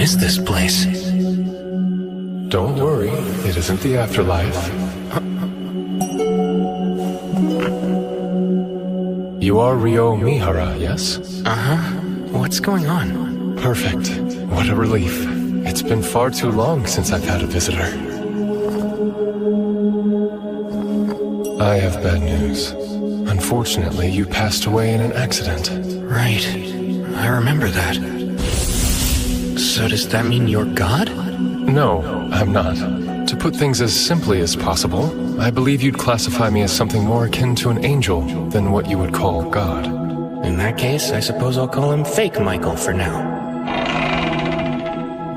is this place? Don't worry, it isn't the afterlife. You are Ryo Mihara, yes? Uh-huh. What's going on? Perfect. What a relief. It's been far too long since I've had a visitor. I have bad news. Unfortunately, you passed away in an accident. Right. I remember that. So does that mean you're God? No, I'm not. To put things as simply as possible, I believe you'd classify me as something more akin to an angel than what you would call God. In that case, I suppose I'll call him Fake Michael for now.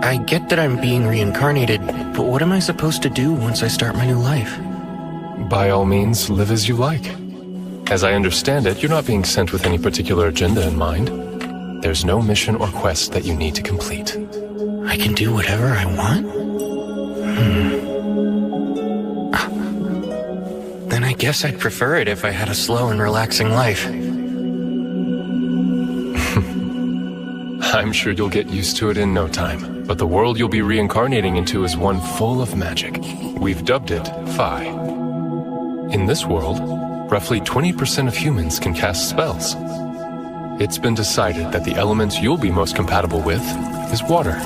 I get that I'm being reincarnated, but what am I supposed to do once I start my new life? By all means, live as you like. As I understand it, you're not being sent with any particular agenda in mind. There's no mission or quest that you need to complete. I can do whatever I want? Then I guess I'd prefer it if I had a slow and relaxing life. I'm sure you'll get used to it in no time, but the world you'll be reincarnating into is one full of magic. We've dubbed it Phi. In this world, roughly 20% of humans can cast spells. It's been decided that the element you'll be most compatible with is water.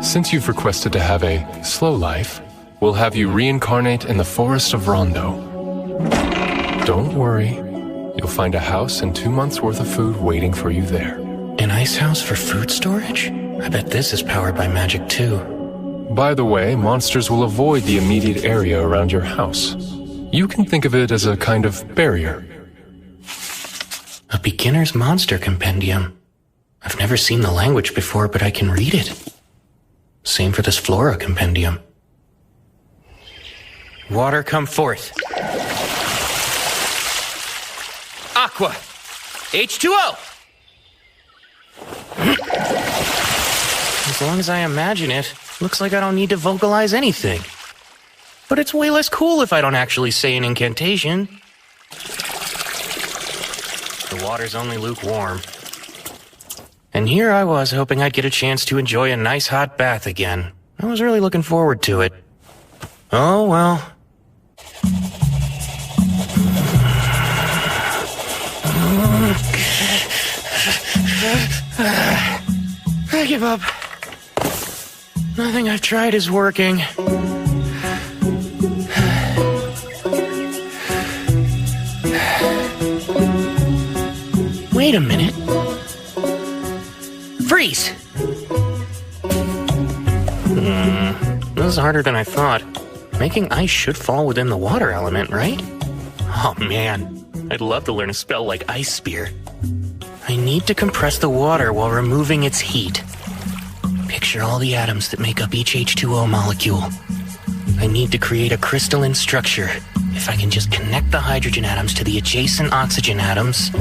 Since you've requested to have a slow life, we'll have you reincarnate in the forest of Rondo. Don't worry, you'll find a house and 2 months' worth of food waiting for you there. An ice house for food storage? I bet this is powered by magic too. By the way, monsters will avoid the immediate area around your house. You can think of it as a kind of barrier. A beginner's monster compendium. I've never seen the language before, but I can read it. Same for this flora compendium. Water, come forth. Aqua. H2O. As long as I imagine it, looks like I don't need to vocalize anything. But it's way less cool if I don't actually say an incantation. The water's only lukewarm. And here I was hoping I'd get a chance to enjoy a nice hot bath again. I was really looking forward to it. Oh well. I give up. Nothing I've tried is working. Wait a minute. Freeze! This is harder than I thought. Making ice should fall within the water element, right? Oh man, I'd love to learn a spell like Ice Spear. I need to compress the water while removing its heat. Picture all the atoms that make up each H2O molecule. I need to create a crystalline structure. If I can just connect the hydrogen atoms to the adjacent oxygen atoms...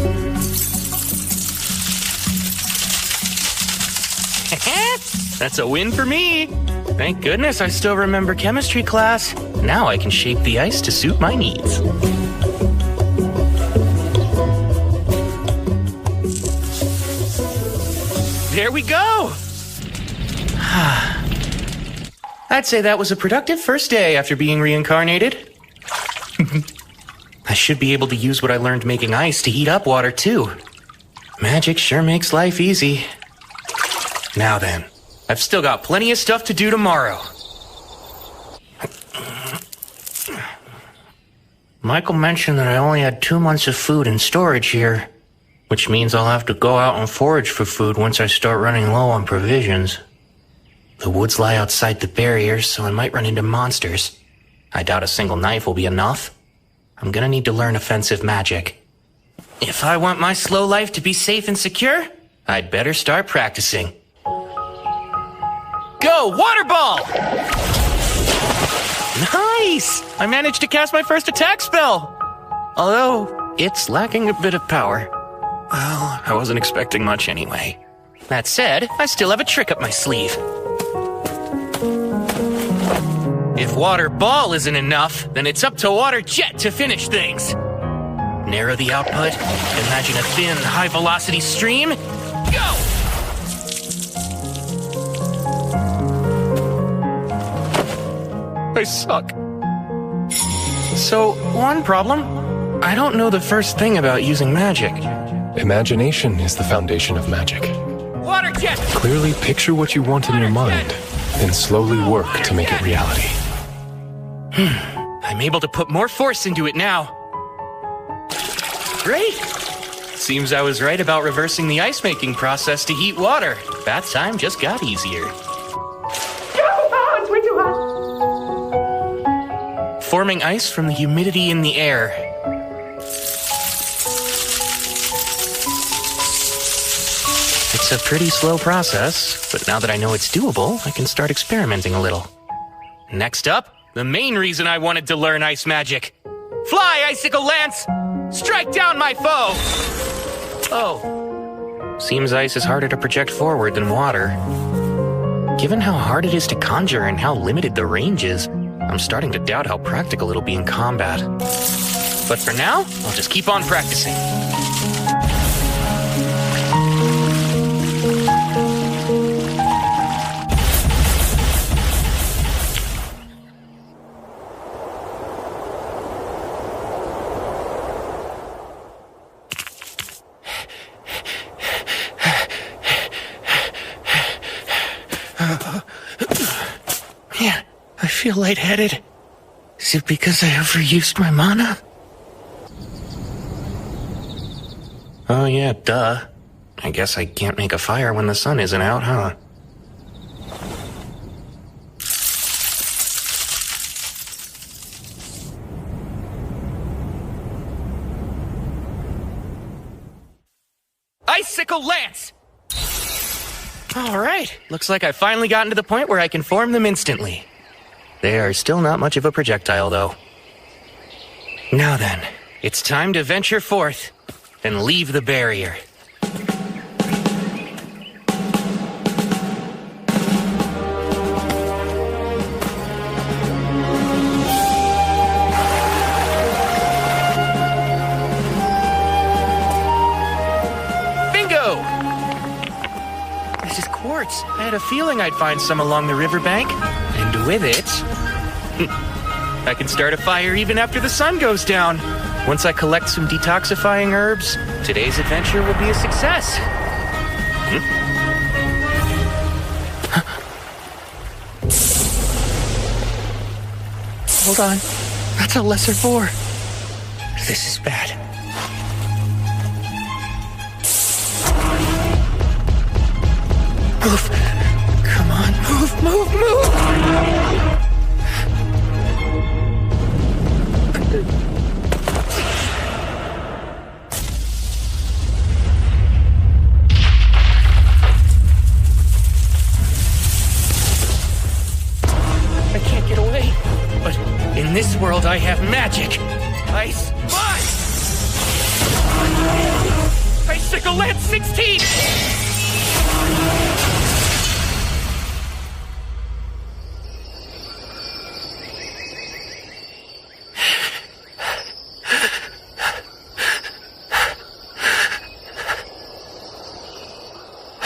That's a win for me! Thank goodness I still remember chemistry class. Now I can shape the ice to suit my needs. There we go! I'd say that was a productive first day after being reincarnated. I should be able to use what I learned making ice to heat up water too. Magic sure makes life easy. Now then, I've still got plenty of stuff to do tomorrow. Michael mentioned that I only had 2 months of food in storage here, which means I'll have to go out and forage for food once I start running low on provisions. The woods lie outside the barriers, so I might run into monsters. I doubt a single knife will be enough. I'm gonna need to learn offensive magic. If I want my slow life to be safe and secure, I'd better start practicing. Go, water ball! Nice! I managed to cast my first attack spell! Although, it's lacking a bit of power. Well, I wasn't expecting much anyway. That said, I still have a trick up my sleeve. If water ball isn't enough, then it's up to water jet to finish things. Narrow the output, imagine a thin, high-velocity stream. Go! suck. So, one problem. I don't know the first thing about using magic. Imagination is the foundation of magic. Water jet! Clearly picture what you want in your mind, then slowly work to make it reality. I'm able to put more force into it now. Great! Seems I was right about reversing the ice-making process to heat water. Bath time just got easier. It's way too hot. Forming ice from the humidity in the air. It's a pretty slow process, but now that I know it's doable, I can start experimenting a little. Next up, the main reason I wanted to learn ice magic. Fly, Icicle Lance! Strike down my foe! Oh. Seems ice is harder to project forward than water. Given how hard it is to conjure and how limited the range is, I'm starting to doubt how practical it'll be in combat. But for now, I'll just keep on practicing. Man, I feel lightheaded. Is it because I overused my mana? Oh yeah, duh. I guess I can't make a fire when the sun isn't out, huh? Icicle Lance! Alright, looks like I've finally gotten to the point where I can form them instantly. They are still not much of a projectile, though. Now then, it's time to venture forth and leave the barrier. Bingo! This is quartz. I had a feeling I'd find some along the riverbank. And with it, I can start a fire even after the sun goes down. Once I collect some detoxifying herbs, today's adventure will be a success. Hold on. That's a lesser 4. This is bad. Move. Come on, move, move, move! I can't get away, but in this world I have magic. Ice, fly! Icicle Lance 16!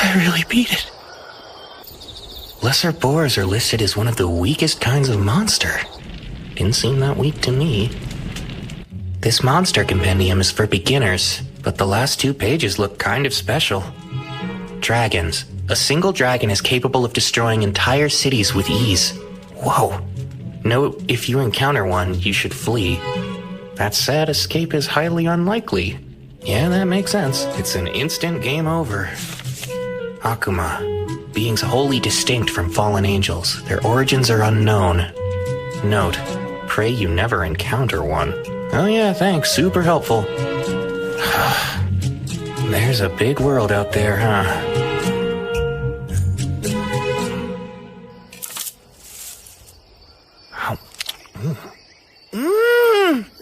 I really beat it. Lesser boars are listed as one of the weakest kinds of monster. Didn't seem that weak to me. This monster compendium is for beginners, but the last 2 pages look kind of special. Dragons. A single dragon is capable of destroying entire cities with ease. Whoa. Note, if you encounter one, you should flee. That said, escape is highly unlikely. Yeah, that makes sense. It's an instant game over. Akuma. Beings wholly distinct from fallen angels. Their origins are unknown. Note, pray you never encounter one. Oh yeah, thanks. Super helpful. There's a big world out there, huh?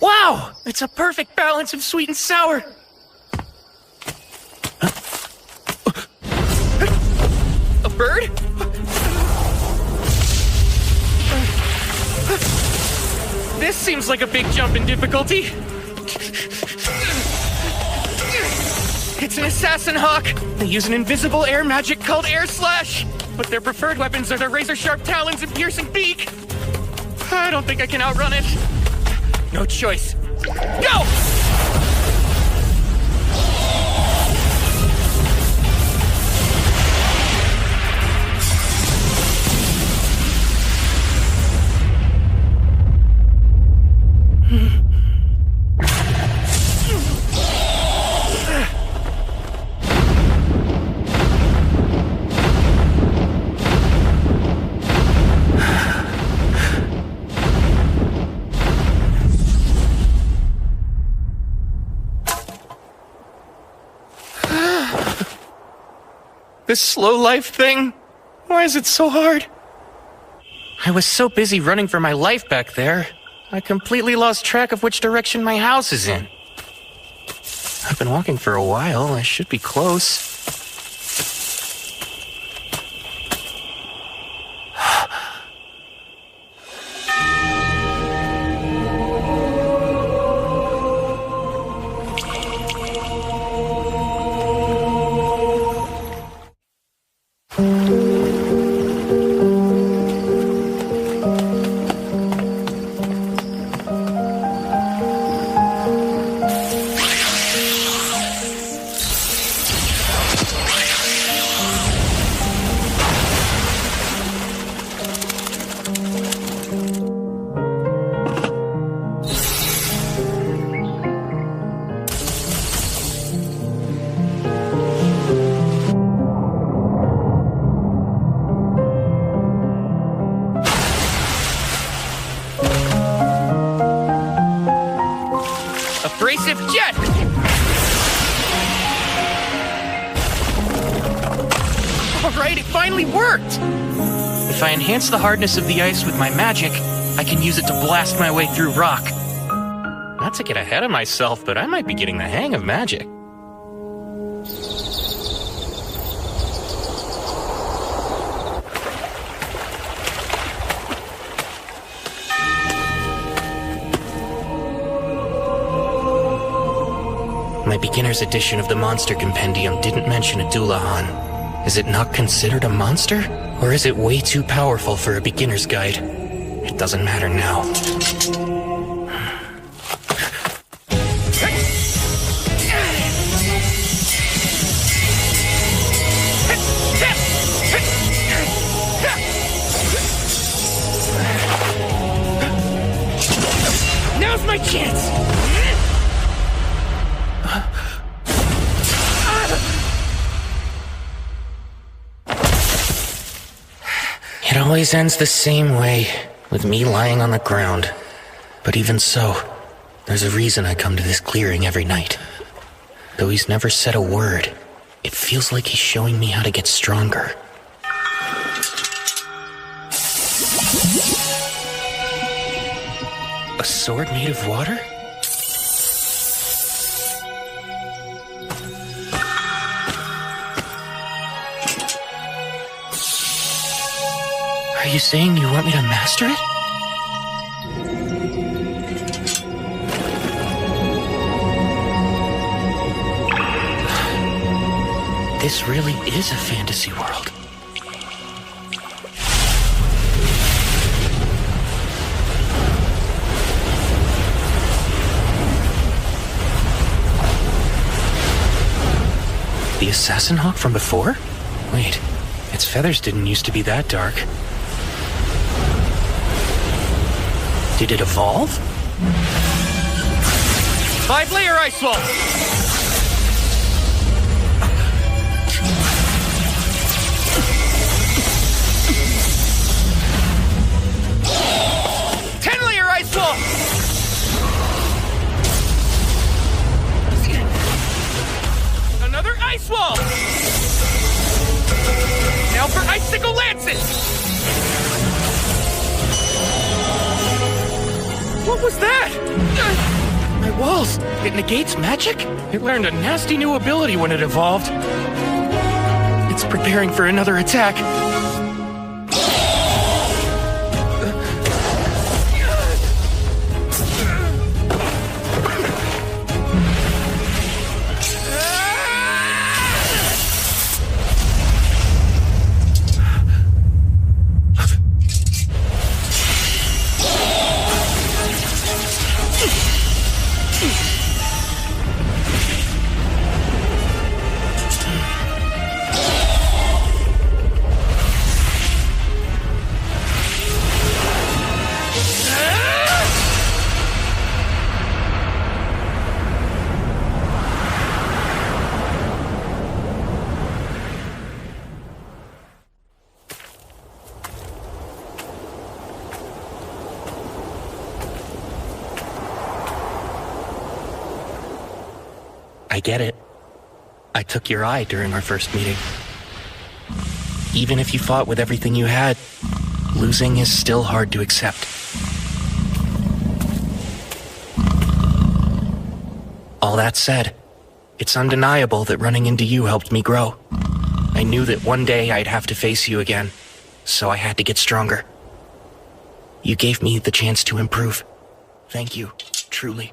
Wow! It's a perfect balance of sweet and sour. A bird? This seems like a big jump in difficulty. It's an assassin hawk. They use an invisible air magic called Air Slash, but their preferred weapons are their razor-sharp talons and piercing beak. I don't think I can outrun it. No choice. Go! This slow life thing? Why is it so hard? I was so busy running for my life back there, I completely lost track of which direction my house is in. I've been walking for a while, I should be close. Abrasive jet! Alright, it finally worked! If I enhance the hardness of the ice with my magic, I can use it to blast my way through rock. Not to get ahead of myself, but I might be getting the hang of magic. My beginner's edition of the Monster Compendium didn't mention a Doulahan. Is it not considered a monster? Or is it way too powerful for a beginner's guide? It doesn't matter now. Now's my chance! It always ends the same way, with me lying on the ground. But even so, there's a reason I come to this clearing every night. Though he's never said a word, it feels like he's showing me how to get stronger. A sword made of water? Are you saying you want me to master it? This really is a fantasy world. The assassin hawk from before? Wait, its feathers didn't used to be that dark. Did it evolve? 5-layer ice wall! Another ice wall! Now for icicle lances! What was that? My walls! It negates magic? It learned a nasty new ability when it evolved. It's preparing for another attack. I get it. I took your eye during our first meeting. Even if you fought with everything you had, losing is still hard to accept. All that said, it's undeniable that running into you helped me grow. I knew that one day I'd have to face you again, so I had to get stronger. You gave me the chance to improve. Thank you, truly.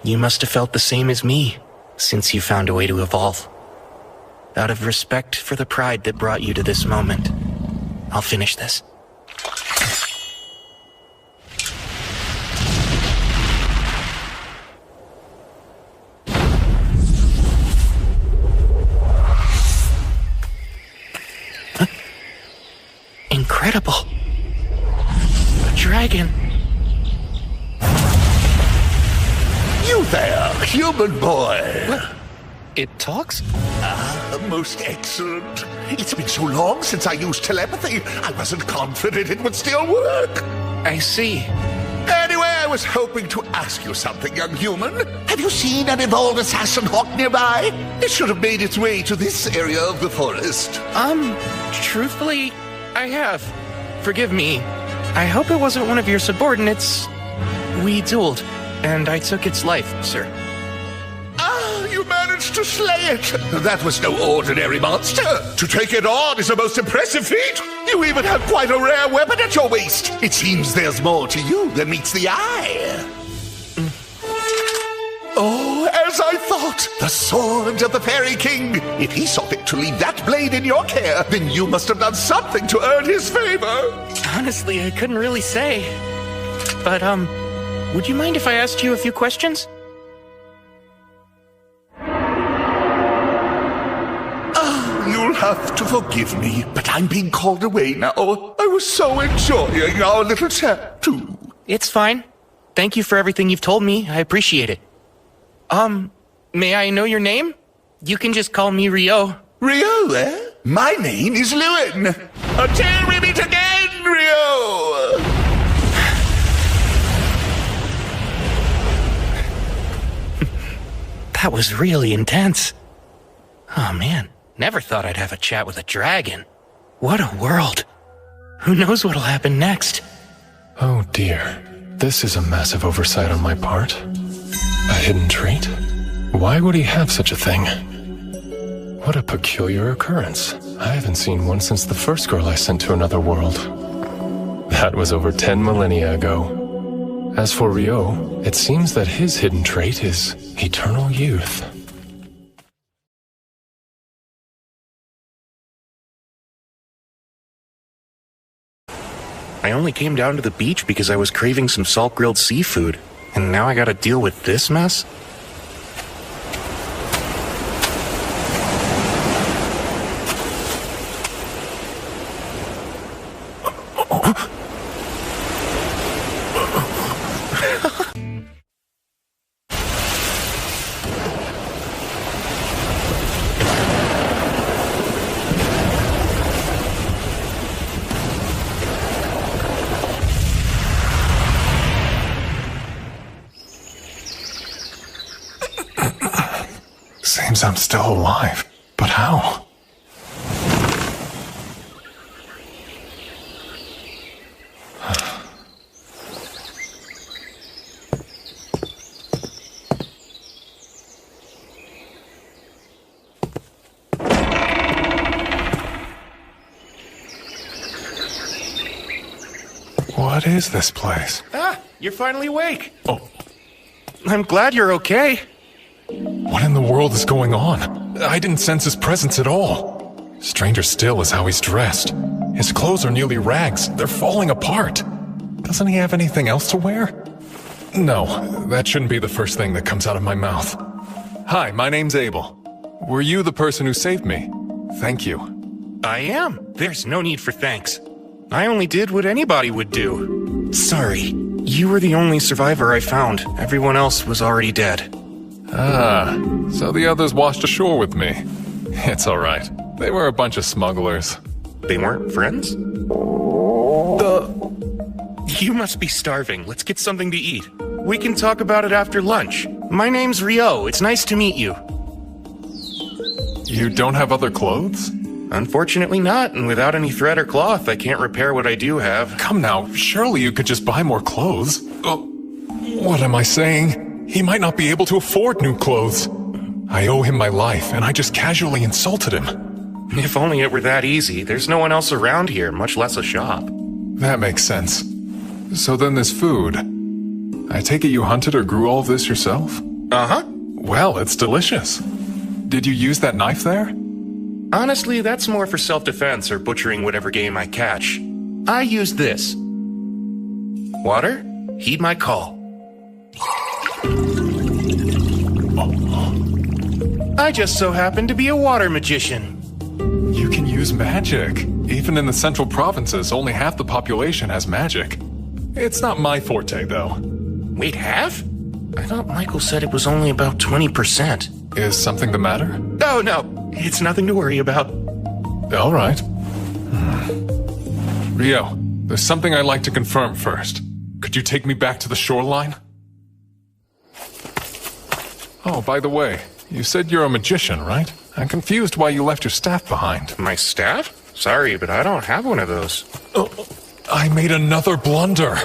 You must have felt the same as me, since you found a way to evolve. Out of respect for the pride that brought you to this moment, I'll finish this. Huh? Incredible. A dragon. You there, human boy! What? It talks? Most excellent. It's been so long since I used telepathy, I wasn't confident it would still work. I see. Anyway, I was hoping to ask you something, young human. Have you seen an evolved assassin hawk nearby? It should have made its way to this area of the forest. Truthfully, I have. Forgive me. I hope it wasn't one of your subordinates. We dueled, and I took its life, sir. You managed to slay it! That was no ordinary monster! To take it on is a most impressive feat! You even have quite a rare weapon at your waist! It seems there's more to you than meets the eye! Oh, as I thought! The sword of the Fairy King! If he saw fit to leave that blade in your care, then you must have done something to earn his favor! Honestly, I couldn't really say. But, would you mind if I asked you a few questions? You'll have to forgive me, but I'm being called away now. I was so enjoying our little chat, too. It's fine. Thank you for everything you've told me. I appreciate it. May I know your name? You can just call me Rio. Rio, eh? My name is Lewin. Until we meet again, Rio! That was really intense. Oh, man. Never thought I'd have a chat with a dragon. What a world. Who knows what'll happen next? Oh dear. This is a massive oversight on my part. A hidden trait? Why would he have such a thing? What a peculiar occurrence. I haven't seen one since the first girl I sent to another world. That was over 10 millennia ago. As for Rio, it seems that his hidden trait is eternal youth. I only came down to the beach because I was craving some salt-grilled seafood, and now I gotta deal with this mess? Seems I'm still alive, but how? What is this place? Ah, you're finally awake. Oh, I'm glad you're okay. what in the world is going on? I didn't sense his presence at all. Stranger still is how he's dressed. His clothes are nearly rags. They're falling apart. Doesn't he have anything else to wear? No, that shouldn't be the first thing that comes out of my mouth. Hi, my name's Abel. Were you the person who saved me? Thank you. I am. There's no need for thanks. I only did what anybody would do. Sorry. You were the only survivor I found. Everyone else was already dead. Ah, so the others washed ashore with me. It's alright. They were a bunch of smugglers. They weren't friends? You must be starving. Let's get something to eat. We can talk about it after lunch. My name's Rio. It's nice to meet you. You don't have other clothes? Unfortunately not, and without any thread or cloth, I can't repair what I do have. Come now, surely you could just buy more clothes. Oh, what am I saying? He might not be able to afford new clothes. I owe him my life, and I just casually insulted him. If only it were that easy. There's no one else around here, much less a shop. That makes sense. So then this food. I take it you hunted or grew all of this yourself? Uh-huh. Well, it's delicious. Did you use that knife there? Honestly, that's more for self-defense or butchering whatever game I catch. I use this. Water, heed my call. I just so happen to be a water magician. You can use magic. Even in the central provinces, only half the population has magic. It's not my forte, though. Wait, half? I thought Michael said it was only about 20%. Is something the matter? Oh, no. It's nothing to worry about. All right. Rio, there's something I'd like to confirm first. Could you take me back to the shoreline? Oh, by the way, you said you're a magician, right? I'm confused why you left your staff behind. My staff? Sorry, but I don't have one of those. Oh, I made another blunder.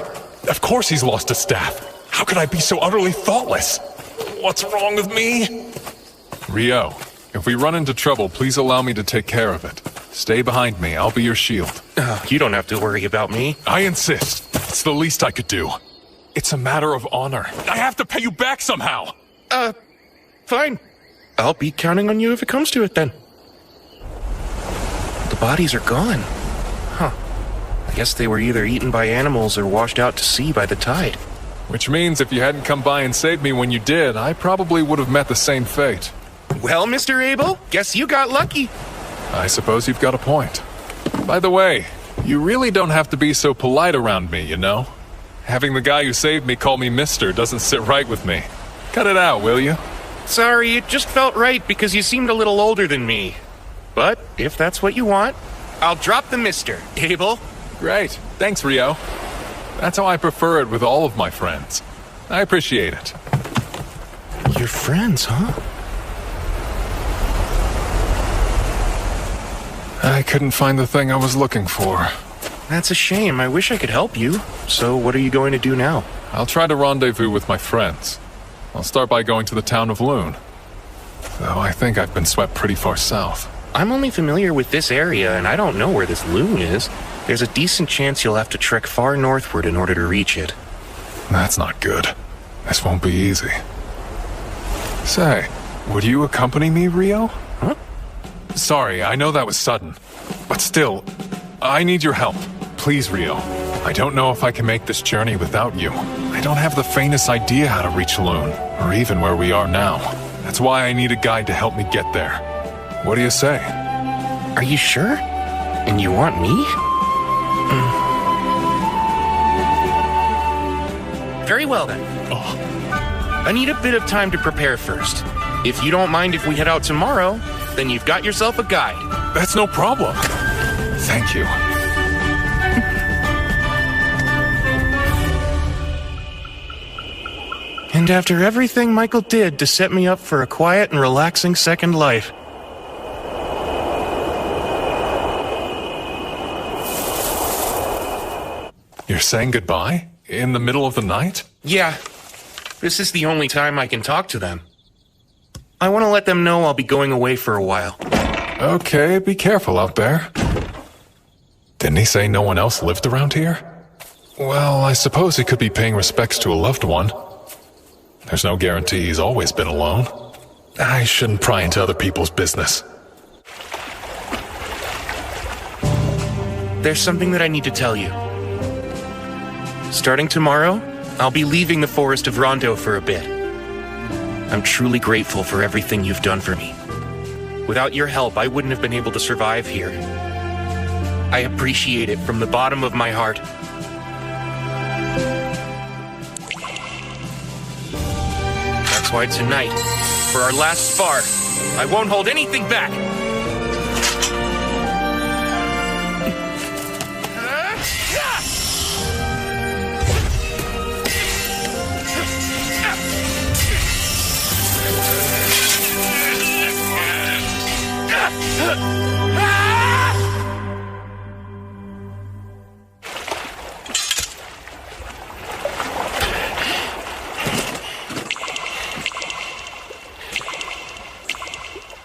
Of course he's lost his staff. How could I be so utterly thoughtless? What's wrong with me? Rio, if we run into trouble, please allow me to take care of it. Stay behind me. I'll be your shield. You don't have to worry about me. I insist. It's the least I could do. It's a matter of honor. I have to pay you back somehow. Fine. I'll be counting on you if it comes to it, then. The bodies are gone. Huh. I guess they were either eaten by animals or washed out to sea by the tide. Which means if you hadn't come by and saved me when you did, I probably would have met the same fate. Well, Mr. Abel, guess you got lucky. I suppose you've got a point. By the way, you really don't have to be so polite around me, you know? Having the guy who saved me call me mister doesn't sit right with me. Cut it out, will you? Sorry, it just felt right because you seemed a little older than me. But if that's what you want, I'll drop the mister, Abel. Great. Thanks, Rio. That's how I prefer it with all of my friends. I appreciate it. You're friends, huh? I couldn't find the thing I was looking for. That's a shame. I wish I could help you. So what are you going to do now? I'll try to rendezvous with my friends. I'll start by going to the town of Loon. Though I think I've been swept pretty far south. I'm only familiar with this area, and I don't know where this Loon is. There's a decent chance you'll have to trek far northward in order to reach it. That's not good. This won't be easy. Say, would you accompany me, Rio? Huh? Sorry, I know that was sudden. But still, I need your help. Please, Rio. I don't know if I can make this journey without you. I don't have the faintest idea how to reach Loon, or even where we are now. That's why I need a guide to help me get there. What do you say? Are you sure? And you want me? Very well, then. I need a bit of time to prepare first. If you don't mind if we head out tomorrow, then you've got yourself a guide. That's no problem. Thank you. And after everything Michael did to set me up for a quiet and relaxing second life. You're saying goodbye? In the middle of the night? Yeah, this is the only time I can talk to them. I want to let them know I'll be going away for a while. Okay, be careful out there. Didn't he say no one else lived around here? Well, I suppose he could be paying respects to a loved one. There's no guarantee he's always been alone. I shouldn't pry into other people's business. There's something that I need to tell you. Starting tomorrow, I'll be leaving the Forest of Rondo for a bit. I'm truly grateful for everything you've done for me. Without your help, I wouldn't have been able to survive here. I appreciate it from the bottom of my heart. That's why tonight, for our last spar, I won't hold anything back.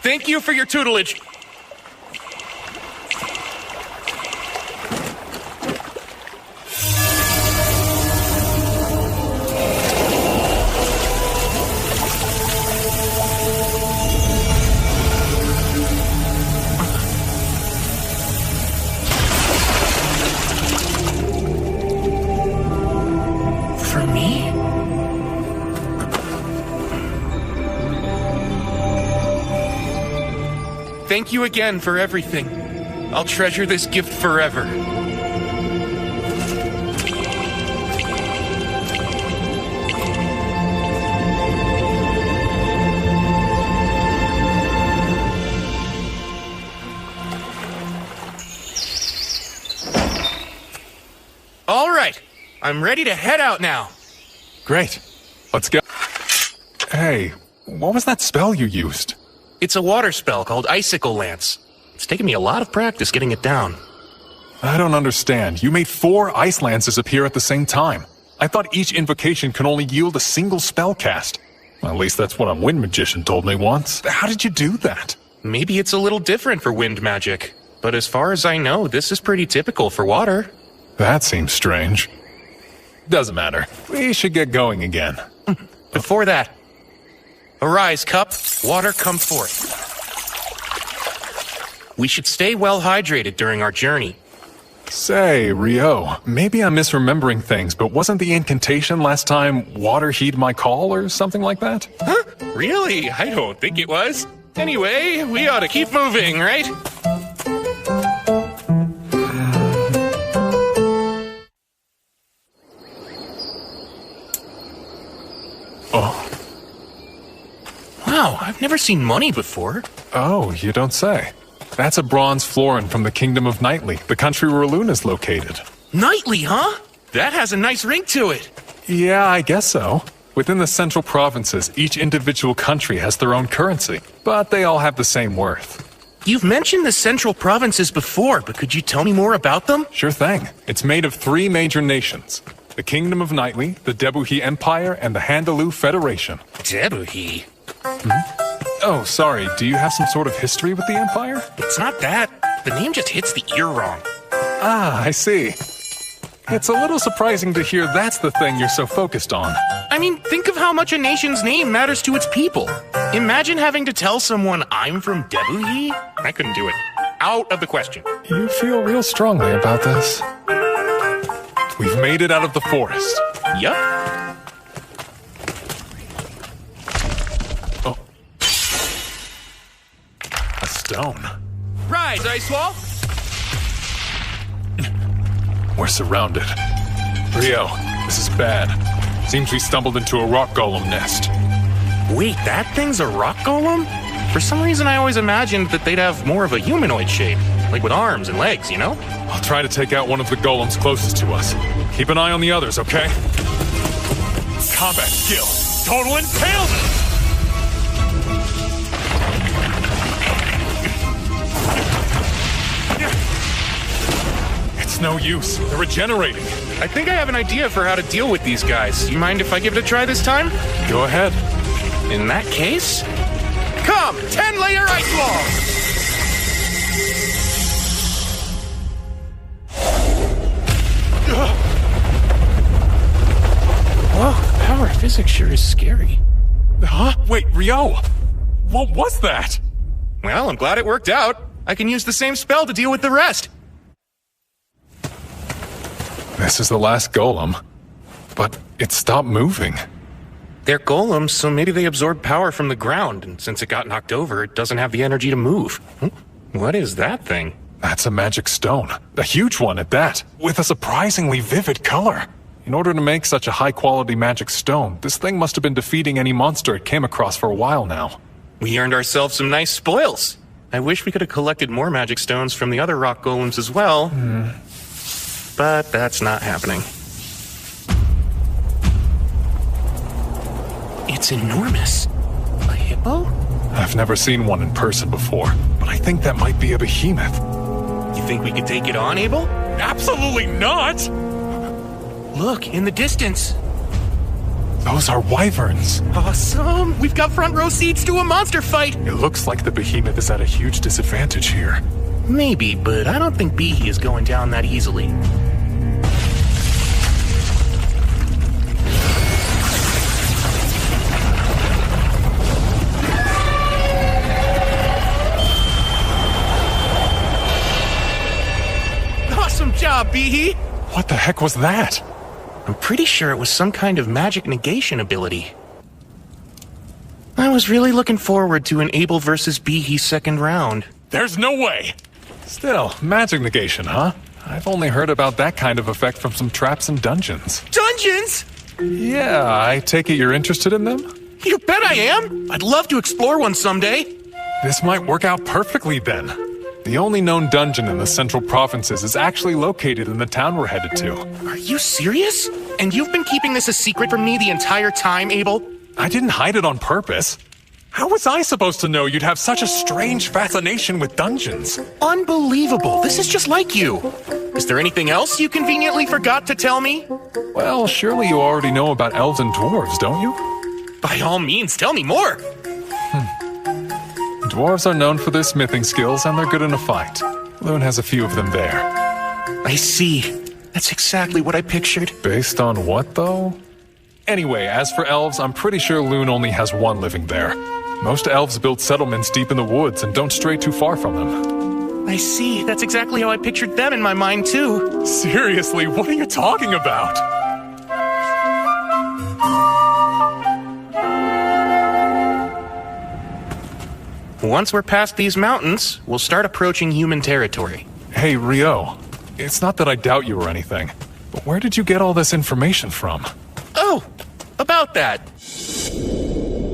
Thank you for your tutelage. For me? Thank you again for everything. I'll treasure this gift forever. All right, I'm ready to head out now. Great. Let's go. Hey, what was that spell you used? It's a water spell called Icicle Lance. It's taken me a lot of practice getting it down. I don't understand. You made 4 ice lances appear at the same time. I thought each invocation can only yield a single spell cast. Well, at least that's what a wind magician told me once. How did you do that? Maybe it's a little different for wind magic, but as far as I know, this is pretty typical for water. That seems strange. Doesn't matter. We should get going again. Before that, arise, cup, water come forth. We should stay well hydrated during our journey. Say, Rio, maybe I'm misremembering things, but wasn't the incantation last time water heed my call or something like that? Huh? Really? I don't think it was. Anyway, we ought to keep moving, right? Oh. Wow, I've never seen money before. Oh, you don't say. That's a bronze florin from the Kingdom of Knightly, the country where Luna's located. Knightly, huh? That has a nice ring to it. Yeah, I guess so. Within the central provinces, each individual country has their own currency, but they all have the same worth. You've mentioned the central provinces before, but could you tell me more about them? Sure thing. It's made of 3 major nations. The Kingdom of Knightly, the Debuhi Empire, and the Handaloo Federation. Debuhi? Oh, sorry, do you have some sort of history with the Empire? It's not that. The name just hits the ear wrong. Ah, I see. It's a little surprising to hear that's the thing you're so focused on. I mean, think of how much a nation's name matters to its people. Imagine having to tell someone I'm from Debuhi. I couldn't do it. Out of the question. You feel real strongly about this. We've made it out of the forest. Yup. Oh. A stone. Rise, Icewall! We're surrounded. Rio, this is bad. Seems we stumbled into a rock golem nest. Wait, that thing's a rock golem? For some reason, I always imagined that they'd have more of a humanoid shape, like with arms and legs, you know? I'll try to take out one of the golems closest to us. Keep an eye on the others, okay? Combat skill. Total impalement! It's no use. They're regenerating. I think I have an idea for how to deal with these guys. You mind if I give it a try this time? Go ahead. In that case, come, 10-layer ice wall! Whoa, the power of physics sure is scary. Huh? Wait, Rio! What was that? Well, I'm glad it worked out. I can use the same spell to deal with the rest. This is the last golem. But it stopped moving. They're golems, so maybe they absorb power from the ground, and since it got knocked over, it doesn't have the energy to move. What is that thing? That's a magic stone. A huge one at that, with a surprisingly vivid color. In order to make such a high-quality magic stone, this thing must have been defeating any monster it came across for a while now. We earned ourselves some nice spoils. I wish we could have collected more magic stones from the other rock golems as well. But that's not happening. It's enormous. A hippo? I've never seen one in person before, but I think that might be a behemoth. You think we could take it on, Abel? Absolutely not! Look, in the distance. Those are wyverns. Awesome! We've got front row seats to a monster fight! It looks like the behemoth is at a huge disadvantage here. Maybe, but I don't think Behe is going down that easily. Awesome job, Behe! What the heck was that? I'm pretty sure it was some kind of magic negation ability. I was really looking forward to an Abel versus Behe second round. There's no way! Still, magic negation, huh? I've only heard about that kind of effect from some traps and dungeons. Dungeons?! Yeah, I take it you're interested in them? You bet I am! I'd love to explore one someday. This might work out perfectly then. The only known dungeon in the central provinces is actually located in the town we're headed to. Are you serious? And you've been keeping this a secret from me the entire time, Abel? I didn't hide it on purpose. How was I supposed to know you'd have such a strange fascination with dungeons? Unbelievable. This is just like you. Is there anything else you conveniently forgot to tell me? Well, surely you already know about elves and dwarves, don't you? By all means, tell me more. Dwarves are known for their smithing skills, and they're good in a fight. Loon has a few of them there. I see. That's exactly what I pictured. Based on what, though? Anyway, as for elves, I'm pretty sure Loon only has one living there. Most elves build settlements deep in the woods and don't stray too far from them. I see. That's exactly how I pictured them in my mind, too. Seriously, what are you talking about? Once we're past these mountains, we'll start approaching human territory. Hey, Rio. It's not that I doubt you or anything, but where did you get all this information from? Oh, about that.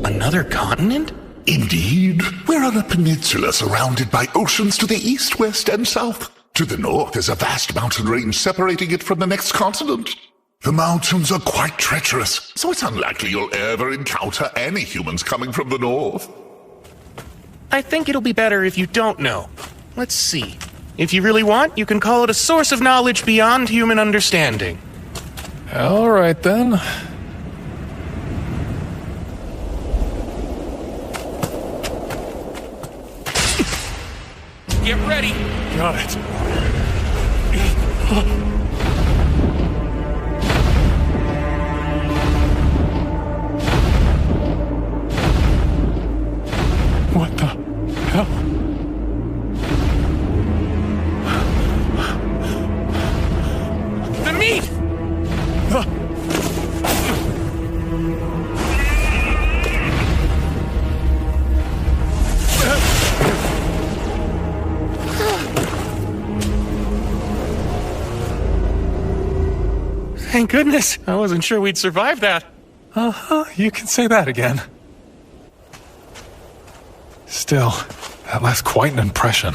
Another continent? Indeed. We're on a peninsula surrounded by oceans to the east, west, and south. To the north is a vast mountain range separating it from the next continent. The mountains are quite treacherous, so it's unlikely you'll ever encounter any humans coming from the north. I think it'll be better if you don't know. Let's see. If you really want, you can call it a source of knowledge beyond human understanding. All right, then. Get ready. Got it. What the hell? The meat! Thank goodness. I wasn't sure we'd survive that. You can say that again. Still, that left quite an impression.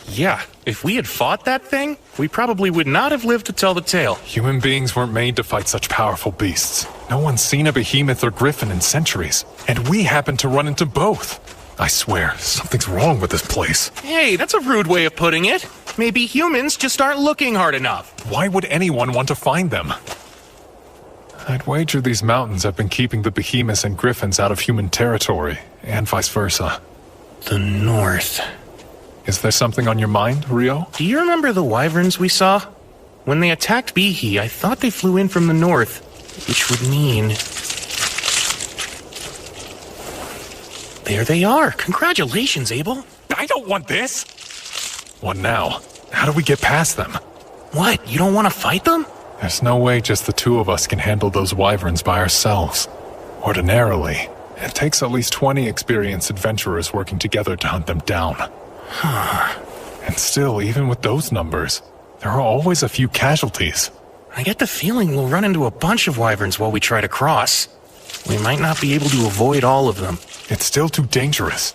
Yeah, if we had fought that thing, we probably would not have lived to tell the tale. Human beings weren't made to fight such powerful beasts. No one's seen a behemoth or griffin in centuries, and we happened to run into both. I swear, something's wrong with this place. Hey, that's a rude way of putting it. Maybe humans just aren't looking hard enough. Why would anyone want to find them? I'd wager these mountains have been keeping the behemoths and griffins out of human territory, and vice versa. The north. Is there something on your mind, Rio? Do you remember the wyverns we saw? When they attacked Behe, I thought they flew in from the north, which would mean... There they are. Congratulations, Abel. I don't want this! What now? How do we get past them? What, you don't want to fight them? There's no way just the two of us can handle those wyverns by ourselves. Ordinarily, it takes at least 20 experienced adventurers working together to hunt them down. And still, even with those numbers, there are always a few casualties. I get the feeling we'll run into a bunch of wyverns while we try to cross. We might not be able to avoid all of them. It's still too dangerous.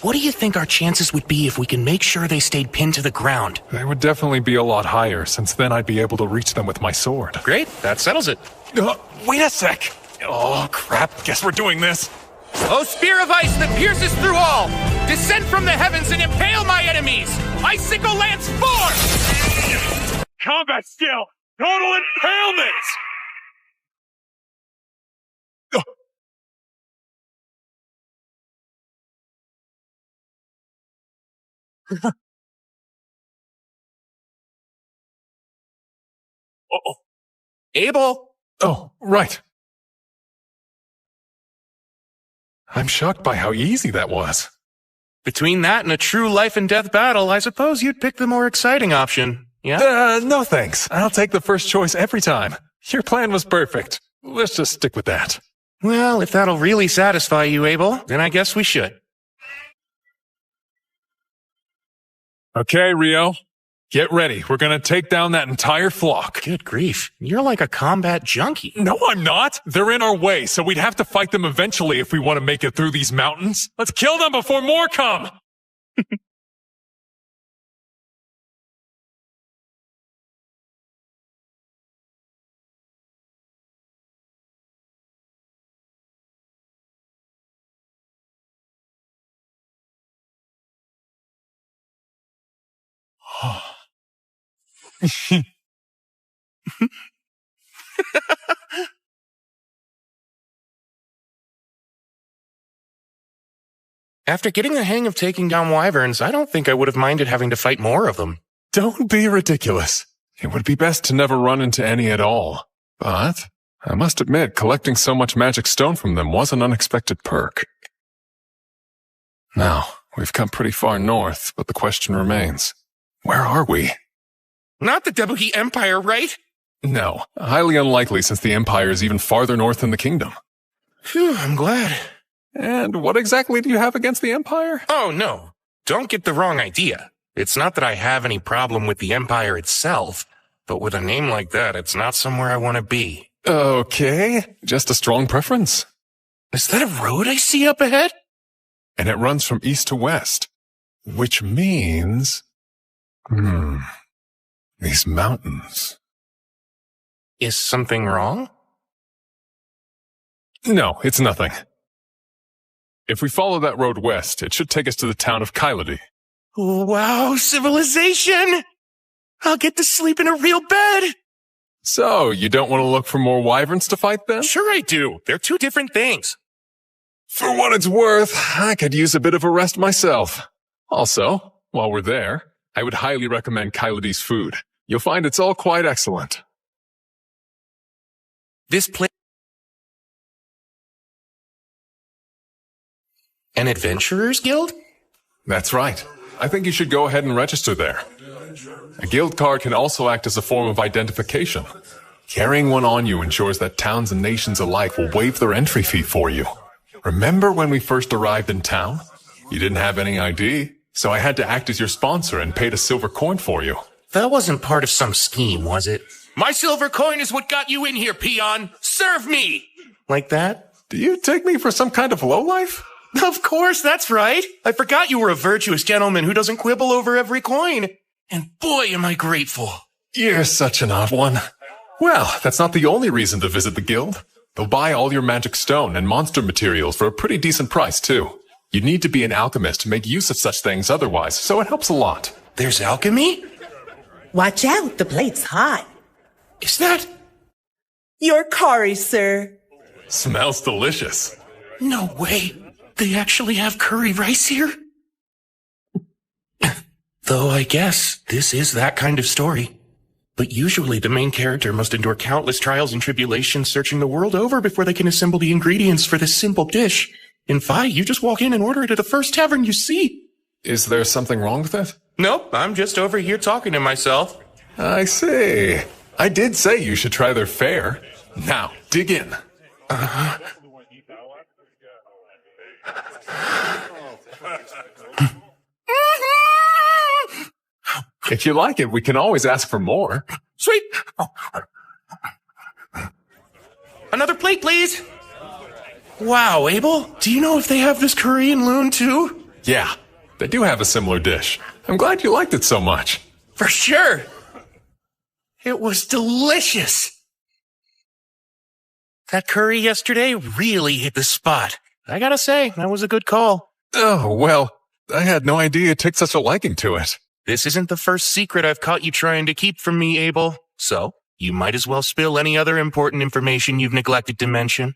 What do you think our chances would be if we can make sure they stayed pinned to the ground? They would definitely be a lot higher, since then I'd be able to reach them with my sword. Great, that settles it. Wait a sec! Oh, crap, guess we're doing this. O spear of ice that pierces through all, descend from the heavens and impale my enemies! Icicle lance forth! Combat skill! Total impalement! Oh, Abel! oh, right. I'm shocked by how easy that was. Between that and a true life and death battle, I suppose you'd pick the more exciting option. Yeah? No thanks. I'll take the first choice every time. Your plan was perfect. Let's just stick with that. Well, if that'll really satisfy you, Abel, then I guess we should. Okay, Rio. Get ready. We're gonna take down that entire flock. Good grief. You're like a combat junkie. No, I'm not. They're in our way, so we'd have to fight them eventually if we want to make it through these mountains. Let's kill them before more come! After getting the hang of taking down wyverns, I don't think I would have minded having to fight more of them. Don't be ridiculous. It would be best to never run into any at all. But I must admit, collecting so much magic stone from them was an unexpected perk. Now, we've come pretty far north, but the question remains. Where are we? Not the Debuhi Empire, right? No, highly unlikely since the Empire is even farther north than the kingdom. Phew, I'm glad. And what exactly do you have against the Empire? Oh, no. Don't get the wrong idea. It's not that I have any problem with the Empire itself, but with a name like that, it's not somewhere I want to be. Okay, just a strong preference. Is that a road I see up ahead? And it runs from east to west, which means... these mountains. Is something wrong? No, it's nothing. If we follow that road west, it should take us to the town of Kyladi. Wow, civilization! I'll get to sleep in a real bed! So, you don't want to look for more wyverns to fight then? Sure I do. They're two different things. For what it's worth, I could use a bit of a rest myself. Also, while we're there, I would highly recommend Kyladi's food. You'll find it's all quite excellent. This place... An adventurer's guild? That's right. I think you should go ahead and register there. A guild card can also act as a form of identification. Carrying one on you ensures that towns and nations alike will waive their entry fee for you. Remember when we first arrived in town? You didn't have any ID, so I had to act as your sponsor and paid a silver coin for you. That wasn't part of some scheme, was it? My silver coin is what got you in here, peon! Serve me! Like that? Do you take me for some kind of lowlife? Of course, that's right. I forgot you were a virtuous gentleman who doesn't quibble over every coin. And boy, am I grateful. You're such an odd one. Well, that's not the only reason to visit the guild. They'll buy all your magic stone and monster materials for a pretty decent price, too. You need to be an alchemist to make use of such things otherwise, so it helps a lot. There's alchemy? Watch out, the plate's hot. Is that... Your curry, sir. Smells delicious. No way. They actually have curry rice here? Though I guess this is that kind of story. But usually the main character must endure countless trials and tribulations searching the world over before they can assemble the ingredients for this simple dish. In Fi, you just walk in and order it at the first tavern you see. Is there something wrong with it? Nope, I'm just over here talking to myself. I see. I did say you should try their fare. Now, dig in. If you like it, we can always ask for more. Sweet. Another plate, please. Wow, Abel, do you know if they have this curry in Loon too? Yeah, they do have a similar dish. I'm glad you liked it so much. For sure. It was delicious. That curry yesterday really hit the spot. I gotta say, that was a good call. Oh, well, I had no idea you took such a liking to it. This isn't the first secret I've caught you trying to keep from me, Abel. So, you might as well spill any other important information you've neglected to mention.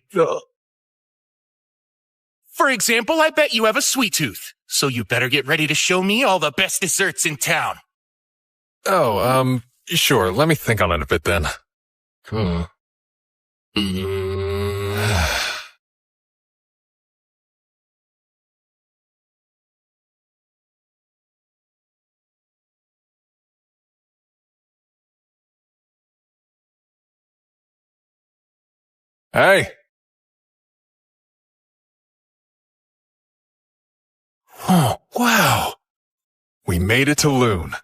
For example, I bet you have a sweet tooth. So you better get ready to show me all the best desserts in town. Oh, sure. Let me think on it a bit then. Hey! Oh, wow! We made it to Loon.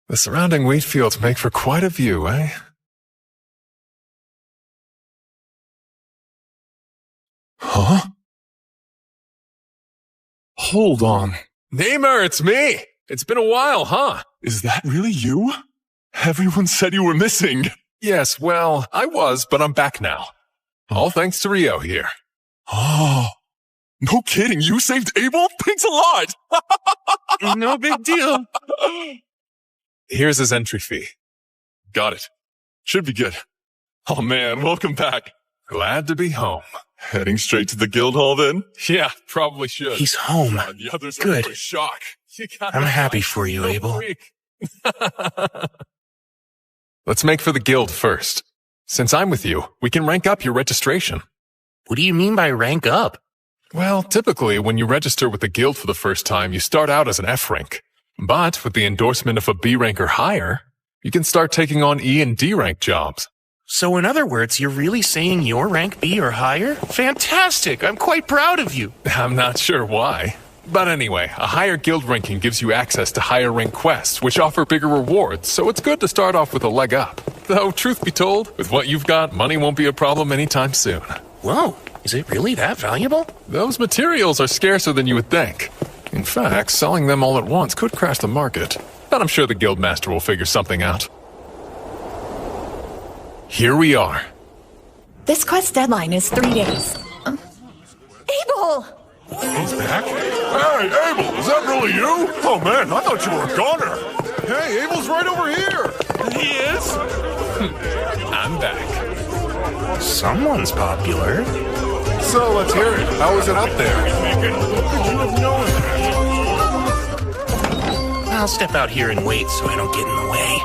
The surrounding wheat fields make for quite a view, eh? Huh? Hold on. Neymar, it's me! It's been a while, huh? Is that really you? Everyone said you were missing. Yes, well, I was, but I'm back now. All thanks to Rio here. Oh, no kidding, you saved Abel? Thanks a lot! No big deal. Here's his entry fee. Got it. Should be good. Oh man, welcome back. Glad to be home. Heading straight to the guild hall then? Yeah, probably should. He's home. The others Good. are in shock. I'm happy for you, Abel. Let's make for the guild first. Since I'm with you, we can rank up your registration. What do you mean by rank up? Well, typically, when you register with the guild for the first time, you start out as an F rank. But with the endorsement of a B rank or higher, you can start taking on E and D rank jobs. So in other words, you're really saying you're rank B or higher? Fantastic! I'm quite proud of you. I'm not sure why. But anyway, a higher guild ranking gives you access to higher rank quests, which offer bigger rewards, so it's good to start off with a leg up. Though, truth be told, with what you've got, money won't be a problem anytime soon. Whoa, is it really that valuable? Those materials are scarcer than you would think. In fact, selling them all at once could crash the market. But I'm sure the guildmaster will figure something out. Here we are. This quest deadline is 3 days. Abel! He's back? Hey, Abel, is that really you? Oh man, I thought you were a goner. Hey, Abel's right over here. He is? I'm back. Someone's popular. So let's hear it. How was it up there? I'll step out here and wait so I don't get in the way.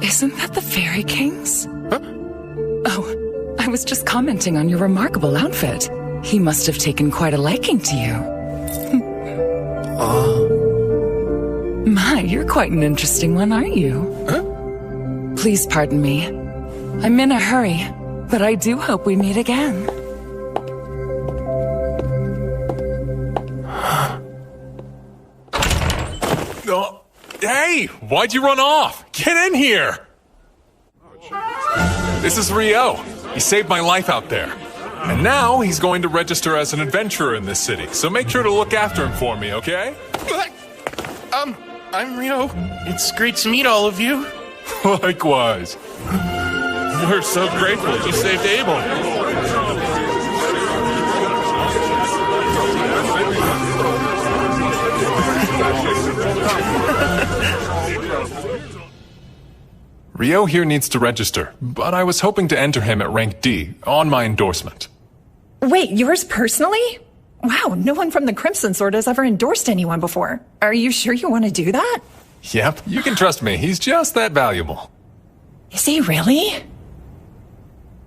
Isn't that the Fairy King's? Huh? Oh, I was just commenting on your remarkable outfit. He must have taken quite a liking to you. My, you're quite an interesting one, aren't you? Huh? Please pardon me. I'm in a hurry, but I do hope we meet again. Oh, hey, why'd you run off? Get in here! This is Rio. He saved my life out there. And now he's going to register as an adventurer in this city, so make sure to look after him for me, okay? I'm Rio. It's great to meet all of you. Likewise. We're so grateful you saved Abel. Rio here needs to register, but I was hoping to enter him at rank D on my endorsement. Wait, yours personally? Wow, no one from the Crimson Sword has ever endorsed anyone before. Are you sure you want to do that? Yep, you can trust me. He's just that valuable. Is he really?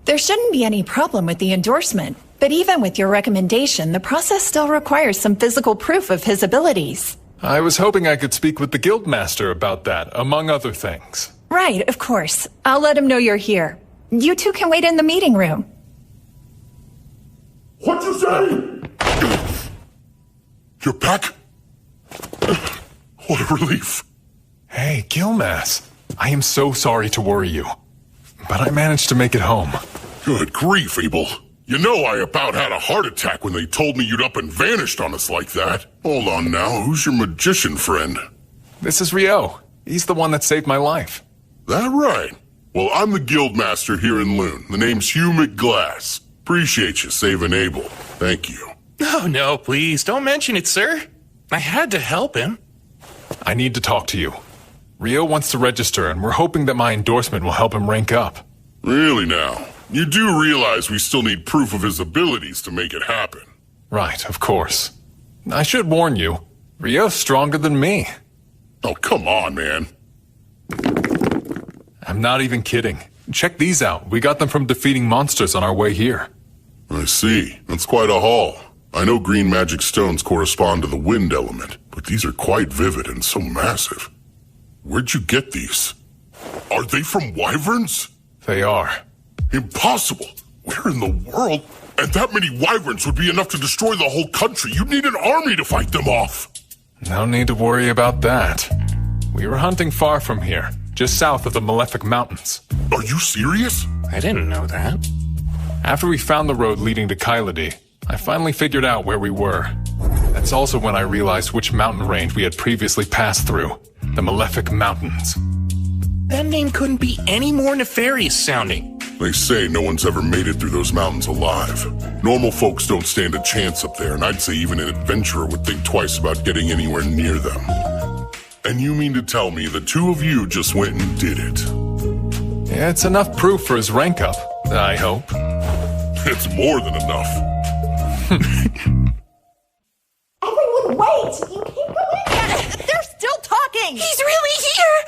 There shouldn't be any problem with the endorsement, but even with your recommendation, the process still requires some physical proof of his abilities. I was hoping I could speak with the guildmaster about that, among other things. Right, of course. I'll let him know you're here. You two can wait in the meeting room. What'd you say? You're back? What a relief. Hey, Gilmas. I am so sorry to worry you, but I managed to make it home. Good grief, Abel. You know I about had a heart attack when they told me you'd up and vanished on us like that. Hold on now, who's your magician friend? This is Rio. He's the one that saved my life. That right? Well, I'm the guild master here in Loon. The name's Hugh McGlass. Appreciate you saving Abel. Thank you. Oh, no, please, don't mention it, sir. I had to help him. I need to talk to you. Rio wants to register, and we're hoping that my endorsement will help him rank up. Really now? You do realize we still need proof of his abilities to make it happen. Right, of course. I should warn you, Rio's stronger than me. Oh, come on, man. I'm not even kidding. Check these out. We got them from defeating monsters on our way here. I see. That's quite a haul. I know green magic stones correspond to the wind element, but these are quite vivid and so massive. Where'd you get these? Are they from wyverns? They are. Impossible! Where in the world? And that many wyverns would be enough to destroy the whole country. You'd need an army to fight them off. No need to worry about that. We were hunting far from here, just south of the Malefic Mountains. Are you serious? I didn't know that. After we found the road leading to Kyladi, I finally figured out where we were. That's also when I realized which mountain range we had previously passed through. The Malefic Mountains. That name couldn't be any more nefarious sounding. They say no one's ever made it through those mountains alive. Normal folks don't stand a chance up there, and I'd say even an adventurer would think twice about getting anywhere near them. And you mean to tell me the two of you just went and did it? Yeah, it's enough proof for his rank up, I hope. It's more than enough. Everyone, wait! You can't go in yet! They're still talking! He's really here!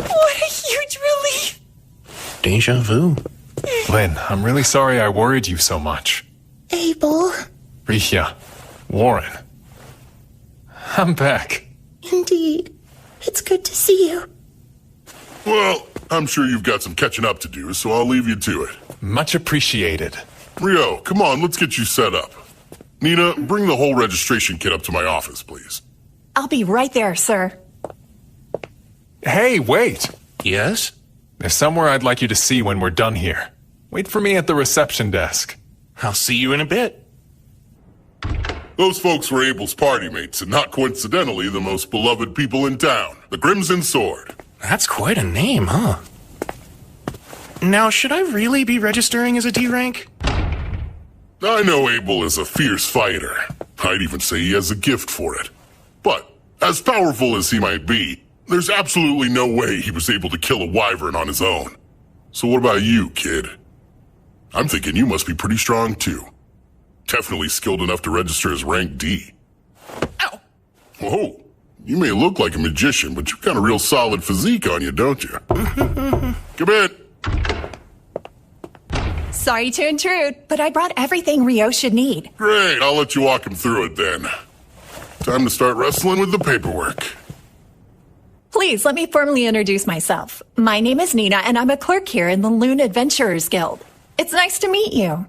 What a huge relief! Deja vu. Lynn, I'm really sorry I worried you so much. Abel, Rihya, Warren. I'm back. indeed. It's good to see you. Well, I'm sure you've got some catching up to do, so I'll leave you to it. Much appreciated. Rio, come on, let's get you set up. Nina, bring the whole registration kit up to my office, please. I'll be right there, sir. Hey, wait! Yes? There's somewhere I'd like you to see when we're done here. Wait for me at the reception desk. I'll see you in a bit. Those folks were Abel's party mates, and not coincidentally the most beloved people in town, the Crimson Sword. That's quite a name, huh? Now, should I really be registering as a D rank? I know Abel is a fierce fighter. I'd even say he has a gift for it. But, as powerful as he might be, there's absolutely no way he was able to kill a wyvern on his own. So what about you, kid? I'm thinking you must be pretty strong, too. Definitely skilled enough to register as rank D. Ow! Whoa, you may look like a magician, but you've got a real solid physique on you, don't you? Come in. Sorry to intrude, but I brought everything Rio should need. Great, I'll let you walk him through it then. Time to start wrestling with the paperwork. Please, let me formally introduce myself. My name is Nina, and I'm a clerk here in the Loon Adventurers Guild. It's nice to meet you.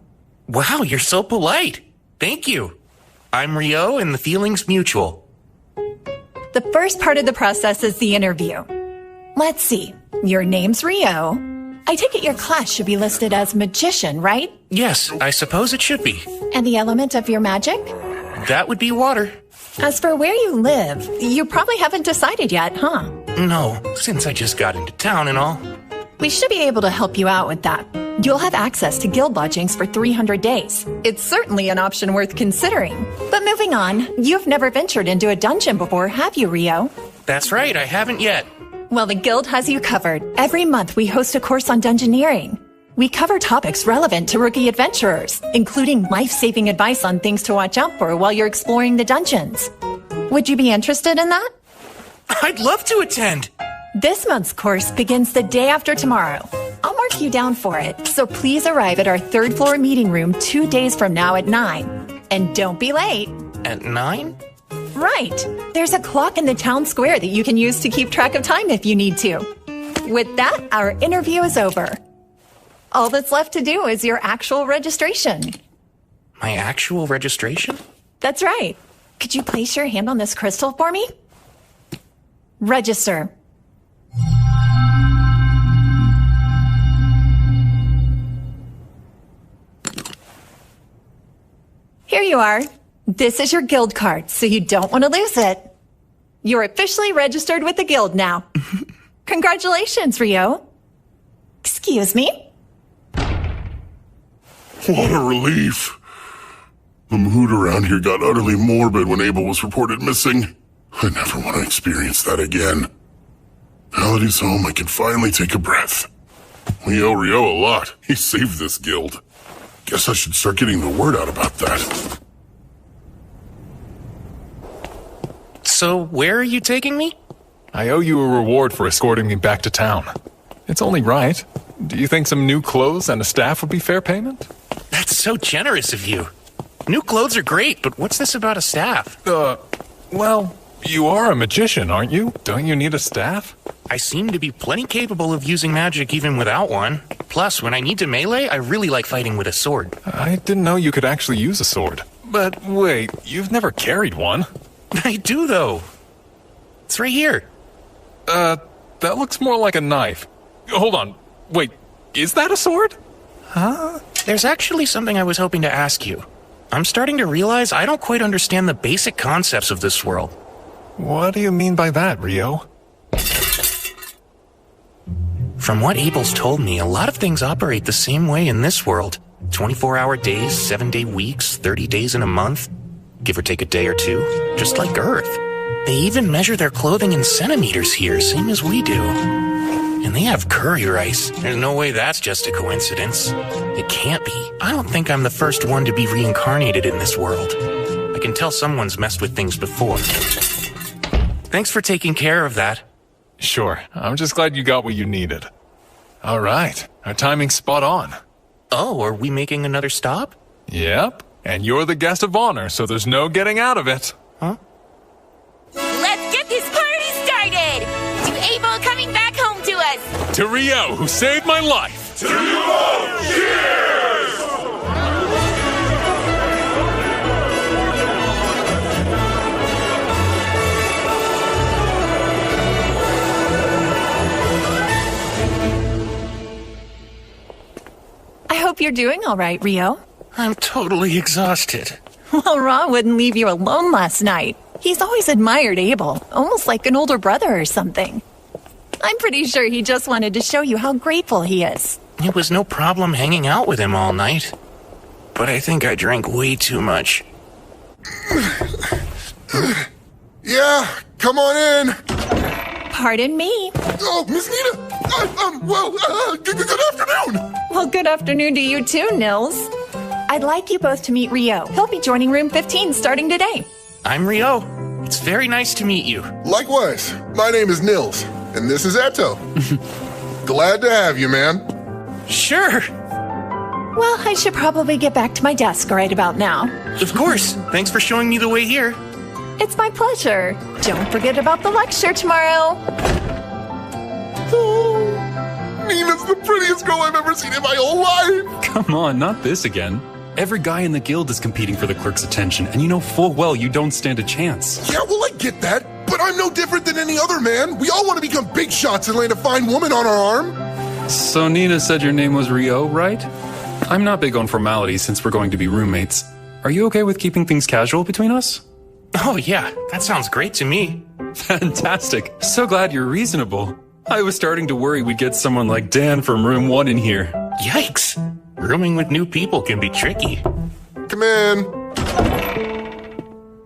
Wow, you're so polite. Thank you. I'm Rio, and the feeling's mutual. The first part of the process is the interview. Let's see. Your name's Rio. I take it your class should be listed as magician, right? Yes, I suppose it should be. And the element of your magic? That would be water. As for where you live, you probably haven't decided yet, huh? No, since I just got into town and all. We should be able to help you out with that. You'll have access to guild lodgings for 300 days. It's certainly an option worth considering. But moving on, you've never ventured into a dungeon before, have you, Rio? That's right, I haven't yet. Well, the guild has you covered. Every month we host a course on dungeoneering. We cover topics relevant to rookie adventurers, including life-saving advice on things to watch out for while you're exploring the dungeons. Would you be interested in that? I'd love to attend. This month's course begins the day after tomorrow. I'll mark you down for it, so please arrive at our third floor meeting room 2 days from now at 9. And don't be late. At 9? Right. There's a clock in the town square that you can use to keep track of time if you need to. With that, our interview is over. All that's left to do is your actual registration. My actual registration? That's right. Could you place your hand on this crystal for me? Register. Here you are. This is your guild card, so you don't want to lose it. You're officially registered with the guild now. Congratulations, Rio. Excuse me? What a relief. The mood around here got utterly morbid when Abel was reported missing. I never want to experience that again. Now that he's home, I can finally take a breath. We owe Rio a lot. He saved this guild. Guess I should start getting the word out about that. So, where are you taking me? I owe you a reward for escorting me back to town. It's only right. Do you think some new clothes and a staff would be fair payment? That's so generous of you. New clothes are great, but what's this about a staff? Well, you are a magician, aren't you? Don't you need a staff? I seem to be plenty capable of using magic even without one. Plus, when I need to melee, I really like fighting with a sword. I didn't know you could actually use a sword. But wait, you've never carried one. I do, though. It's right here. That looks more like a knife. Hold on. Wait, is that a sword? Huh? There's actually something I was hoping to ask you. I'm starting to realize I don't quite understand the basic concepts of this world. What do you mean by that, Rio? From what Abel's told me, a lot of things operate the same way in this world. 24-hour days, 7-day weeks, 30 days in a month. Give or take a day or two, just like Earth. They even measure their clothing in centimeters here, same as we do. And they have curry rice. There's no way that's just a coincidence. It can't be. I don't think I'm the first one to be reincarnated in this world. I can tell someone's messed with things before. Thanks for taking care of that. Sure. I'm just glad you got what you needed. All right. Our timing's spot on. Oh, are we making another stop? Yep. And you're the guest of honor, so there's no getting out of it. Huh? Let's get this party started! To Abel coming back home to us! To Rio, who saved my life! To you all, cheers! I hope you're doing all right, Rio. I'm totally exhausted. Well, Ra wouldn't leave you alone last night. He's always admired Abel, almost like an older brother or something. I'm pretty sure he just wanted to show you how grateful he is. It was no problem hanging out with him all night. But I think I drank way too much. Yeah, come on in. Pardon me. Oh, Miss Nina. Good afternoon. Well, good afternoon to you too, Nils. I'd like you both to meet Rio. He'll be joining room 15 starting today. I'm Rio. It's very nice to meet you. Likewise. My name is Nils, and this is Eto. Glad to have you, man. Sure. Well, I should probably get back to my desk right about now. Of course. Thanks for showing me the way here. It's my pleasure. Don't forget about the lecture tomorrow. Oh, Nina's the prettiest girl I've ever seen in my whole life. Come on, not this again. Every guy in the guild is competing for the clerk's attention, and you know full well you don't stand a chance. Yeah, well, I get that, but I'm no different than any other man. We all want to become big shots and land a fine woman on our arm. So Nina said your name was Rio, right? I'm not big on formalities since we're going to be roommates. Are you okay with keeping things casual between us? Oh, yeah. That sounds great to me. Fantastic. So glad you're reasonable. I was starting to worry we'd get someone like Dan from room 1 in here. Yikes. Rooming with new people can be tricky. Come in.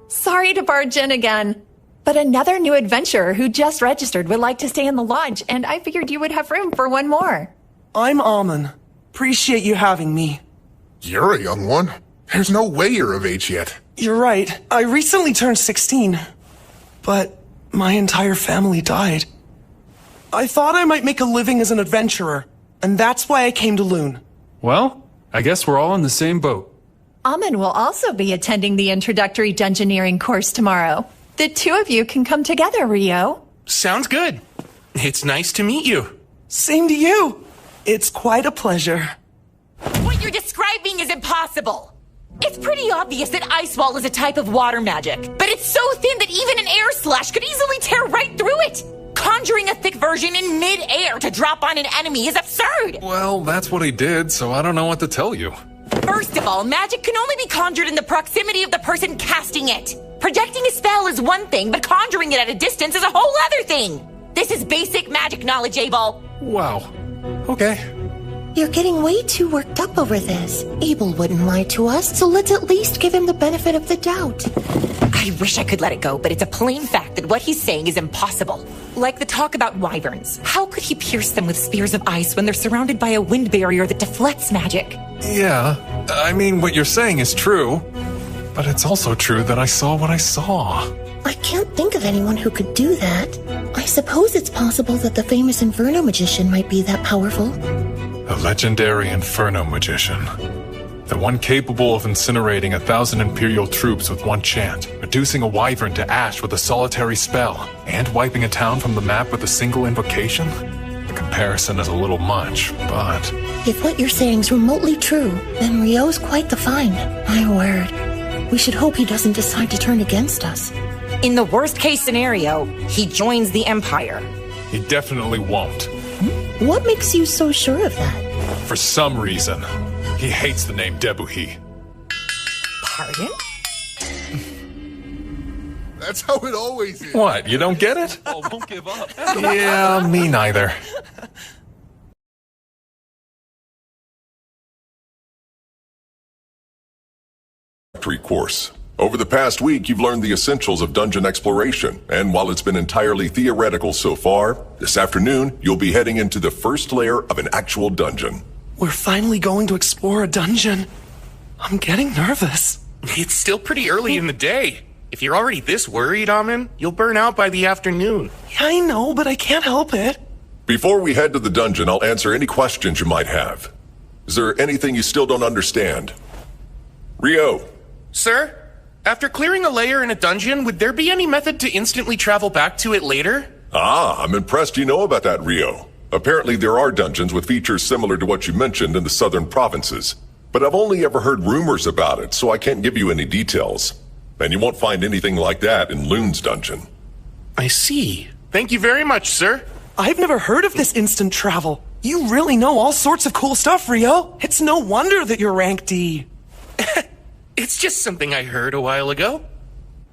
Sorry to barge in again, but another new adventurer who just registered would like to stay in the lodge, and I figured you would have room for one more. I'm Alman. Appreciate you having me. You're a young one. There's no way you're of age yet. You're right. I recently turned 16, but my entire family died. I thought I might make a living as an adventurer, and that's why I came to Loon. Well, I guess we're all in the same boat. Amin will also be attending the introductory dungeoneering course tomorrow. The two of you can come together, Rio. Sounds good. It's nice to meet you. Same to you. It's quite a pleasure. What you're describing is impossible. It's It's pretty obvious that Ice Wall is a type of water magic, but it's so thin that even an air slash could easily tear right through it. Conjuring a thick version in mid-air to drop on an enemy is absurd. Well, that's what he did, so I don't know what to tell you. First of all, magic can only be conjured in the proximity of the person casting it. Projecting a spell is one thing, but conjuring it at a distance is a whole other thing. This is basic magic knowledge, Abel. Wow. Okay. You're getting way too worked up over this. Abel wouldn't lie to us, so let's at least give him the benefit of the doubt. I wish I could let it go, but it's a plain fact that what he's saying is impossible. Like the talk about wyverns. How could he pierce them with spears of ice when they're surrounded by a wind barrier that deflects magic? Yeah, I mean, what you're saying is true. But it's also true that I saw what I saw. I can't think of anyone who could do that. I suppose it's possible that the famous Inferno magician might be that powerful. The legendary Inferno magician. The one capable of incinerating 1,000 Imperial troops with one chant, reducing a wyvern to ash with a solitary spell, and wiping a town from the map with a single invocation? The comparison is a little much, but... If what you're saying's remotely true, then Rio's quite the find. My word. We should hope he doesn't decide to turn against us. In the worst case scenario, he joins the Empire. He definitely won't. What makes you so sure of that? For some reason, he hates the name Debuhi. Pardon? That's how it always is. What, you don't get it? Oh, won't give up. Yeah, me neither. Course. Over the past week, you've learned the essentials of dungeon exploration, and while it's been entirely theoretical so far, this afternoon, you'll be heading into the first layer of an actual dungeon. We're finally going to explore a dungeon. I'm getting nervous. It's still pretty early in the day. If you're already this worried, Amin, you'll burn out by the afternoon. Yeah, I know, but I can't help it. Before we head to the dungeon, I'll answer any questions you might have. Is there anything you still don't understand? Rio. Sir? After clearing a layer in a dungeon, would there be any method to instantly travel back to it later? Ah, I'm impressed you know about that, Rio. Apparently there are dungeons with features similar to what you mentioned in the southern provinces. But I've only ever heard rumors about it, so I can't give you any details. And you won't find anything like that in Loon's dungeon. I see. Thank you very much, sir. I've never heard of this instant travel. You really know all sorts of cool stuff, Rio. It's no wonder that you're rank D. It's just something I heard a while ago.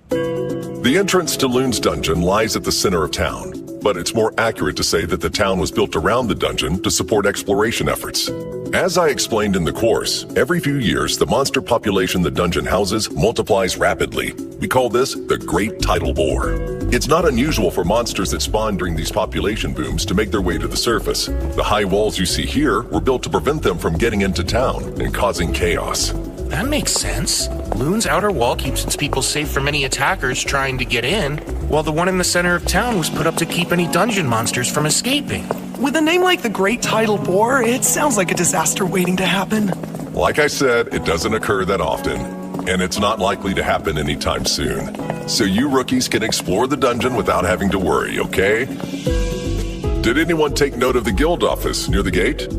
The entrance to Loon's dungeon lies at the center of town, but it's more accurate to say that the town was built around the dungeon to support exploration efforts. As I explained in the course, every few years the monster population the dungeon houses multiplies rapidly. We call this the Great Tidal Bore. It's not unusual for monsters that spawn during these population booms to make their way to the surface. The high walls you see here were built to prevent them from getting into town and causing chaos. That makes sense. Loon's outer wall keeps its people safe from any attackers trying to get in, while the one in the center of town was put up to keep any dungeon monsters from escaping. With a name like the Great Tidal Bore, it sounds like a disaster waiting to happen. Like I said, it doesn't occur that often, and it's not likely to happen anytime soon. So you rookies can explore the dungeon without having to worry, okay? Did anyone take note of the guild office near the gate?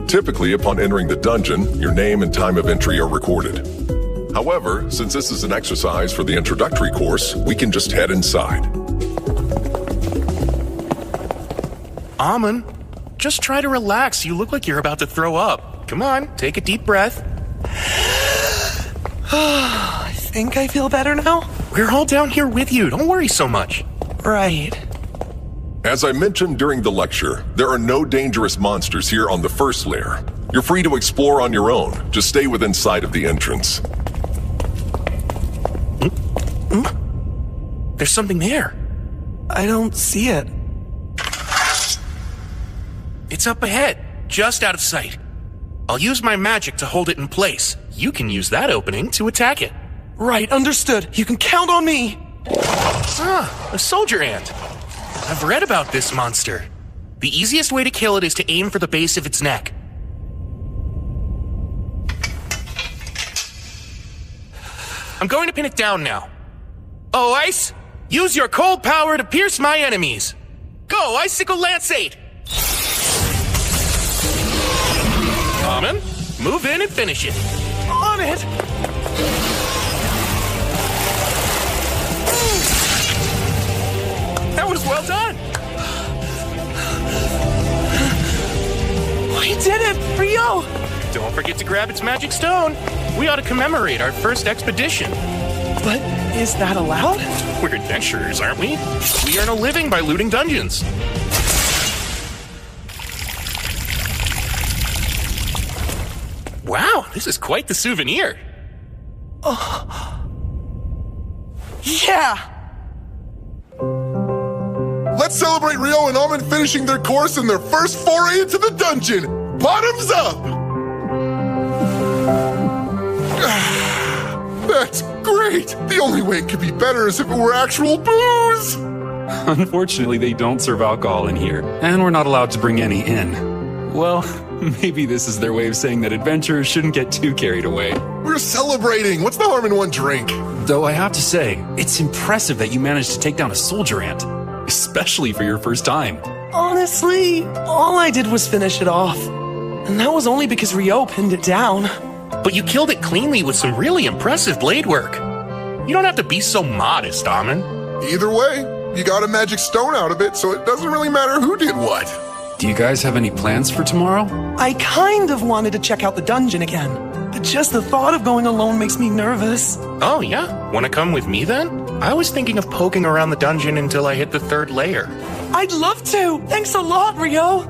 Typically, upon entering the dungeon, your name and time of entry are recorded. However, since this is an exercise for the introductory course, we can just head inside. Amin, just try to relax. You look like you're about to throw up. Come on, take a deep breath. I think I feel better now. We're all down here with you. Don't worry so much. Right. As I mentioned during the lecture, there are no dangerous monsters here on the first layer. You're free to explore on your own. Just stay within sight of the entrance. There's something there. I don't see it. It's up ahead, just out of sight. I'll use my magic to hold it in place. You can use that opening to attack it. Right, understood. You can count on me. Ah, a soldier ant. I've read about this monster. The easiest way to kill it is to aim for the base of its neck. I'm going to pin it down now. Oh, Ice! Use your cold power to pierce my enemies! Go, Icicle Lanceate! Amin, move in and finish it. On it! That was well done! We did it, Rio! Don't forget to grab its magic stone. We ought to commemorate our first expedition. But is that allowed? We're adventurers, aren't we? We earn a living by looting dungeons. Wow, this is quite the souvenir. Yeah! Let's celebrate Rio and Almond finishing their course in their first foray into the dungeon. Bottoms up! That's great! The only way it could be better is if it were actual booze! Unfortunately, they don't serve alcohol in here, and we're not allowed to bring any in. Well, maybe this is their way of saying that adventurers shouldn't get too carried away. We're celebrating! What's the harm in one drink? Though I have to say, it's impressive that you managed to take down a soldier ant, especially for your first time. Honestly, all I did was finish it off. And that was only because Rio pinned it down. But you killed it cleanly with some really impressive blade work. You don't have to be so modest, Amon. Either way, you got a magic stone out of it, so it doesn't really matter who did what. Do you guys have any plans for tomorrow? I kind of wanted to check out the dungeon again, but just the thought of going alone makes me nervous. Oh, yeah? Want to come with me then? I was thinking of poking around the dungeon until I hit the 3rd layer. I'd love to! Thanks a lot, Rio!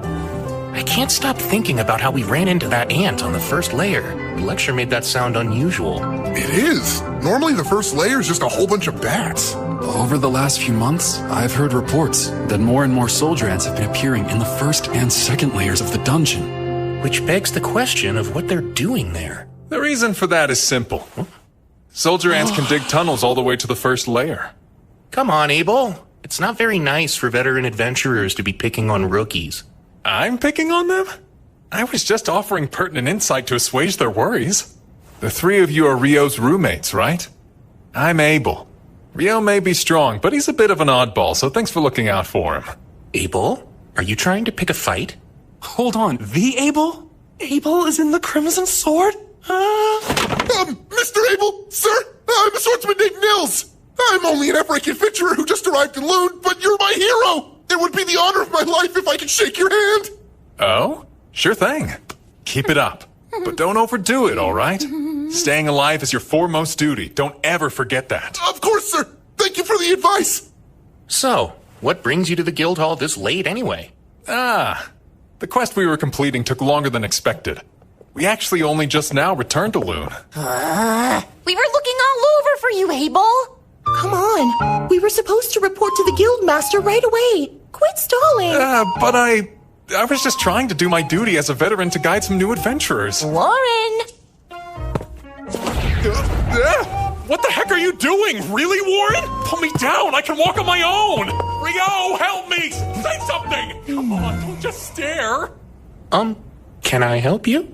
I can't stop thinking about how we ran into that ant on the 1st layer. The lecture made that sound unusual. It is. Normally the first layer is just a whole bunch of bats. Over the last few months, I've heard reports that more and more soldier ants have been appearing in the 1st and 2nd layers of the dungeon. Which begs the question of what they're doing there. The reason for that is simple. Soldier ants can dig tunnels all the way to the 1st layer. Come on, Abel. It's not very nice for veteran adventurers to be picking on rookies. I'm picking on them? I was just offering pertinent insight to assuage their worries. The 3 of you are Rio's roommates, right? I'm Abel. Rio may be strong, but he's a bit of an oddball, so thanks for looking out for him. Abel? Are you trying to pick a fight? Hold on, the Abel? Abel is in the Crimson Sword? Mr. Abel, sir, I'm a swordsman named Nils. I'm only an Ephraim adventurer who just arrived in Loon, but you're my hero. It would be the honor of my life if I could shake your hand. Oh? Sure thing. Keep it up. But don't overdo it, all right? Staying alive is your foremost duty. Don't ever forget that. Of course, sir. Thank you for the advice. So, what brings you to the guild hall this late anyway? The quest we were completing took longer than expected. We actually only just now returned to Loon. We were looking all over for you, Abel. Come on. We were supposed to report to the guild master right away. Quit stalling. But I was just trying to do my duty as a veteran to guide some new adventurers. Warren! What the heck are you doing? Really, Warren? Pull me down. I can walk on my own. Rio, help me. Say something. Come on, don't just stare. Can I help you?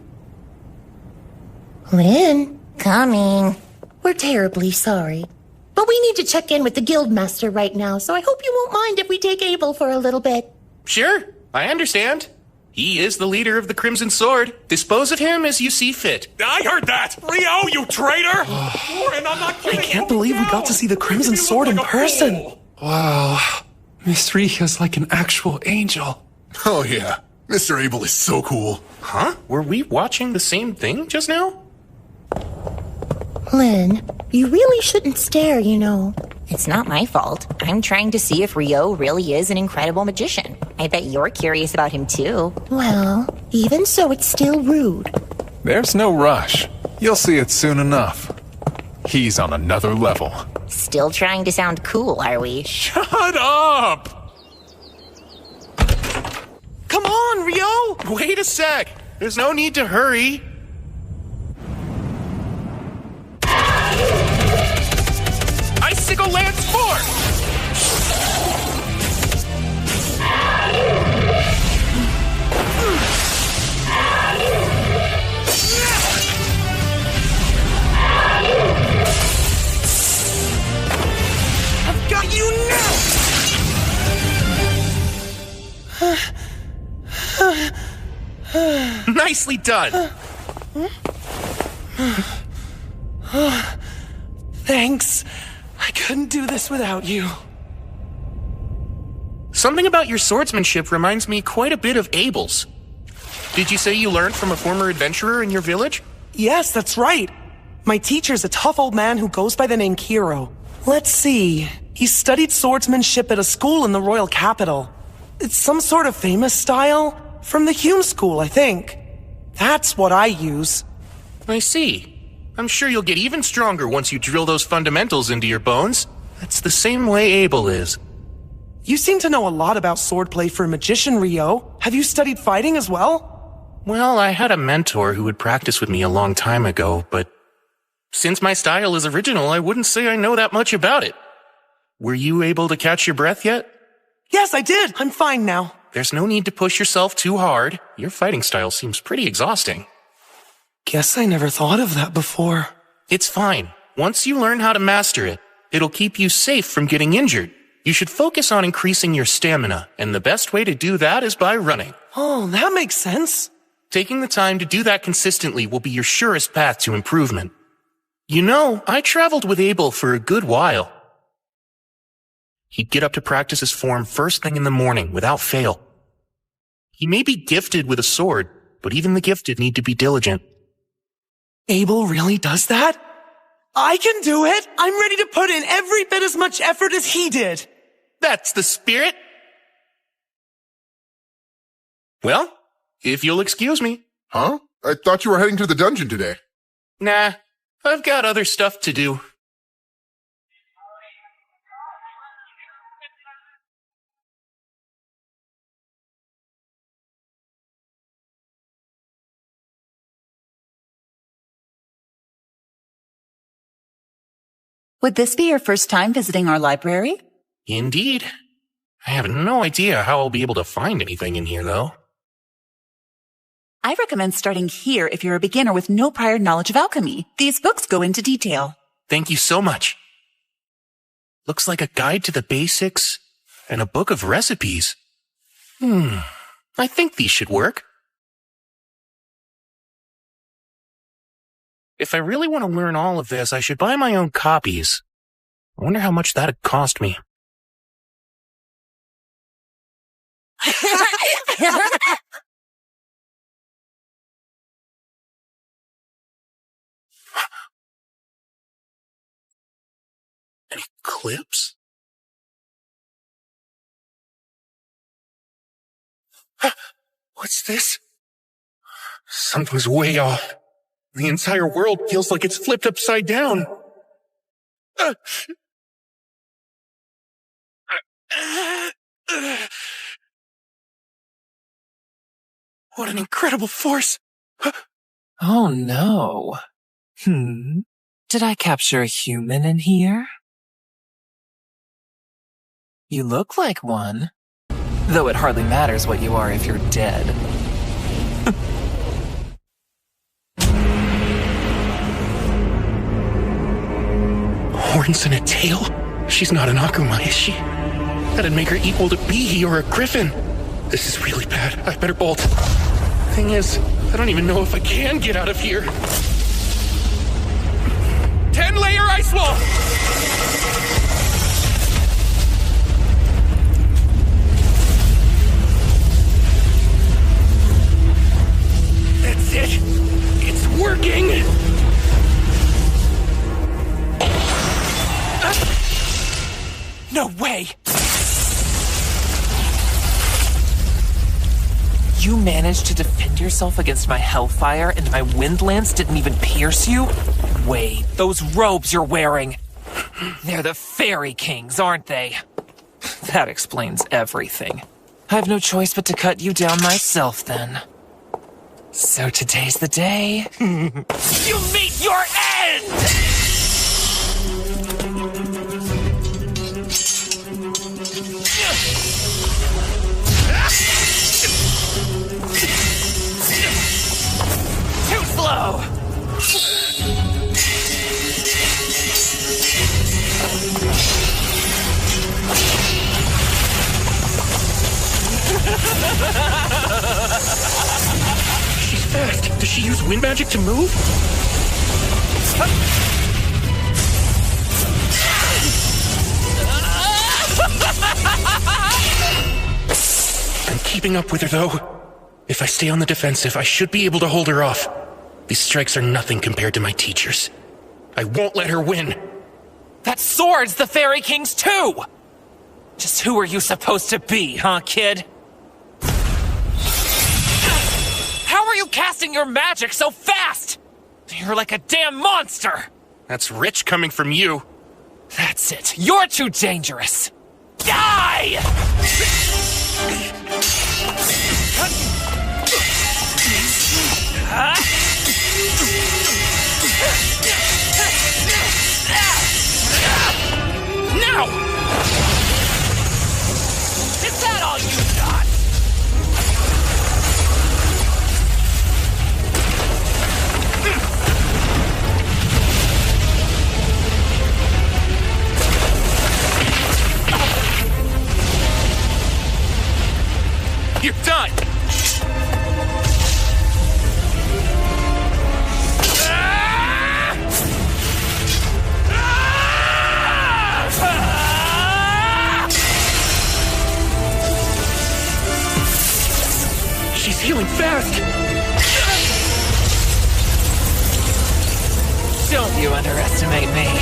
Lynn, Coming. we're terribly sorry. But we need to check in with the guild master right now, so I hope you won't mind if we take Abel for a little bit. Sure, I understand. He is the leader of the Crimson Sword. Dispose of him as you see fit. I heard that. Rio, you traitor. Warren, I'm not kidding. I can't believe we got to see the Crimson Sword in person. Wow. Miss Rika's like an actual angel. Oh, yeah. Mr. Abel is so cool. Huh? Were we watching the same thing just now? Lynn, you really shouldn't stare, you know. It's not my fault. I'm trying to see if Rio really is an incredible magician. I bet you're curious about him too. Well, even so, it's still rude. There's no rush. You'll see it soon enough. He's on another level. Still trying to sound cool, are we? Shut up! Come on, Rio! Wait a sec. There's no need to hurry. Icicle Lance Force! I've got you now! Nicely done. Thanks. I couldn't do this without you. Something about your swordsmanship reminds me quite a bit of Abel's. Did you say you learned from a former adventurer in your village? Yes, that's right. My teacher's a tough old man who goes by the name Kiro. Let's see. He studied swordsmanship at a school in the royal capital. It's some sort of famous style. From the Hume School, I think. That's what I use. I see. I'm sure you'll get even stronger once you drill those fundamentals into your bones. That's the same way Abel is. You seem to know a lot about swordplay for a magician, Rio. Have you studied fighting as well? Well, I had a mentor who would practice with me a long time ago, but since my style is original, I wouldn't say I know that much about it. Were you able to catch your breath yet? Yes, I did. I'm fine now. There's no need to push yourself too hard. Your fighting style seems pretty exhausting. Guess I never thought of that before. It's fine. Once you learn how to master it, it'll keep you safe from getting injured. You should focus on increasing your stamina, and the best way to do that is by running. Oh, that makes sense. Taking the time to do that consistently will be your surest path to improvement. You know, I traveled with Abel for a good while. He'd get up to practice his form first thing in the morning, without fail. He may be gifted with a sword, but even the gifted need to be diligent. Abel really does that? I can do it! I'm ready to put in every bit as much effort as he did! That's the spirit! Well, if you'll excuse me. Huh? I thought you were heading to the dungeon today. Nah, I've got other stuff to do. Would this be your first time visiting our library? Indeed. I have no idea how I'll be able to find anything in here, though. I recommend starting here if you're a beginner with no prior knowledge of alchemy. These books go into detail. Thank you so much. Looks like a guide to the basics and a book of recipes. I think these should work. If I really want to learn all of this, I should buy my own copies. I wonder how much that'd cost me. Any clips? What's this? Something's way off. The entire world feels like it's flipped upside down. What an incredible force! Oh no. Did I capture a human in here? You look like one. Though it hardly matters what you are if you're dead. Horns and a tail? She's not an Akuma, is she? That'd make her equal to Bihi or a griffin. This is really bad. I better bolt. Thing is, I don't even know if I can get out of here. 10-layer ice wall! That's it! It's working! No way! You managed to defend yourself against my hellfire and my wind lance didn't even pierce you? Wait, those robes you're wearing. They're the Fairy Kings, aren't they? That explains everything. I have no choice but to cut you down myself then. So today's the day. You meet your end! Too slow! She's fast. Does she use wind magic to move? I'm keeping up with her, though. If I stay on the defensive, I should be able to hold her off. These strikes are nothing compared to my teacher's. I won't let her win. That sword's the Fairy King's too! Just who are you supposed to be, huh, kid? How are you casting your magic so fast? You're like a damn monster! That's rich coming from you. That's it. You're too dangerous. Die! Now! Is that all you got? You're done! She's healing fast! Don't you underestimate me.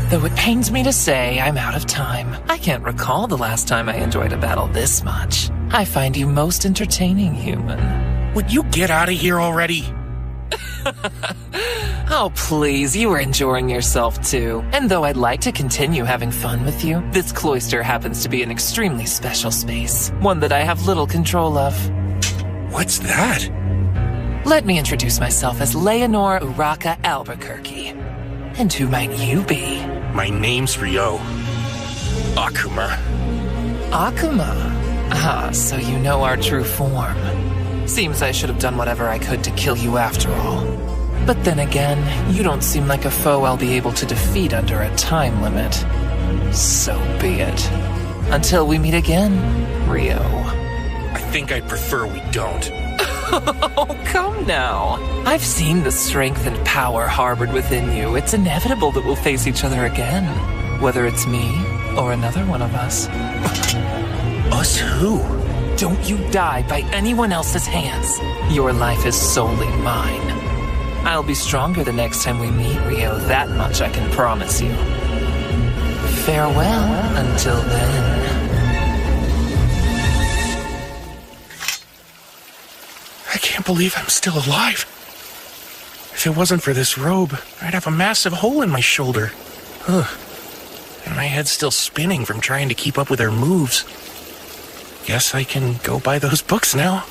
Though it pains me to say, I'm out of time. I can't recall the last time I enjoyed a battle this much. I find you most entertaining, human. Would you get out of here already? Oh, please, you were enjoying yourself too. And though I'd like to continue having fun with you, this cloister happens to be an extremely special space. One that I have little control of. What's that? Let me introduce myself as Leonor Uraka Albuquerque. And who might you be? My name's Ryo. Akuma. Akuma? Ah, so you know our true form. Seems I should have done whatever I could to kill you after all. But then again, you don't seem like a foe I'll be able to defeat under a time limit. So be it. Until we meet again, Ryo. I think I'd prefer we don't. Oh, come now. I've seen the strength and power harbored within you. It's inevitable that we'll face each other again. Whether it's me or another one of us. Us who? Don't you die by anyone else's hands. Your life is solely mine. I'll be stronger the next time we meet, Ryo. That much I can promise you. Farewell until then. I can't believe I'm still alive. If it wasn't for this robe, I'd have a massive hole in my shoulder. Ugh. And my head's still spinning from trying to keep up with her moves. Guess I can go buy those books now.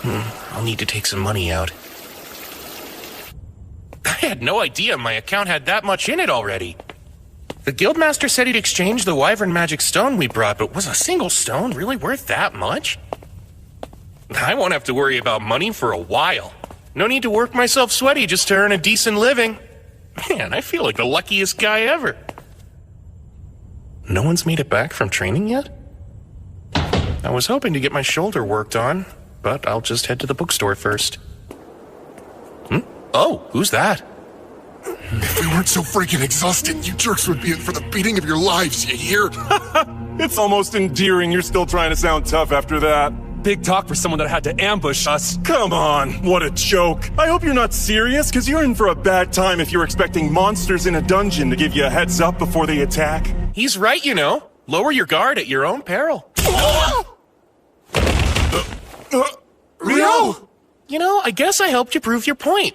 I'll need to take some money out. I had no idea my account had that much in it already. The guildmaster said he'd exchange the wyvern magic stone we brought, but was a single stone really worth that much? I won't have to worry about money for a while. No need to work myself sweaty just to earn a decent living. Man, I feel like the luckiest guy ever. No one's made it back from training yet? I was hoping to get my shoulder worked on, but I'll just head to the bookstore first. Oh, who's that? If we weren't so freaking exhausted, you jerks would be in for the beating of your lives, you hear? It's almost endearing you're still trying to sound tough after that. Big talk for someone that had to ambush us. Come on, what a joke. I hope you're not serious, because you're in for a bad time if you're expecting monsters in a dungeon to give you a heads up before they attack. He's right, you know. Lower your guard at your own peril. Ryo! You know, I guess I helped you prove your point.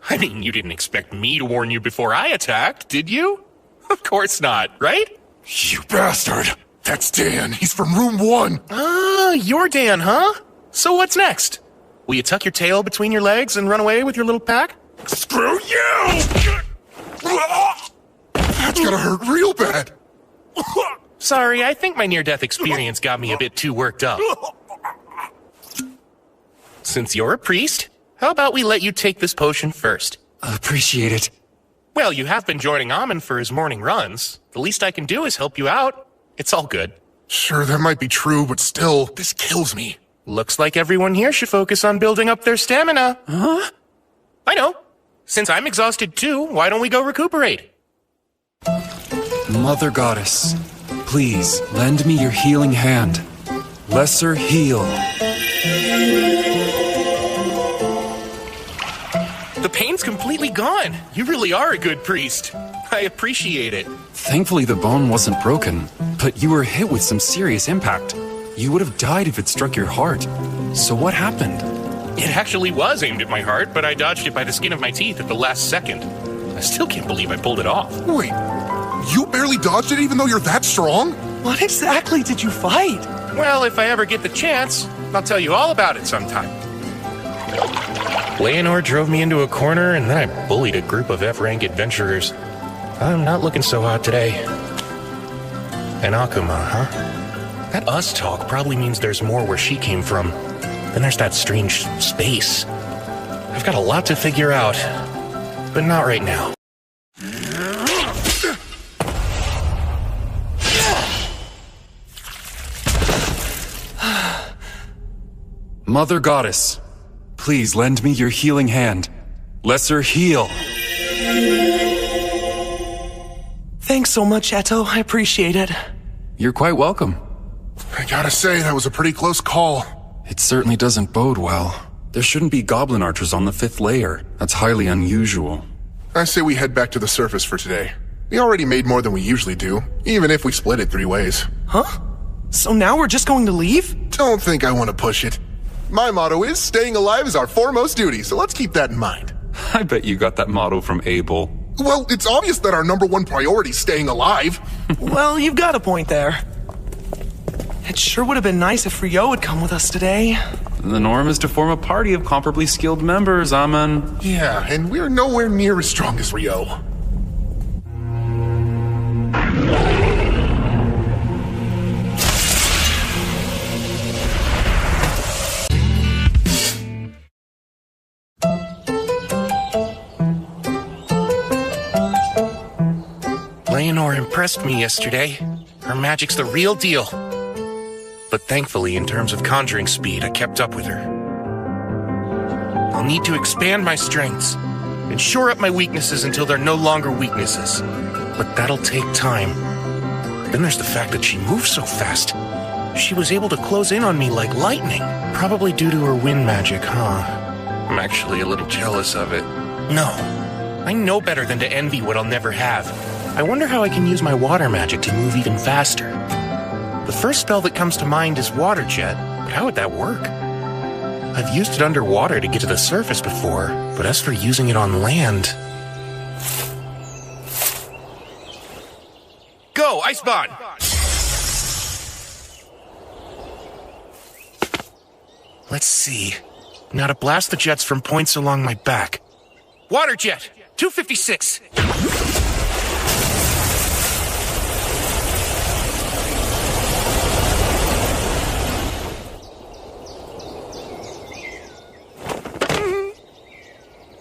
I mean, you didn't expect me to warn you before I attacked, did you? Of course not, right? You bastard! That's Dan. He's from room 1. Ah, you're Dan, huh? So what's next? Will you tuck your tail between your legs and run away with your little pack? Screw you! That's gonna hurt real bad. Sorry, I think my near-death experience got me a bit too worked up. Since you're a priest, how about we let you take this potion first? Appreciate it. Well, you have been joining Amon for his morning runs. The least I can do is help you out. It's all good. Sure, that might be true, but still, this kills me. Looks like everyone here should focus on building up their stamina. Huh? I know. Since I'm exhausted too, why don't we go recuperate? Mother Goddess, please lend me your healing hand. Lesser heal. The pain's completely gone. You really are a good priest. I appreciate it. Thankfully, the bone wasn't broken, but you were hit with some serious impact. You would have died if it struck your heart. So what happened? It actually was aimed at my heart, but I dodged it by the skin of my teeth at the last second. I still can't believe I pulled it off. Wait, you barely dodged it even though you're that strong? What exactly did you fight? Well, if I ever get the chance, I'll tell you all about it sometime. Leonor drove me into a corner, and then I bullied a group of F-rank adventurers. I'm not looking so hot today. And Akuma, huh? That us talk probably means there's more where she came from. Then there's that strange space. I've got a lot to figure out, but not right now. Mother Goddess, please lend me your healing hand. Lesser heal. Thanks so much, Eto. I appreciate it. You're quite welcome. I gotta say, that was a pretty close call. It certainly doesn't bode well. There shouldn't be goblin archers on the 5th layer. That's highly unusual. I say we head back to the surface for today. We already made more than we usually do, even if we split it 3 ways. Huh? So now we're just going to leave? Don't think I want to push it. My motto is, staying alive is our foremost duty, so let's keep that in mind. I bet you got that motto from Abel. Well, it's obvious that our #1 priority is staying alive. Well, you've got a point there. It sure would have been nice if Ryo had come with us today. The norm is to form a party of comparably skilled members, Amon. Yeah, and we're nowhere near as strong as Ryo. Leonor impressed me yesterday. Her magic's the real deal. But thankfully, in terms of conjuring speed, I kept up with her. I'll need to expand my strengths and shore up my weaknesses until they're no longer weaknesses. But that'll take time. Then there's the fact that she moves so fast. She was able to close in on me like lightning. Probably due to her wind magic, huh? I'm actually a little jealous of it. No, I know better than to envy what I'll never have. I wonder how I can use my water magic to move even faster. The first spell that comes to mind is Water Jet, but how would that work? I've used it underwater to get to the surface before, but as for using it on land... Go, Icebond! Let's see. Now to blast the jets from points along my back. Water Jet, 256!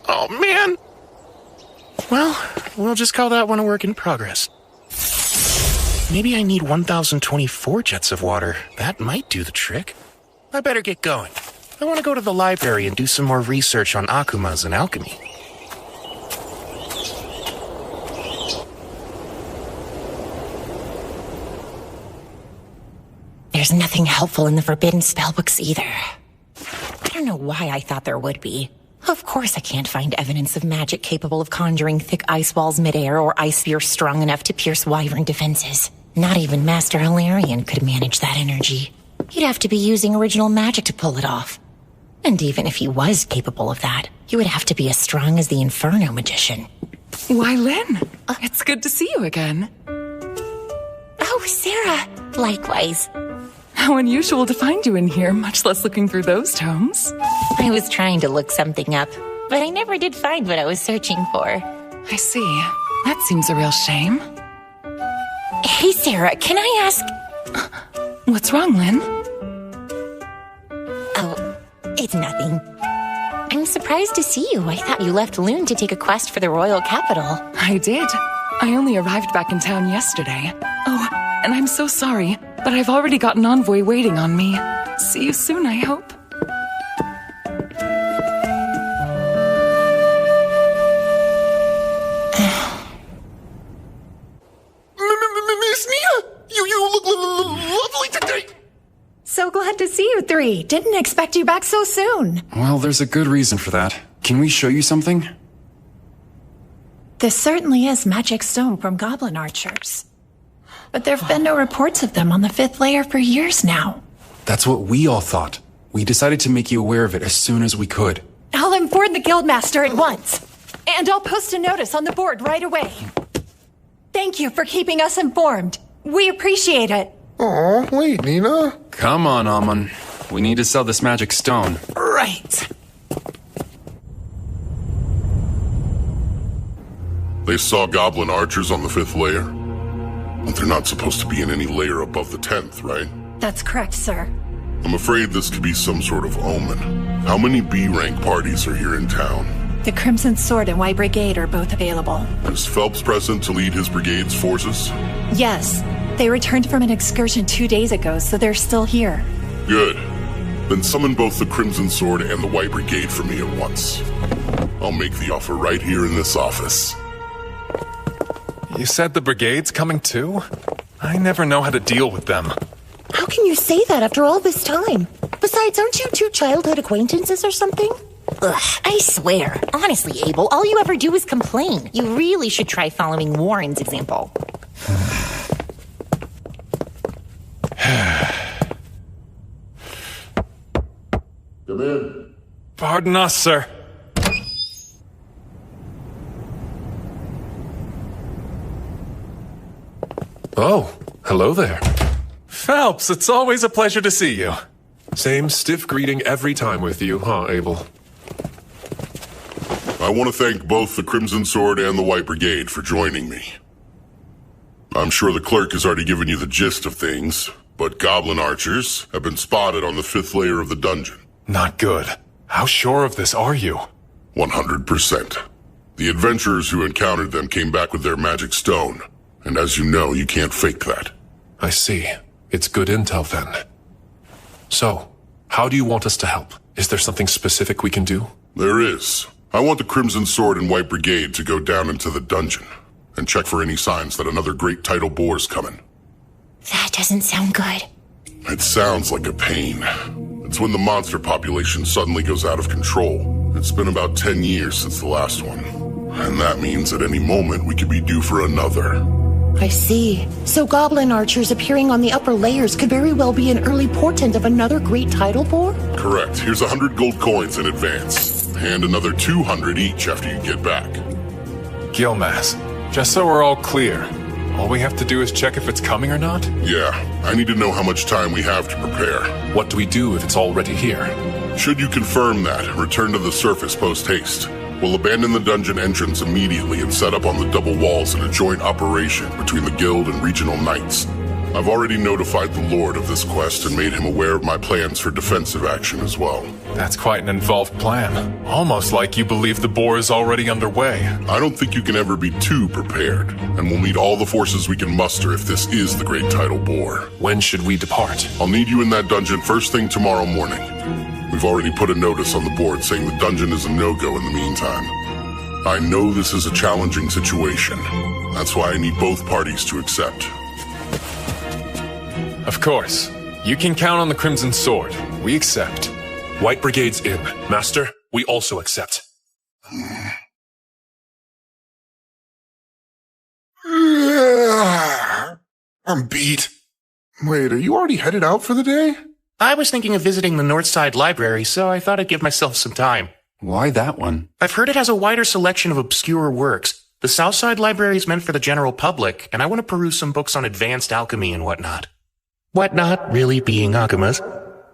Oh, man. Well, we'll just call that one a work in progress. Maybe I need 1,024 jets of water. That might do the trick. I better get going. I want to go to the library and do some more research on Akumas and alchemy. There's nothing helpful in the forbidden spellbooks either. I don't know why I thought there would be. Of course I can't find evidence of magic capable of conjuring thick ice walls midair or ice spheres strong enough to pierce wyvern defenses. Not even Master Hilarion could manage that energy. He'd have to be using original magic to pull it off. And even if he was capable of that, he would have to be as strong as the Inferno magician. Why, Lynn? It's good to see you again. Oh, Sarah. Likewise. How unusual to find you in here, much less looking through those tomes. I was trying to look something up, but I never did find what I was searching for. I see. That seems a real shame. Hey, Sarah, can I ask... What's wrong, Lynn? Oh, it's nothing. I'm surprised to see you. I thought you left Loon to take a quest for the royal capital. I did. I only arrived back in town yesterday. Oh, and I'm so sorry, but I've already got an envoy waiting on me. See you soon, I hope. Miss Nia, you look lovely today. So glad to see you three. Didn't expect you back so soon. Well, there's a good reason for that. Can we show you something? This certainly is magic stone from goblin archers. But there've been no reports of them on the 5th layer for years now. That's what we all thought. We decided to make you aware of it as soon as we could. I'll inform the guildmaster at once. And I'll post a notice on the board right away. Thank you for keeping us informed. We appreciate it. Aw, wait, Nina. Come on, Amon. We need to sell this magic stone. Right. They saw goblin archers on the 5th layer. But they're not supposed to be in any layer above the 10th, right? That's correct, sir. I'm afraid this could be some sort of omen. How many B-rank parties are here in town? The Crimson Sword and White Brigade are both available. Is Phelps present to lead his brigade's forces? Yes. They returned from an excursion 2 days ago, so they're still here. Good. Then summon both the Crimson Sword and the White Brigade for me at once. I'll make the offer right here in this office. You said the brigade's coming too? I never know how to deal with them. How can you say that after all this time? Besides, aren't you two childhood acquaintances or something? Ugh, I swear. Honestly, Abel, all you ever do is complain. You really should try following Warren's example. Come in. Pardon us, sir. Oh, hello there. Phelps, it's always a pleasure to see you. Same stiff greeting every time with you, huh, Abel? I want to thank both the Crimson Sword and the White Brigade for joining me. I'm sure the clerk has already given you the gist of things, but goblin archers have been spotted on the 5th layer of the dungeon. Not good. How sure of this are you? 100%. The adventurers who encountered them came back with their magic stone, and as you know, you can't fake that. I see. It's good intel then. So, how do you want us to help? Is there something specific we can do? There is. I want the Crimson Sword and White Brigade to go down into the dungeon and check for any signs that another great tidal boar's coming. That doesn't sound good. It sounds like a pain. It's when the monster population suddenly goes out of control. It's been about 10 years since the last one. And that means at any moment we could be due for another. I see. So goblin archers appearing on the upper layers could very well be an early portent of another great tidal bore? Correct. Here's 100 gold coins in advance. And another 200 each after you get back. Gilmas, just so we're all clear, all we have to do is check if it's coming or not? Yeah, I need to know how much time we have to prepare. What do we do if it's already here? Should you confirm that, return to the surface post-haste. We'll abandon the dungeon entrance immediately and set up on the double walls in a joint operation between the guild and regional knights. I've already notified the Lord of this quest and made him aware of my plans for defensive action as well. That's quite an involved plan. Almost like you believe the boar is already underway. I don't think you can ever be too prepared, and we'll need all the forces we can muster if this is the Great Tidal Boar. When should we depart? I'll need you in that dungeon first thing tomorrow morning. We've already put a notice on the board saying the dungeon is a no-go in the meantime. I know this is a challenging situation. That's why I need both parties to accept. Of course. You can count on the Crimson Sword. We accept. White Brigade's in. Master, we also accept. I'm beat. Wait, are you already headed out for the day? I was thinking of visiting the Northside Library, so I thought I'd give myself some time. Why that one? I've heard it has a wider selection of obscure works. The Southside Library is meant for the general public, and I want to peruse some books on advanced alchemy and whatnot. Whatnot really being Akuma's.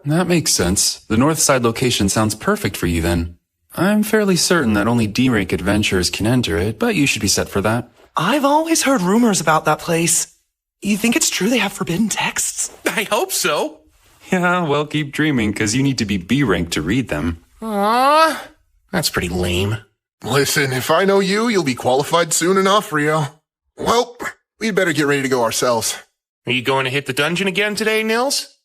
That makes sense. The north side location sounds perfect for you then. I'm fairly certain that only D-rank adventurers can enter it, but you should be set for that. I've always heard rumors about that place. You think it's true they have forbidden texts? I hope so. Yeah, well, keep dreaming, because you need to be B-rank to read them. Aww, that's pretty lame. Listen, if I know you, you'll be qualified soon enough, Rio. Well, we'd better get ready to go ourselves. Are you going to hit the dungeon again today, Nils?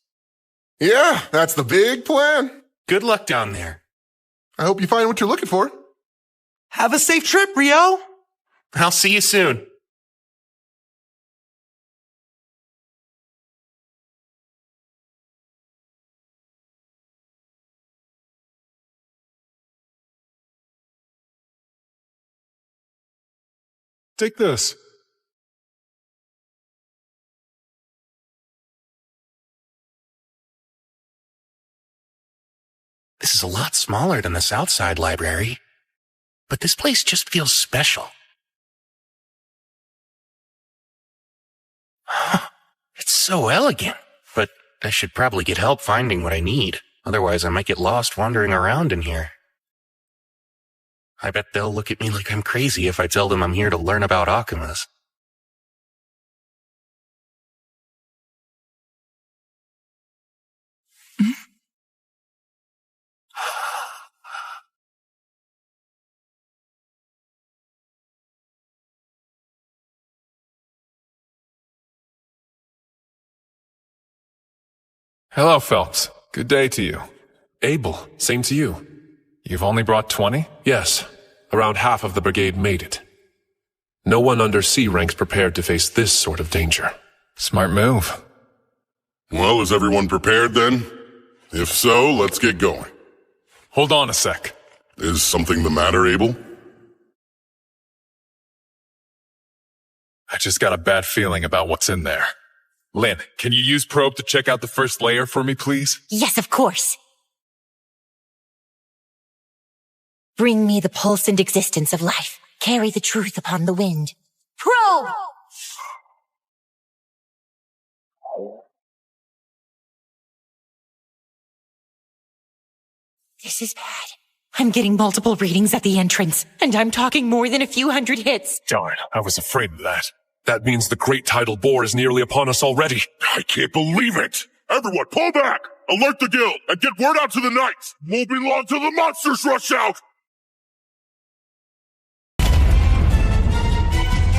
Yeah, that's the big plan. Good luck down there. I hope you find what you're looking for. Have a safe trip, Rio. I'll see you soon. Take this. This is a lot smaller than the Southside Library, but this place just feels special. It's so elegant, but I should probably get help finding what I need. Otherwise, I might get lost wandering around in here. I bet they'll look at me like I'm crazy if I tell them I'm here to learn about Akumas. Hello, Phelps. Good day to you. Abel, same to you. You've only brought 20? Yes, around half of the brigade made it. No one under C rank's prepared to face this sort of danger. Smart move. Well, is everyone prepared then? If so, let's get going. Hold on a sec. Is something the matter, Abel? I just got a bad feeling about what's in there. Lynn, can you use probe to check out the first layer for me, please? Yes, of course. Bring me the pulse and existence of life. Carry the truth upon the wind. Probe! This is bad. I'm getting multiple readings at the entrance, and I'm talking more than a few hundred hits. Darn, I was afraid of that. That means the great tidal bore is nearly upon us already. I can't believe it! Everyone, pull back! Alert the guild, and get word out to the knights! Won't be long till the monsters rush out!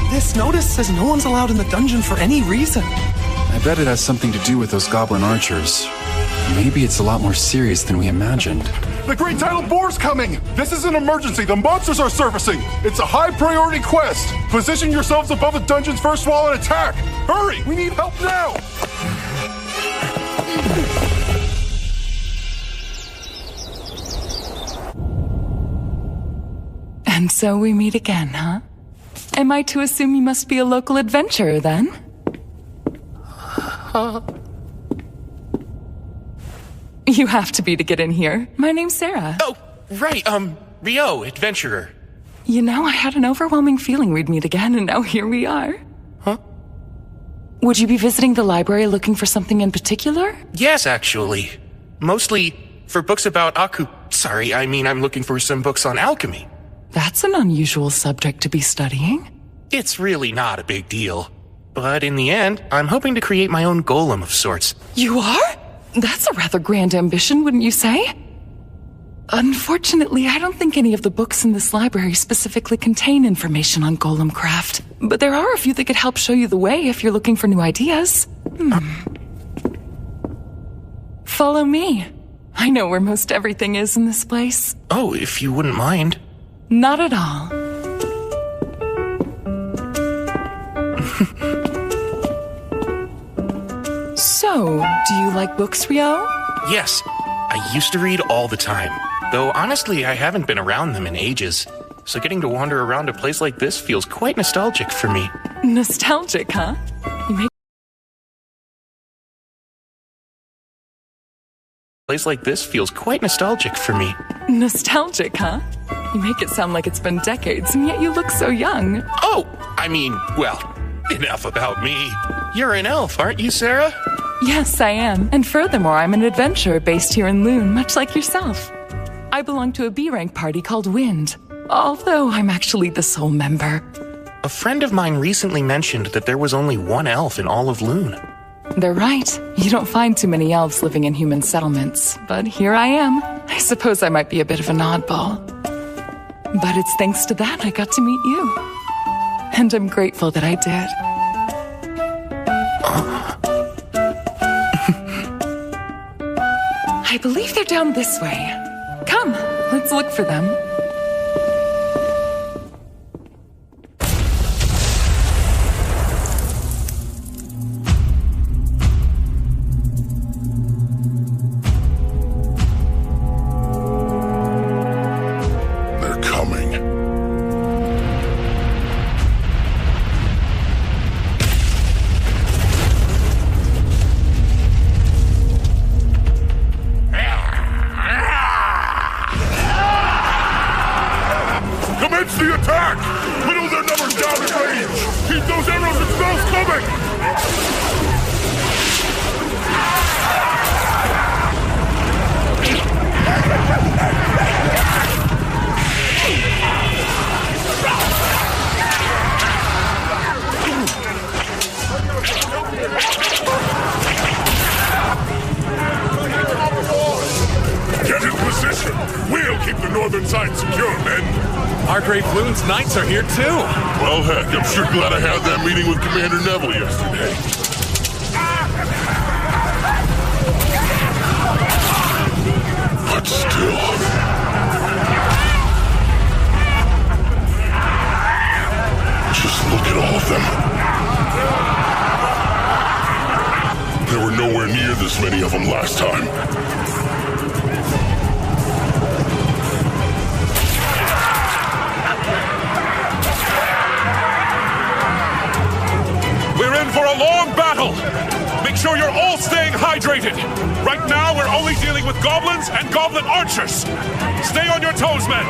This notice says no one's allowed in the dungeon for any reason. I bet it has something to do with those goblin archers. Maybe it's a lot more serious than we imagined. The Great Tidal Boar's coming! This is an emergency. The monsters are surfacing. It's a high-priority quest. Position yourselves above the dungeon's first wall and attack. Hurry! We need help now! And so we meet again, huh? Am I to assume you must be a local adventurer, then? You have to be to get in here. My name's Sarah. Oh, right, Rio, adventurer. You know, I had an overwhelming feeling we'd meet again, and now here we are. Huh? Would you be visiting the library looking for something in particular? Yes, actually. Mostly for books about I'm looking for some books on alchemy. That's an unusual subject to be studying. It's really not a big deal. But in the end, I'm hoping to create my own golem of sorts. You are? That's a rather grand ambition, wouldn't you say? Unfortunately, I don't think any of the books in this library specifically contain information on golem craft. But there are a few that could help show you the way if you're looking for new ideas. Follow me. I know where most everything is in this place. Oh, if you wouldn't mind. Not at all. So, do you like books, Rio? Yes, I used to read all the time. Though honestly, I haven't been around them in ages. So getting to wander around a place like this feels quite nostalgic for me. Nostalgic, huh? You make place like this feels quite nostalgic for me. Nostalgic, huh? You make it sound like it's been decades, and yet you look so young. Oh, I mean, well, enough about me. You're an elf, aren't you, Sarah? Yes, I am. And furthermore, I'm an adventurer based here in Loon, much like yourself. I belong to a B-rank party called Wind, although I'm actually the sole member. A friend of mine recently mentioned that there was only one elf in all of Loon. They're right. You don't find too many elves living in human settlements, but here I am. I suppose I might be a bit of an oddball. But it's thanks to that I got to meet you. And I'm grateful that I did. I believe they're down this way. Come, let's look for them. The attack! Whittle their numbers down at range! Keep those arrows and spells coming! Get in position! We'll keep the northern side secure, men! Our Great Loon's knights are here too. Well, heck, I'm sure glad I had that meeting with Commander Neville yesterday. But still... just look at all of them. There were nowhere near this many of them last time. We're in for a long battle! Make sure you're all staying hydrated! Right now, we're only dealing with goblins and goblin archers! Stay on your toes, men!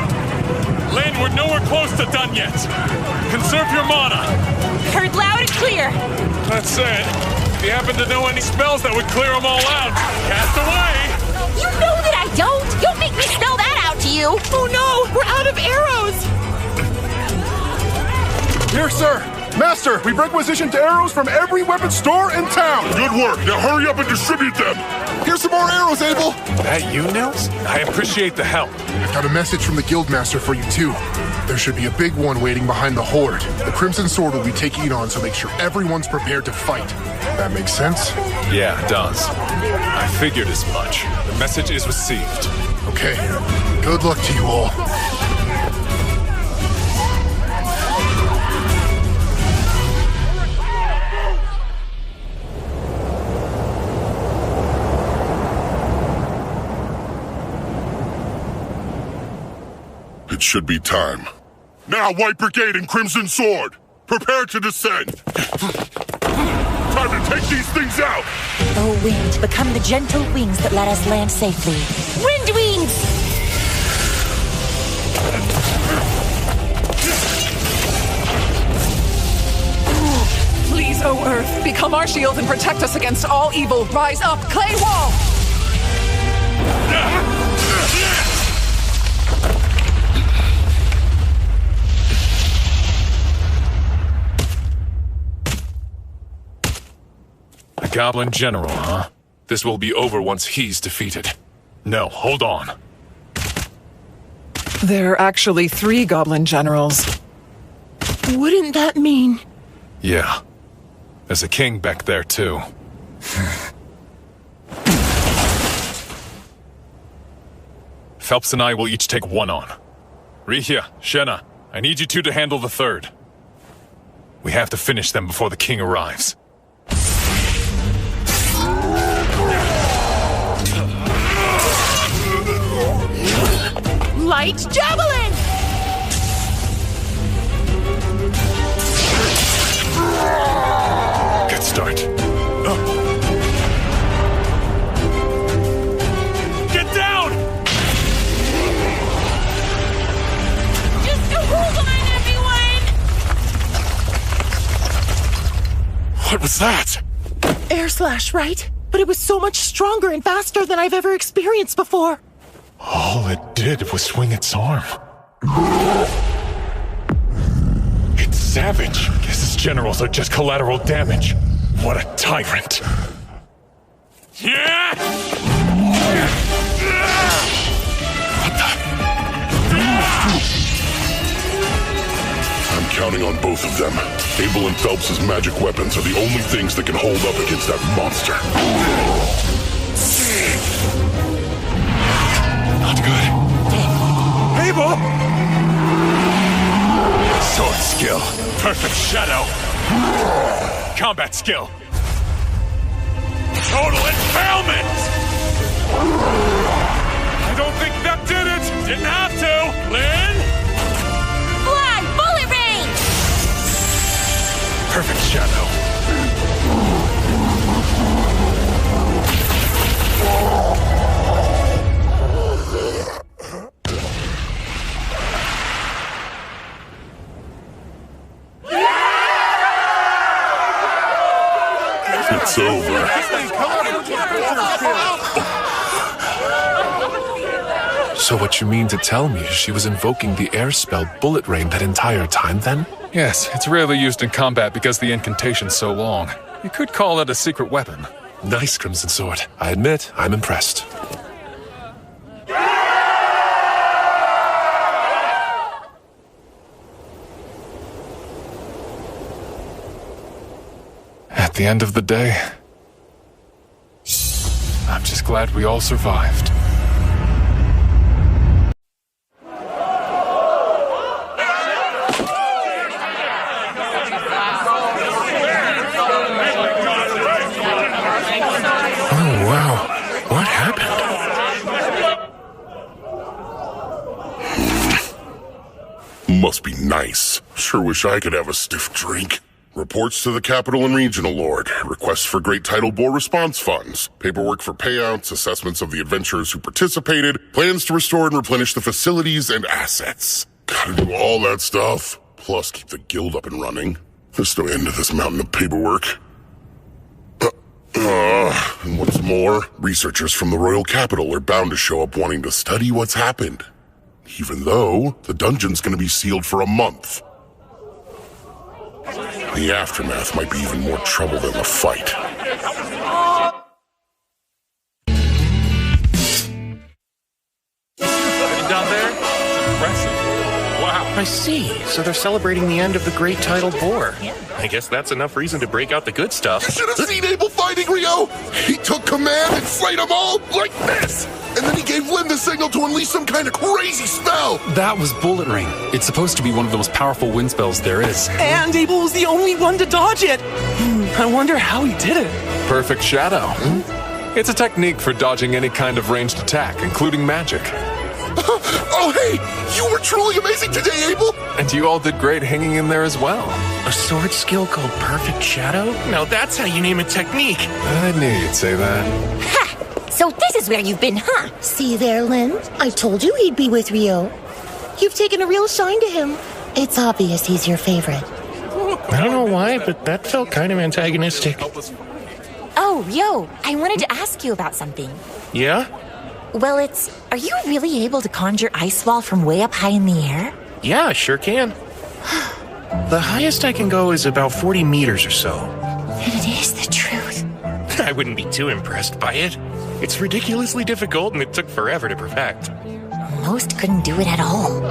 Lane, we're nowhere close to done yet! Conserve your mana! Heard loud and clear! That's it. If you happen to know any spells that would clear them all out, cast away! You know that I don't! Don't make me spell that out to you! Oh no! We're out of arrows! Here, sir! Master, we've requisitioned arrows from every weapon store in town! Good work! Now hurry up and distribute them! Here's some more arrows, Abel! That you, Nils? I appreciate the help. I've got a message from the Guildmaster for you, too. There should be a big one waiting behind the Horde. The Crimson Sword will be taking it on, so make sure everyone's prepared to fight. That makes sense? Yeah, it does. I figured as much. The message is received. Okay. Good luck to you all. It should be time. Now, White Brigade and Crimson Sword! Prepare to descend! Time to take these things out! Oh, Wind, become the gentle wings that let us land safely. Wind wings! Please, O Earth, become our shield and protect us against all evil. Rise up, Clay Wall! A Goblin General, huh? This will be over once he's defeated. No, hold on. There are actually 3 Goblin Generals. Wouldn't that mean... Yeah. There's a king back there, too. Phelps and I will each take one on. Rihia, Shenna, I need you two to handle the third. We have to finish them before the king arrives. Light Javelin! Good start. Get down! What was that? Air slash, right? But it was so much stronger and faster than I've ever experienced before. All it did was swing its arm. It's savage. Guess his generals are just collateral damage. What a tyrant. Yeah! What the? I'm counting on both of them. Abel and Phelps' magic weapons are the only things that can hold up against that monster. Not good. Abel! Sword skill. Perfect shadow. Combat skill. Total impalement! I don't think that did it! Didn't have to! Lynn? Fly! Bullet rain! Perfect shadow. It's over. So what you mean to tell me is she was invoking the air spell Bullet Rain that entire time then? Yes, it's rarely used in combat because the incantation's so long. You could call it a secret weapon. Nice, Crimson Sword. I admit, I'm impressed. At the end of the day, I'm just glad we all survived. Oh, wow. What happened? Must be nice. Sure wish I could have a stiff drink. Reports to the Capital and Regional Lord. Requests for Great Tidal Bore response funds. Paperwork for payouts, assessments of the adventurers who participated, plans to restore and replenish the facilities and assets. Gotta do all that stuff. Plus keep the guild up and running. There's no end to this mountain of paperwork. And what's more, researchers from the Royal Capital are bound to show up wanting to study what's happened. Even though the dungeon's gonna be sealed for a month. The aftermath might be even more trouble than the fight. Down there? It's impressive. Wow. I see. So they're celebrating the end of the Great Tidal Bore. I guess that's enough reason to break out the good stuff. You should have seen Abel fighting Rio! He took command and slayed them all like this! And then he gave Lynn the signal to unleash some kind of crazy spell! That was Bullet Rain. It's supposed to be one of the most powerful wind spells there is. And Abel was the only one to dodge it. I wonder how he did it. Perfect shadow. It's a technique for dodging any kind of ranged attack, including magic. Oh, hey! You were truly amazing today, Abel! And you all did great hanging in there as well. A sword skill called Perfect Shadow? Now that's how you name a technique. I knew you'd say that. Ha! So this is where you've been, huh? See there, Lynn? I told you he'd be with Rio. You've taken a real shine to him. It's obvious he's your favorite. I don't know why, but that felt kind of antagonistic. Oh, Rio, I wanted to ask you about something. Yeah? Well, are you really able to conjure ice wall from way up high in the air? Yeah, I sure can. The highest I can go is about 40 meters or so. Then it is the truth. I wouldn't be too impressed by it. It's ridiculously difficult and it took forever to perfect. Most couldn't do it at all.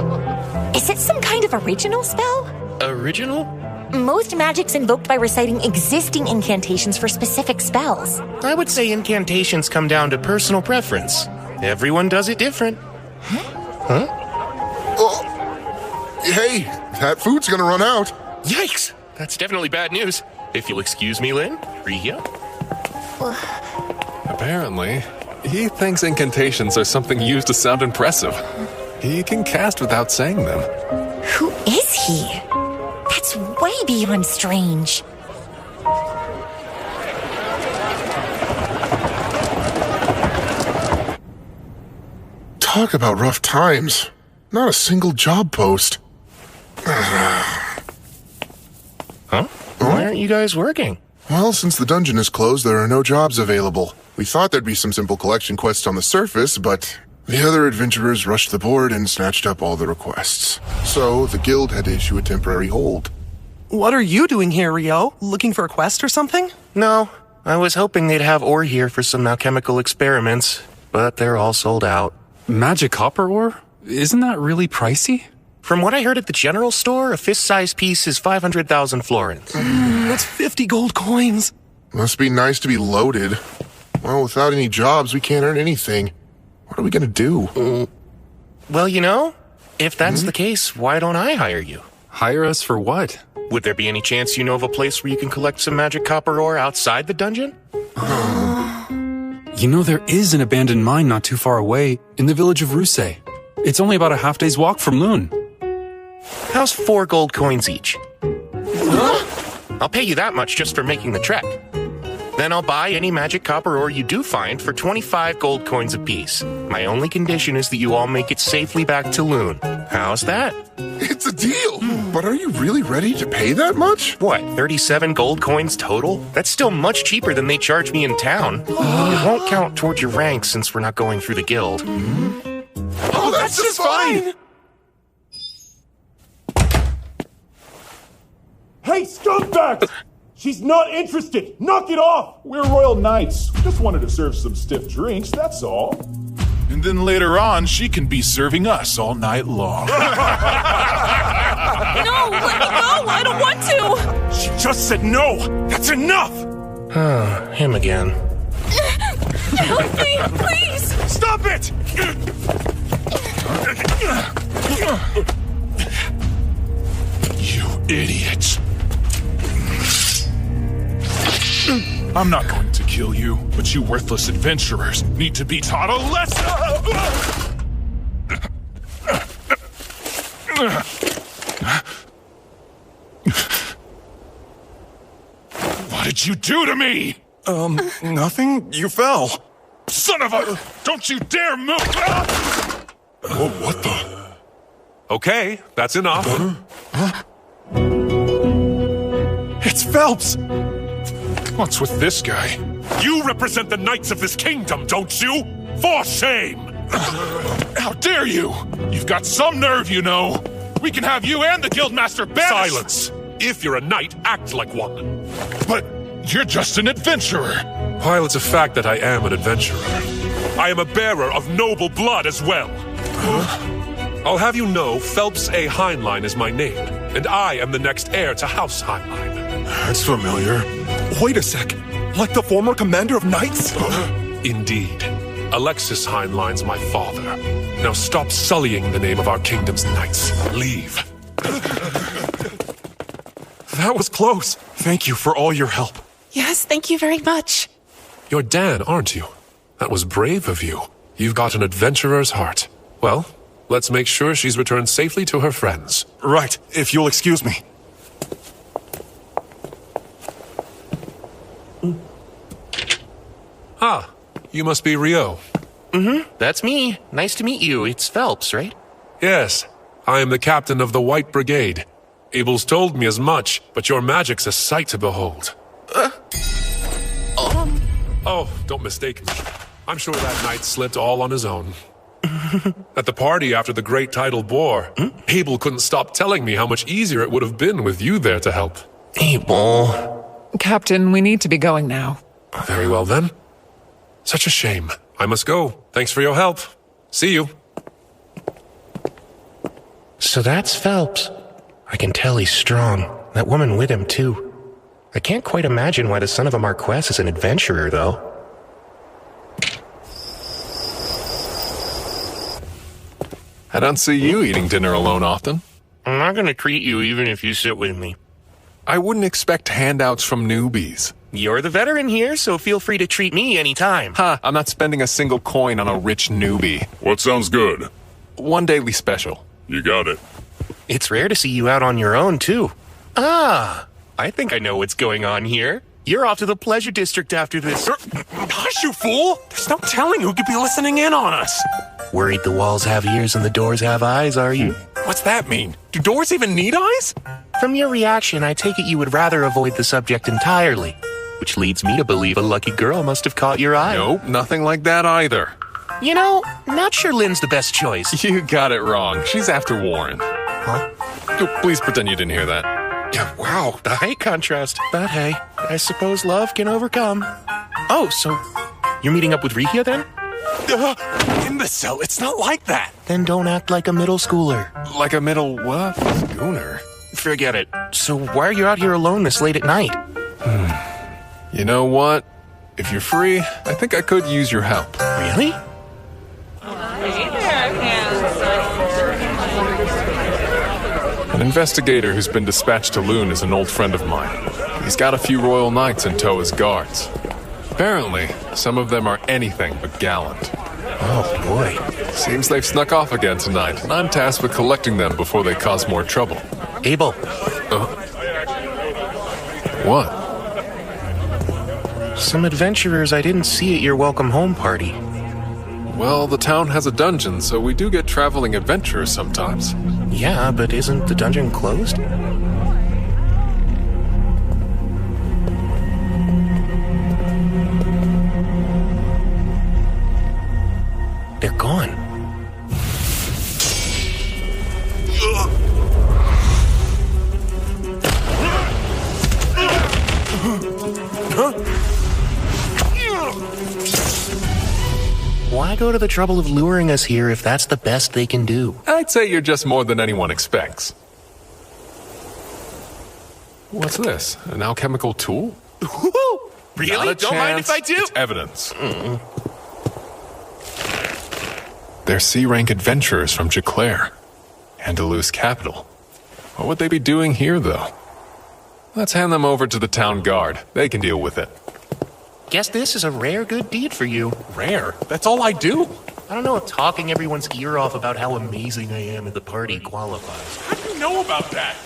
Is it some kind of original spell? Original? Most magic's invoked by reciting existing incantations for specific spells. I would say incantations come down to personal preference. Everyone does it different. Huh? Oh, hey, that food's gonna run out. Yikes! That's definitely bad news. If you'll excuse me, Lynn. Ria? Apparently, he thinks incantations are something used to sound impressive. He can cast without saying them. Who is he? That's way beyond strange. Talk about rough times. Not a single job post. Huh? Why aren't you guys working? Well, since the dungeon is closed, there are no jobs available. We thought there'd be some simple collection quests on the surface, but the other adventurers rushed the board and snatched up all the requests. So, the guild had to issue a temporary hold. What are you doing here, Rio? Looking for a quest or something? No, I was hoping they'd have ore here for some alchemical experiments, but they're all sold out. Magic copper ore? Isn't that really pricey? From what I heard at the general store, a fist-sized piece is 500,000 florins. That's 50 gold coins. Must be nice to be loaded. Well, without any jobs, we can't earn anything. What are we gonna do? Well, you know, if that's the case, why don't I hire you? Hire us for what? Would there be any chance you know of a place where you can collect some magic copper ore outside the dungeon? You know, there is an abandoned mine not too far away, in the village of Ruse. It's only about a half-day's walk from Loon. How's 4 gold coins each? I'll pay you that much just for making the trek. Then I'll buy any magic copper ore you do find for 25 gold coins apiece. My only condition is that you all make it safely back to Loon. How's that? It's a deal! But are you really ready to pay that much? What, 37 gold coins total? That's still much cheaper than they charge me in town. It won't count towards your rank since we're not going through the guild. Oh, that's just fine! Hey, scumbag! She's not interested! Knock it off! We're royal knights. We just wanted to serve some stiff drinks, that's all. And then later on, she can be serving us all night long. No, let me go! I don't want to! She just said no! That's enough! Him again. Help me, please! Stop it! You idiots. I'm not going to kill you, but you worthless adventurers need to be taught a lesson! What did you do to me? Nothing. You fell. Son of a... Don't you dare move! Oh, what the? Okay, that's enough. It's Phelps! What's with this guy? You represent the knights of this kingdom, don't you? For shame! How dare you! You've got some nerve, you know! We can have you and the guildmaster banished! Silence! If you're a knight, act like one. But you're just an adventurer! While it's a fact that I am an adventurer, I am a bearer of noble blood as well. I'll have you know Phelps A. Heinlein is my name, and I am the next heir to House Heinlein. That's familiar. Wait a sec. Like the former commander of knights? Indeed. Alexis Heinlein's my father. Now stop sullying the name of our kingdom's knights. Leave. That was close. Thank you for all your help. Yes, thank you very much. You're Dan, aren't you? That was brave of you. You've got an adventurer's heart. Well, let's make sure she's returned safely to her friends. Right, if you'll excuse me. Ah, you must be Rio. That's me. Nice to meet you. It's Phelps, right? Yes, I am the captain of the White Brigade. Abel's told me as much, but your magic's a sight to behold. Oh, don't mistake me. I'm sure that knight slipped all on his own. At the party after the Great Tidal Bore, Abel couldn't stop telling me how much easier it would have been with you there to help. Abel. Captain, we need to be going now. Very well then. Such a shame. I must go. Thanks for your help. See you. So that's Phelps. I can tell he's strong. That woman with him, too. I can't quite imagine why the son of a Marquess is an adventurer, though. I don't see you eating dinner alone often. I'm not gonna treat you even if you sit with me. I wouldn't expect handouts from newbies. You're the veteran here, so feel free to treat me anytime. I'm not spending a single coin on a rich newbie. What sounds good? One daily special. You got it. It's rare to see you out on your own, too. I think I know what's going on here. You're off to the Pleasure District after this. Hush, you fool! There's no telling who could be listening in on us. Worried the walls have ears and the doors have eyes, are you? What's that mean? Do doors even need eyes? From your reaction, I take it you would rather avoid the subject entirely. Which leads me to believe a lucky girl must have caught your eye. Nope, nothing like that either. You know, not sure Lynn's the best choice. You got it wrong. She's after Warren. Huh? Oh, please pretend you didn't hear that. Yeah, wow, the height contrast. But hey, I suppose love can overcome. Oh, so you're meeting up with Rikia then? Imbecile, it's not like that. Then don't act like a middle schooler. Like a middle what? Schooner? Forget it. So why are you out here alone this late at night? You know what? If you're free, I think I could use your help. Really? An investigator who's been dispatched to Loon is an old friend of mine. He's got a few royal knights in tow as guards. Apparently, some of them are anything but gallant. Oh boy. Seems they've snuck off again tonight, and I'm tasked with collecting them before they cause more trouble. Abel. What? Some adventurers I didn't see at your welcome home party. Well, the town has a dungeon, so we do get traveling adventurers sometimes. Yeah, but isn't the dungeon closed? They're gone. Why go to the trouble of luring us here if that's the best they can do? I'd say you're just more than anyone expects. What's this? An alchemical tool? Really? Don't mind if I do? It's evidence. They're C-rank adventurers from Jaclaire, Andalus capital. What would they be doing here, though? Let's hand them over to the town guard. They can deal with it. Guess this is a rare good deed for you. Rare? That's all I do? I don't know if talking everyone's ear off about how amazing I am at the party qualifies. How do you know about that?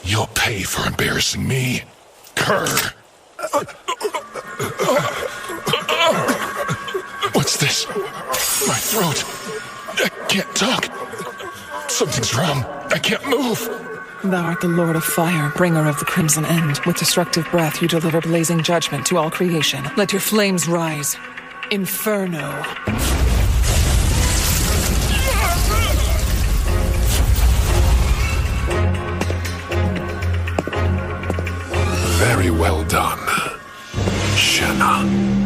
You'll pay for embarrassing me. Grr. What's this? My throat. I can't talk. Something's wrong. I can't move. Thou art the Lord of Fire, bringer of the Crimson End. With destructive breath you deliver blazing judgment to all creation. Let your flames rise. Inferno. Very well done, Shanna.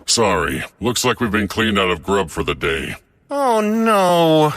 Sorry, looks like we've been cleaned out of grub for the day. Oh no.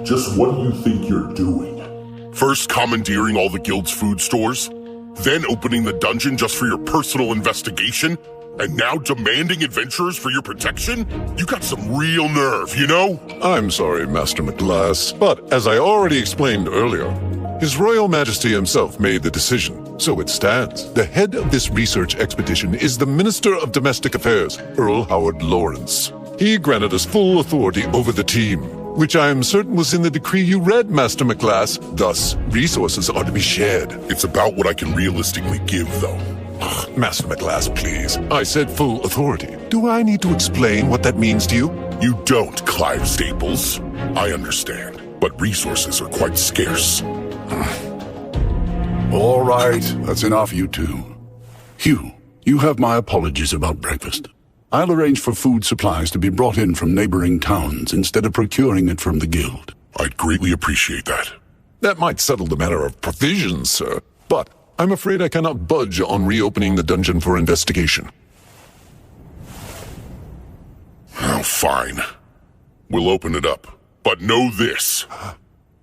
Just what do you think you're doing? First commandeering all the guild's food stores, then opening the dungeon just for your personal investigation, and now demanding adventurers for your protection? You got some real nerve, you know? I'm sorry, Master McGlass, but as I already explained earlier, His Royal Majesty himself made the decision, so it stands. The head of this research expedition is the Minister of Domestic Affairs, Earl Howard Lawrence. He granted us full authority over the team, which I am certain was in the decree you read, Master McGlass. Thus, resources are to be shared. It's about what I can realistically give, though. Master McGlass, please. I said full authority. Do I need to explain what that means to you? You don't, Clive Staples. I understand, but resources are quite scarce. All right, that's enough, you two. Hugh, you have my apologies about breakfast. I'll arrange for food supplies to be brought in from neighboring towns instead of procuring it from the guild. I'd greatly appreciate that. That might settle the matter of provisions, sir, but I'm afraid I cannot budge on reopening the dungeon for investigation. Oh, fine. We'll open it up. But know this.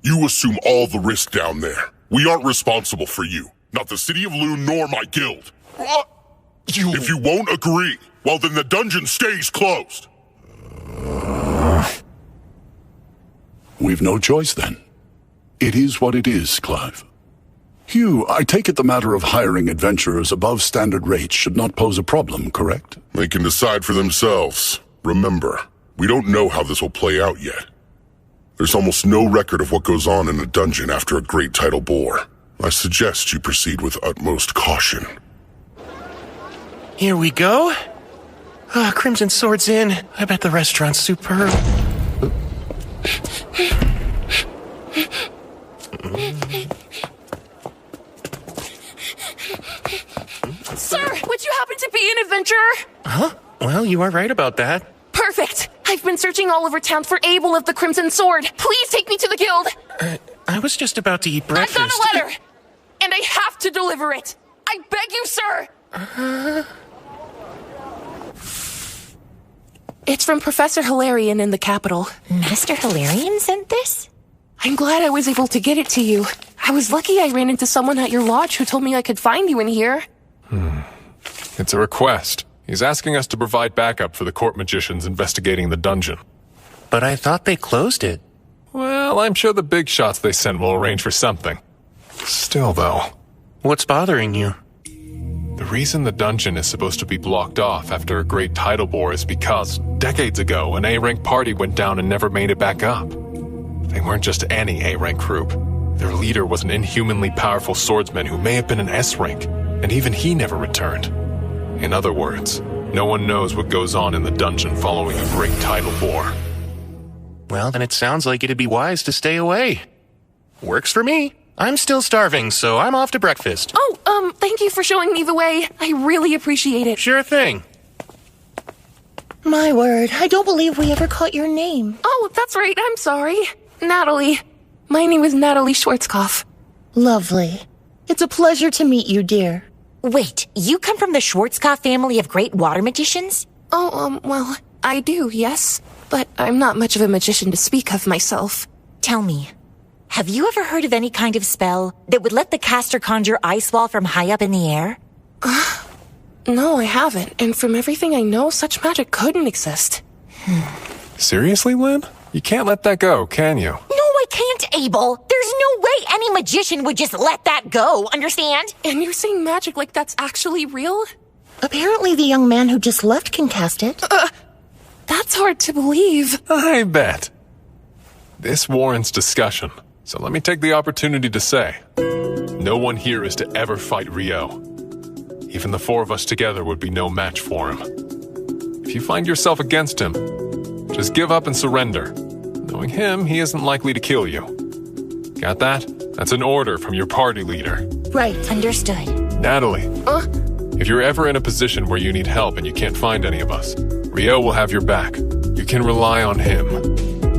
You assume all the risk down there. We aren't responsible for you. Not the city of Loon nor my guild. If you won't agree, well then the dungeon stays closed. We've no choice then. It is what it is, Clive. Hugh, I take it the matter of hiring adventurers above standard rates should not pose a problem, correct? They can decide for themselves. Remember, we don't know how this will play out yet. There's almost no record of what goes on in a dungeon after a great tidal bore. I suggest you proceed with utmost caution. Here we go. Crimson Sword's in. I bet the restaurant's superb. Sir, would you happen to be an adventurer? Huh? Well, you are right about that. Perfect. I've been searching all over town for Abel of the Crimson Sword. Please take me to the guild. I was just about to eat breakfast. I've got a letter, and I have to deliver it. I beg you, sir. It's from Professor Hilarion in the capital. Master Hilarion sent this? I'm glad I was able to get it to you. I was lucky I ran into someone at your lodge who told me I could find you in here. It's a request. He's asking us to provide backup for the court magicians investigating the dungeon. But I thought they closed it. Well, I'm sure the big shots they sent will arrange for something. Still, though. What's bothering you? The reason the dungeon is supposed to be blocked off after a great tidal bore is because, decades ago, an A-rank party went down and never made it back up. They weren't just any A-rank group. Their leader was an inhumanly powerful swordsman who may have been an S-rank, and even he never returned. In other words, no one knows what goes on in the dungeon following a great tidal bore. Well, then it sounds like it'd be wise to stay away. Works for me. I'm still starving, so I'm off to breakfast. Oh, thank you for showing me the way. I really appreciate it. Sure thing. My word, I don't believe we ever caught your name. Oh, that's right, I'm sorry. Natalie. My name is Natalie Schwarzkopf. Lovely. It's a pleasure to meet you, dear. Wait, you come from the Schwarzkopf family of great water magicians? Oh, well, I do, yes. But I'm not much of a magician to speak of myself. Tell me, have you ever heard of any kind of spell that would let the caster conjure ice wall from high up in the air? No, I haven't. And from everything I know, such magic couldn't exist. Seriously, Lynn? You can't let that go, can you? No, I can't, Abel. There's no way any magician would just let that go, understand? And you're saying magic like that's actually real? Apparently the young man who just left can cast it. That's hard to believe. I bet. This warrants discussion, so let me take the opportunity to say, no one here is to ever fight Rio. Even the four of us together would be no match for him. If you find yourself against him, just give up and surrender. Knowing him, he isn't likely to kill you. Got that? That's an order from your party leader. Right. Understood. Natalie, if you're ever in a position where you need help and you can't find any of us, Rio will have your back. You can rely on him.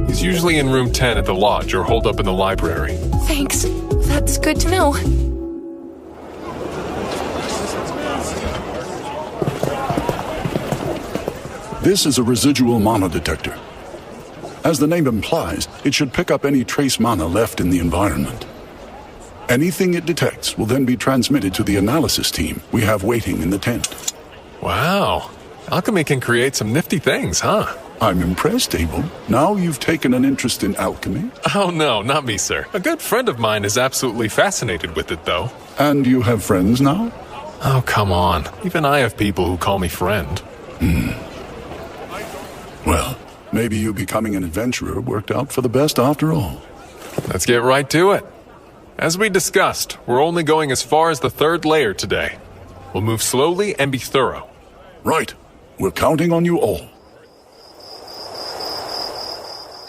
He's usually in room 10 at the lodge or holed up in the library. Thanks. That's good to know. This is a residual mana detector. As the name implies, it should pick up any trace mana left in the environment. Anything it detects will then be transmitted to the analysis team we have waiting in the tent. Wow. Alchemy can create some nifty things, huh? I'm impressed, Abel. Now you've taken an interest in alchemy. Oh no, not me, sir. A good friend of mine is absolutely fascinated with it, though. And you have friends now? Oh, come on. Even I have people who call me friend. Well, maybe you becoming an adventurer worked out for the best after all. Let's get right to it. As we discussed, we're only going as far as the third layer today. We'll move slowly and be thorough. Right. We're counting on you all.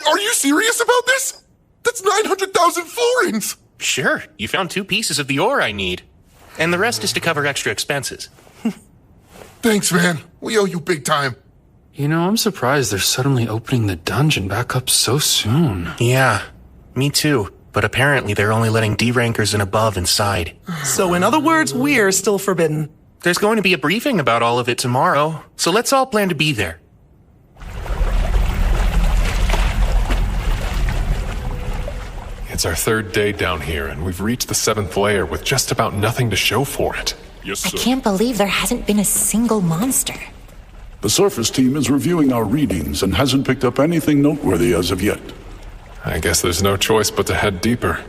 Are you serious about this? That's 900,000 florins! Sure, you found 2 pieces of the ore I need. And the rest is to cover extra expenses. Thanks, man. We owe you big time. You know, I'm surprised they're suddenly opening the dungeon back up so soon. Yeah, me too. But apparently they're only letting D-rankers and above inside. So in other words, we're still forbidden. There's going to be a briefing about all of it tomorrow, so let's all plan to be there. It's our third day down here, and we've reached the 7th layer with just about nothing to show for it. Yes, I sir. can't believe there hasn't been a single monster. The surface team is reviewing our readings and hasn't picked up anything noteworthy as of yet. I guess there's no choice but to head deeper.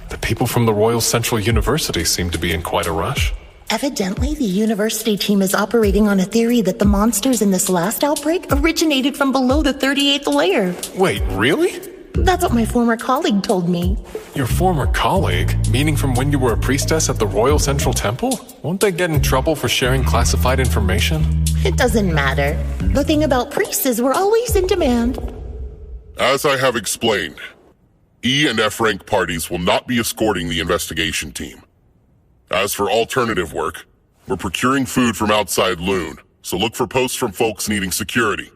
The people from the Royal Central University seem to be in quite a rush. Evidently, the university team is operating on a theory that the monsters in this last outbreak originated from below the 38th layer. Wait, really? That's what my former colleague told me. Your former colleague? Meaning from when you were a priestess at the Royal Central Temple? Won't they get in trouble for sharing classified information? It doesn't matter. The thing about priests is we're always in demand. As I have explained, E and F rank parties will not be escorting the investigation team. As for alternative work, we're procuring food from outside Loon, so look for posts from folks needing security.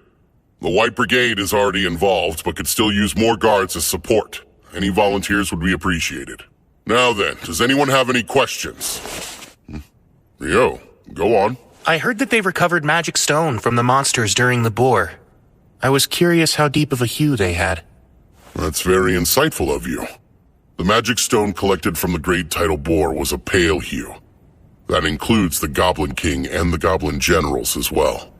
The White Brigade is already involved, but could still use more guards as support. Any volunteers would be appreciated. Now then, does anyone have any questions? Rio, go on. I heard that they recovered magic stone from the monsters during the boar. I was curious how deep of a hue they had. That's very insightful of you. The magic stone collected from the Great Tidal Boar was a pale hue. That includes the Goblin King and the Goblin Generals as well.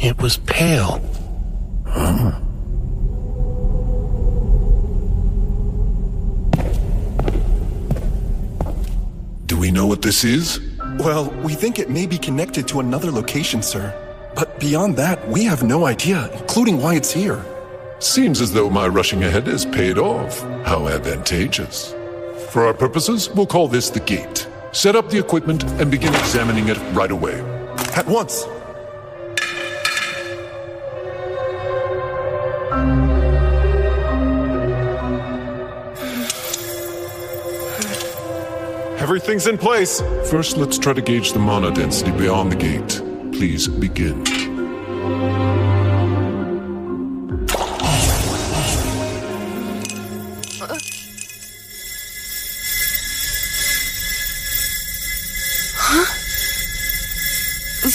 It was pale. Huh. Do we know what this is? Well, we think it may be connected to another location, sir. But beyond that, we have no idea, including why it's here. Seems as though my rushing ahead has paid off. How advantageous. For our purposes, we'll call this the gate. Set up the equipment and begin examining it right away. At once. Everything's in place. First, let's try to gauge the mana density beyond the gate. Please begin.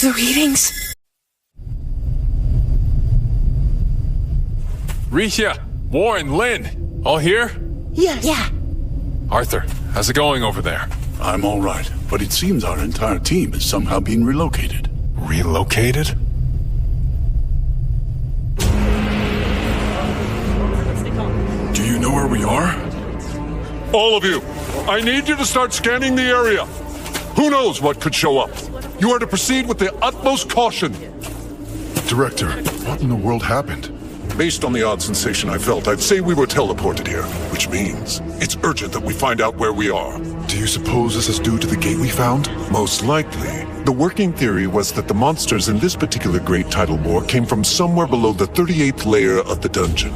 The readings. Risha, Warren, Lynn, all here? Yes. Yeah. Arthur, how's it going over there? I'm all right, but it seems our entire team is somehow being relocated. Relocated? Do you know where we are? All of you, I need you to start scanning the area. Who knows what could show up? You are to proceed with the utmost caution. Director, what in the world happened? Based on the odd sensation I felt, I'd say we were teleported here, which means it's urgent that we find out where we are. Do you suppose this is due to the gate we found? Most likely. The working theory was that the monsters in this particular Great Tidal Boar came from somewhere below the 38th layer of the dungeon.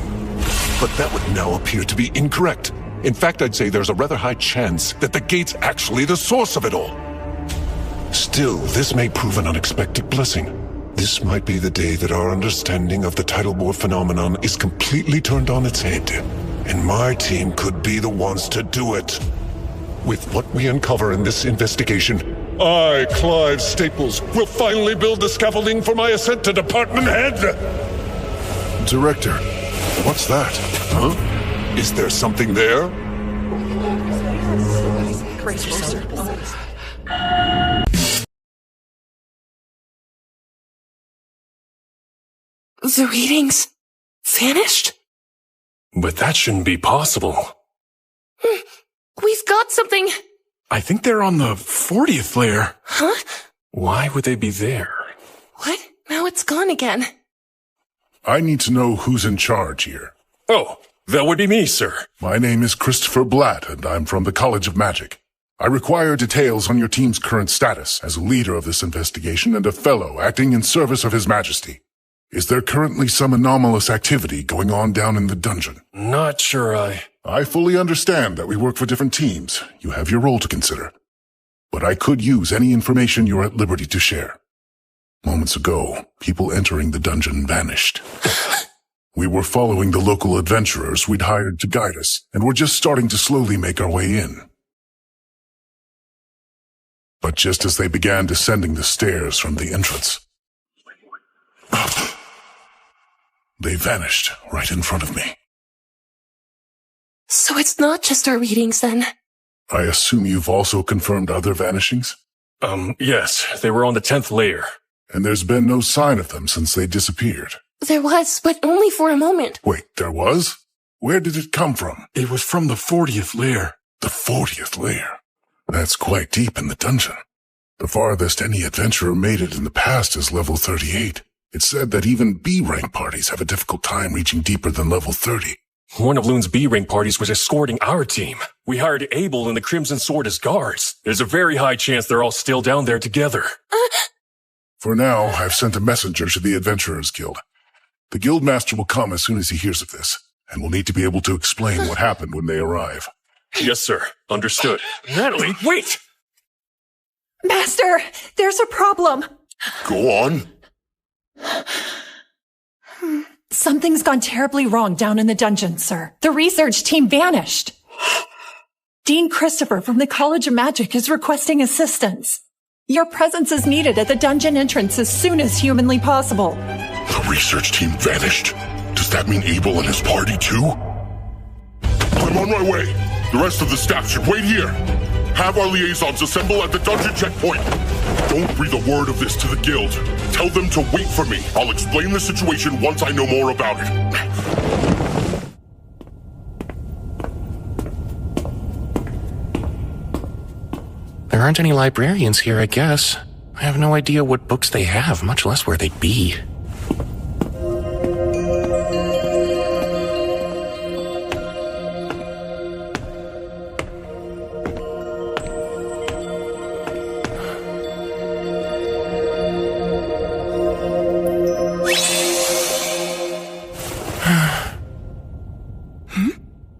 But that would now appear to be incorrect. In fact, I'd say there's a rather high chance that the gate's actually the source of it all. Still, this may prove an unexpected blessing. This might be the day that our understanding of the tidal bore phenomenon is completely turned on its head. And my team could be the ones to do it. With what we uncover in this investigation, I, Clive Staples, will finally build the scaffolding for my ascent to department head! Director, what's that? Huh? Is there something there? The readings vanished? But that shouldn't be possible. We've got something. I think they're on the 40th layer. Huh? Why would they be there? What? Now it's gone again. I need to know who's in charge here. Oh, that would be me, sir. My name is Christopher Blatt, and I'm from the College of Magic. I require details on your team's current status as a leader of this investigation and a fellow acting in service of His Majesty. Is there currently some anomalous activity going on down in the dungeon? Not sure I fully understand that we work for different teams. You have your role to consider. But I could use any information you're at liberty to share. Moments ago, people entering the dungeon vanished. We were following the local adventurers we'd hired to guide us, and we're just starting to slowly make our way in. But just as they began descending the stairs from the entrance, they vanished right in front of me. So it's not just our readings then? I assume you've also confirmed other vanishings? Yes. They were on the 10th layer. And there's been no sign of them since they disappeared? There was, but only for a moment. Wait, there was? Where did it come from? It was from the 40th layer. The 40th layer? That's quite deep in the dungeon. The farthest any adventurer made it in the past is level 38. It's said that even B-rank parties have a difficult time reaching deeper than level 30. One of Loon's B-rank parties was escorting our team. We hired Abel and the Crimson Sword as guards. There's a very high chance they're all still down there together. For now, I've sent a messenger to the Adventurers Guild. The Guildmaster will come as soon as he hears of this, and will need to be able to explain what happened when they arrive. Yes, sir. Understood. Natalie, wait! Master, there's a problem. Go on. Something's gone terribly wrong down in the dungeon, sir. The research team vanished. Dean Christopher from the College of Magic is requesting assistance. Your presence is needed at the dungeon entrance as soon as humanly possible. The research team vanished? Does that mean Abel and his party too? I'm on my way. The rest of the staff should wait here. Have our liaisons assemble at the dungeon checkpoint. Don't breathe a word of this to the guild. Tell them to wait for me. I'll explain the situation once I know more about it. There aren't any librarians here, I guess. I have no idea what books they have, much less where they'd be.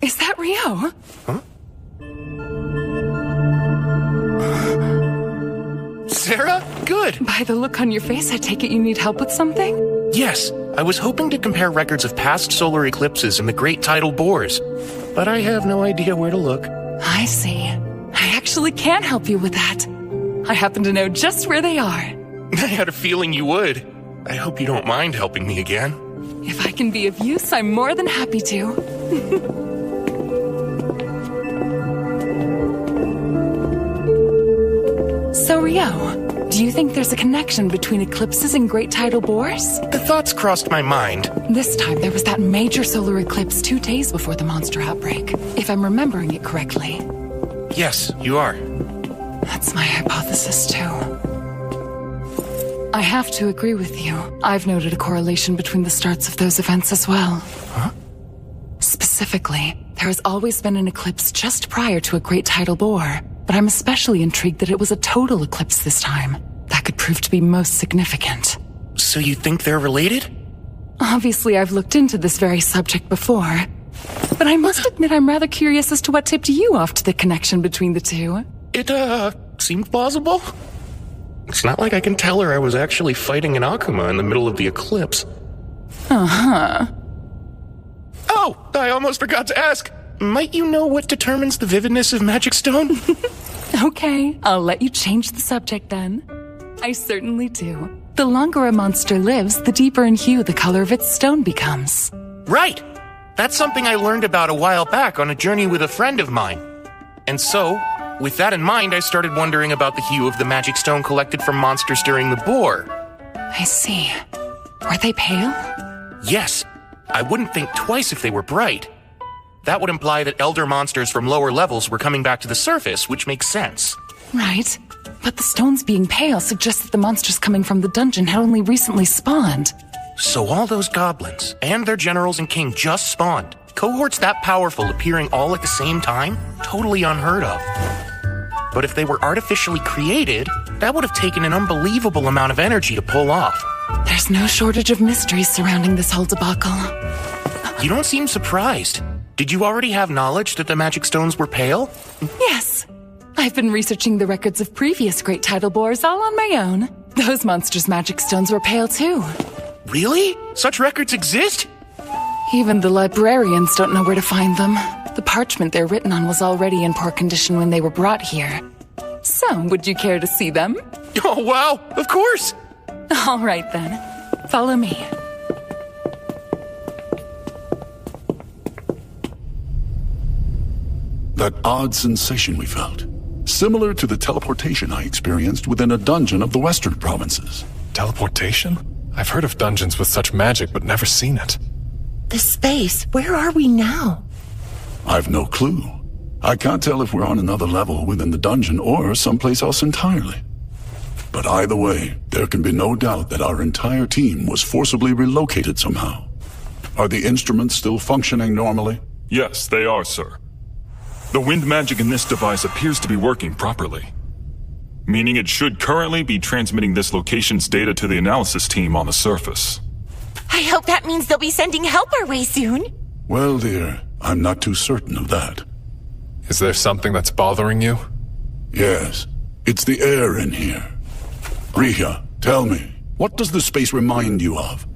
Is that Rio? Huh? Sarah? Good. By the look on your face, I take it you need help with something? Yes, I was hoping to compare records of past solar eclipses and the great tidal bores, but I have no idea where to look. I see. I actually can help you with that. I happen to know just where they are. I had a feeling you would. I hope you don't mind helping me again. If I can be of use, I'm more than happy to. So, Rio, do you think there's a connection between eclipses and great tidal bores? The thoughts crossed my mind. This time there was that major solar eclipse 2 days before the monster outbreak, if I'm remembering it correctly. Yes, you are. That's my hypothesis, too. I have to agree with you. I've noted a correlation between the starts of those events as well. Huh? Specifically, there has always been an eclipse just prior to a great tidal bore, but I'm especially intrigued that it was a total eclipse this time. That could prove to be most significant. So you think they're related? Obviously, I've looked into this very subject before, but I must admit I'm rather curious as to what tipped you off to the connection between the two. It, seemed plausible. It's not like I can tell her I was actually fighting an Akuma in the middle of the eclipse. Uh-huh. Oh, I almost forgot to ask. Might you know what determines the vividness of Magic Stone? Okay, I'll let you change the subject then. I certainly do. The longer a monster lives, the deeper in hue the color of its stone becomes. Right! That's something I learned about a while back on a journey with a friend of mine. And so, with that in mind, I started wondering about the hue of the magic stone collected from monsters during the bore. I see. Were they pale? Yes. I wouldn't think twice if they were bright. That would imply that elder monsters from lower levels were coming back to the surface, which makes sense. Right. But the stones being pale suggests that the monsters coming from the dungeon had only recently spawned. So all those goblins, and their generals and king just spawned. Cohorts that powerful appearing all at the same time? Totally unheard of. But if they were artificially created, that would have taken an unbelievable amount of energy to pull off. There's no shortage of mysteries surrounding this whole debacle. You don't seem surprised. Did you already have knowledge that the magic stones were pale? Yes. I've been researching the records of previous great tidal bores all on my own. Those monsters' magic stones were pale too. Really? Such records exist? Even the librarians don't know where to find them. The parchment they're written on was already in poor condition when they were brought here. So, would you care to see them? Oh, wow! Of course! All right, then. Follow me. That odd sensation we felt. Similar to the teleportation I experienced within a dungeon of the western provinces. Teleportation? I've heard of dungeons with such magic, but never seen it. The space. Where are we now? I've no clue. I can't tell if we're on another level within the dungeon or someplace else entirely. But either way, there can be no doubt that our entire team was forcibly relocated somehow. Are the instruments still functioning normally? Yes, they are, sir. The wind magic in this device appears to be working properly, meaning it should currently be transmitting this location's data to the analysis team on the surface. I hope that means they'll be sending help our way soon. Well, dear, I'm not too certain of that. Is there something that's bothering you? Yes, it's the air in here. Rhea, tell me, what does the space remind you of?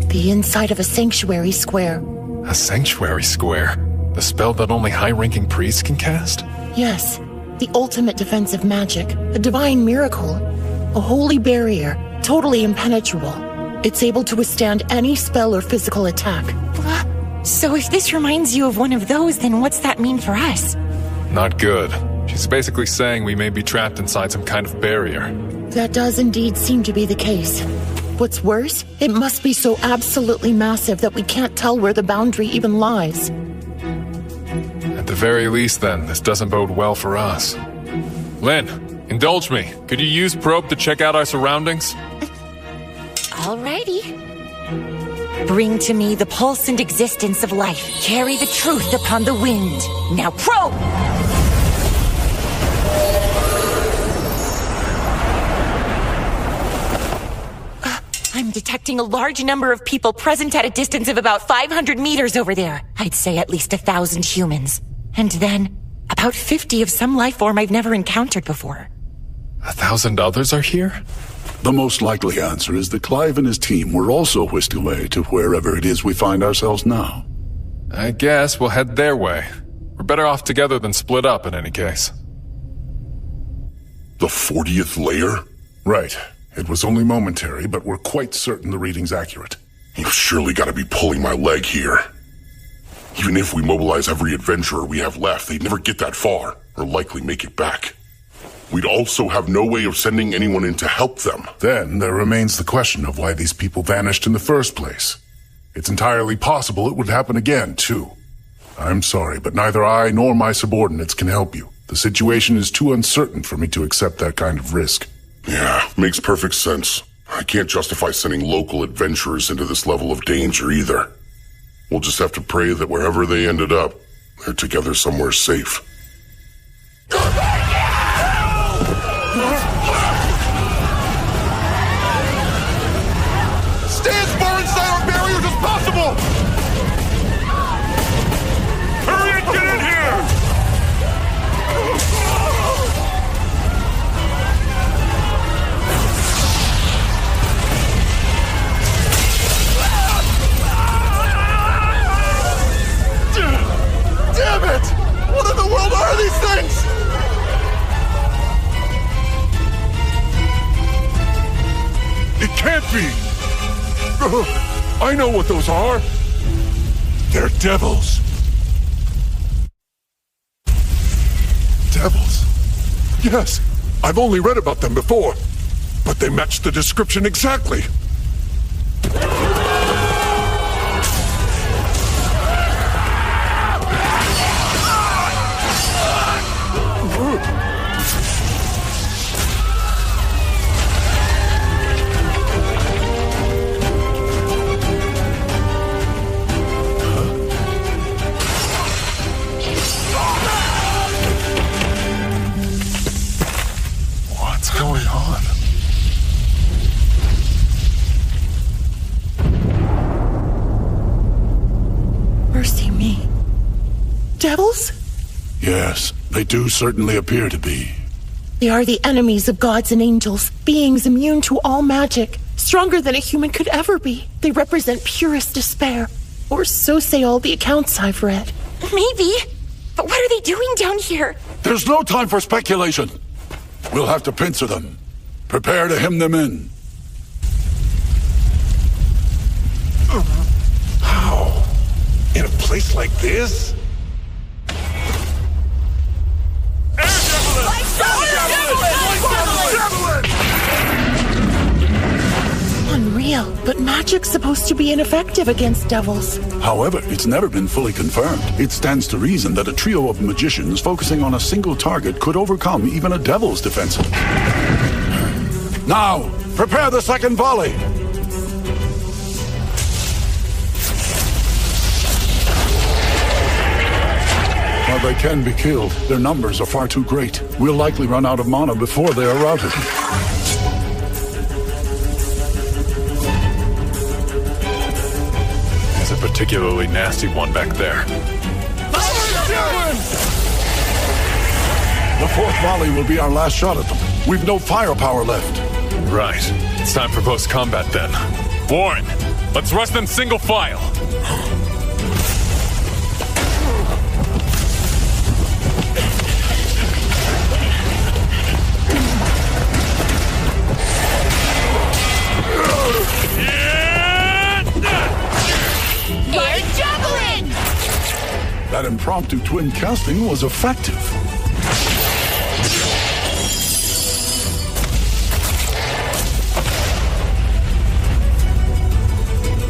The inside of a sanctuary square. A sanctuary square? The spell that only high-ranking priests can cast? Yes, the ultimate defensive magic, a divine miracle, a holy barrier, totally impenetrable. It's able to withstand any spell or physical attack. So if this reminds you of one of those, then what's that mean for us? Not good. She's basically saying we may be trapped inside some kind of barrier. That does indeed seem to be the case. What's worse, it must be so absolutely massive that we can't tell where the boundary even lies. At the very least, then, this doesn't bode well for us. Lynn, indulge me. Could you use Probe to check out our surroundings? Alrighty. Bring to me the pulse and existence of life. Carry the truth upon the wind. Now probe! I'm detecting a large number of people present at a distance of about 500 meters over there. I'd say at least 1,000 humans. And then, about 50 of some life form I've never encountered before. 1,000 others are here? The most likely answer is that Clive and his team were also whisked away to wherever it is we find ourselves now. I guess we'll head their way. We're better off together than split up in any case. The 40th layer? Right. It was only momentary, but we're quite certain the reading's accurate. You've surely got to be pulling my leg here. Even if we mobilize every adventurer we have left, they'd never get that far, or likely make it back. We'd also have no way of sending anyone in to help them. Then there remains the question of why these people vanished in the first place. It's entirely possible it would happen again, too. I'm sorry, but neither I nor my subordinates can help you. The situation is too uncertain for me to accept that kind of risk. Yeah, makes perfect sense. I can't justify sending local adventurers into this level of danger either. We'll just have to pray that wherever they ended up, they're together somewhere safe. Stay as far inside our barriers as possible! Hurry and get in here! Damn it! What in the world are these things? It can't be! I know what those are! They're devils! Devils? Yes, I've only read about them before, but they match the description exactly. What's going on? Mercy me. Devils? Yes, they do certainly appear to be. They are the enemies of gods and angels, beings immune to all magic, stronger than a human could ever be. They represent purest despair, or so say all the accounts I've read. Maybe, but what are they doing down here? There's no time for speculation. We'll have to pincer them. Prepare to hem them in. How? In a place like this? Unreal. real, but magic's supposed to be ineffective against devils. However, it's never been fully confirmed. It stands to reason that a trio of magicians focusing on a single target could overcome even a devil's defenses. Now, prepare the second volley! While they can be killed, their numbers are far too great. We'll likely run out of mana before they are routed. There's a particularly nasty one back there. The fourth volley will be our last shot at them. We've no firepower left. Right. It's time for post-combat then. Warren, let's rush them single file. That impromptu twin casting was effective.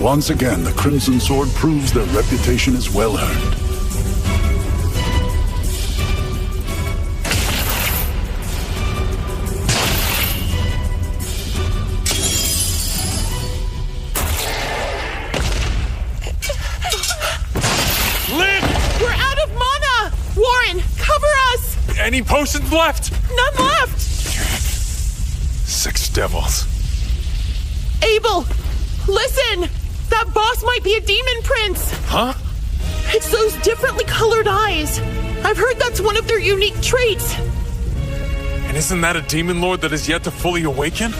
Once again, the Crimson Sword proves their reputation is well earned. Any potions left? None left! 6 devils. Abel, listen! That boss might be a demon prince! Huh? It's those differently colored eyes. I've heard that's one of their unique traits. And isn't that a demon lord that is yet to fully awaken?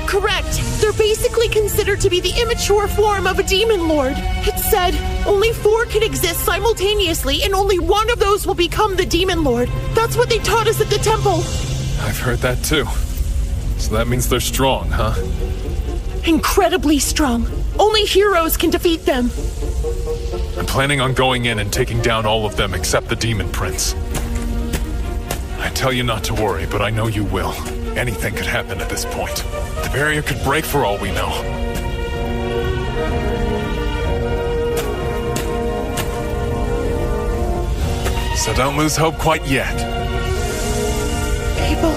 Correct. They're basically considered to be the immature form of a demon lord. It's said only 4 can exist simultaneously, and only one of those will become the demon lord. That's what they taught us at the temple. I've heard that too. So that means they're strong, huh? Incredibly strong. Only heroes can defeat them. I'm planning on going in and taking down all of them except the demon prince. I tell you not to worry, but I know you will. Anything could happen at this point. The barrier could break for all we know. So don't lose hope quite yet. Abel.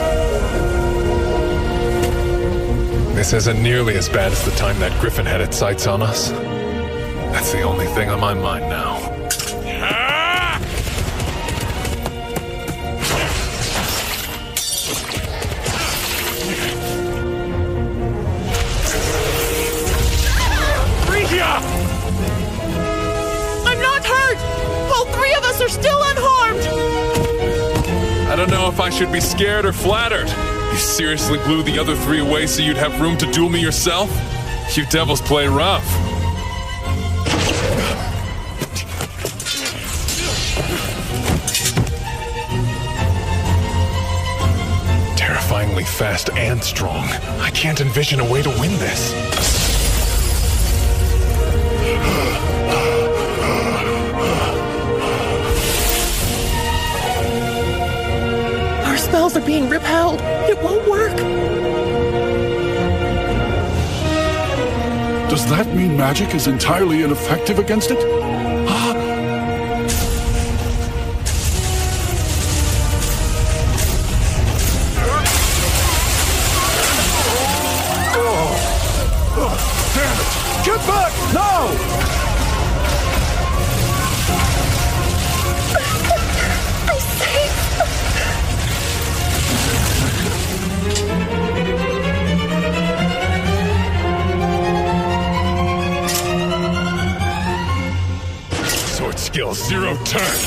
This isn't nearly as bad as the time that Griffin had its sights on us. That's the only thing on my mind now. I'm not hurt! All 3 of us are still unharmed! I don't know if I should be scared or flattered. You seriously blew the other 3 away so you'd have room to duel me yourself? You devils play rough. Terrifyingly fast and strong. I can't envision a way to win this. Our spells are being repelled. It won't work. Does that mean magic is entirely ineffective against it? Damn it! Get back! Now! I say... Sword skill 0 turn.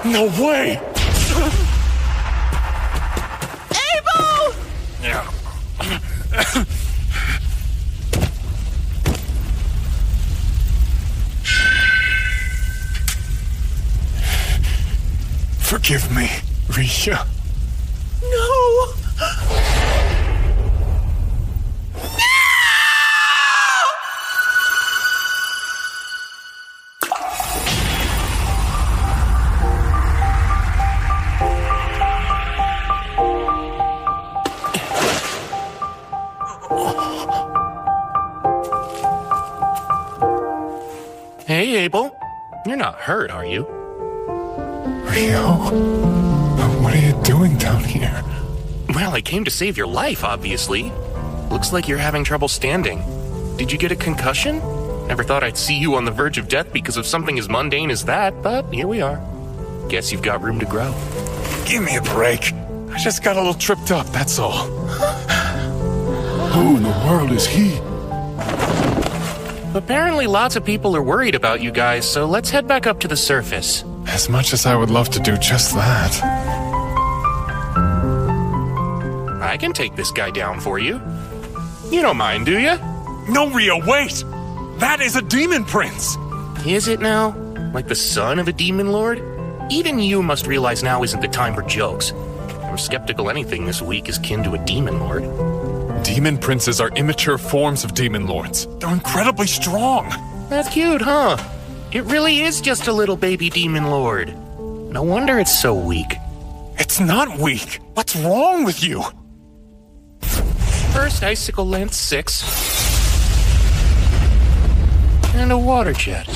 No way! Abel! Yeah. Forgive me, Risha. No! Hey, Abel. You're not hurt, are you? Rio? What are you doing down here? Well, I came to save your life, obviously. Looks like you're having trouble standing. Did you get a concussion? Never thought I'd see you on the verge of death because of something as mundane as that, but here we are. Guess you've got room to grow. Give me a break. I just got a little tripped up, that's all. Who in the world is he? Apparently lots of people are worried about you guys, so let's head back up to the surface. As much as I would love to do just that. I can take this guy down for you. You don't mind, do you? No, Rio, wait! That is a demon prince! Is it now? Like the son of a demon lord? Even you must realize now isn't the time for jokes. I'm skeptical anything this week is kin to a demon lord. Demon princes are immature forms of demon lords. They're incredibly strong. That's cute, huh? It really is just a little baby demon lord. No wonder it's so weak. It's not weak. What's wrong with you? First icicle length 6. And a water jet.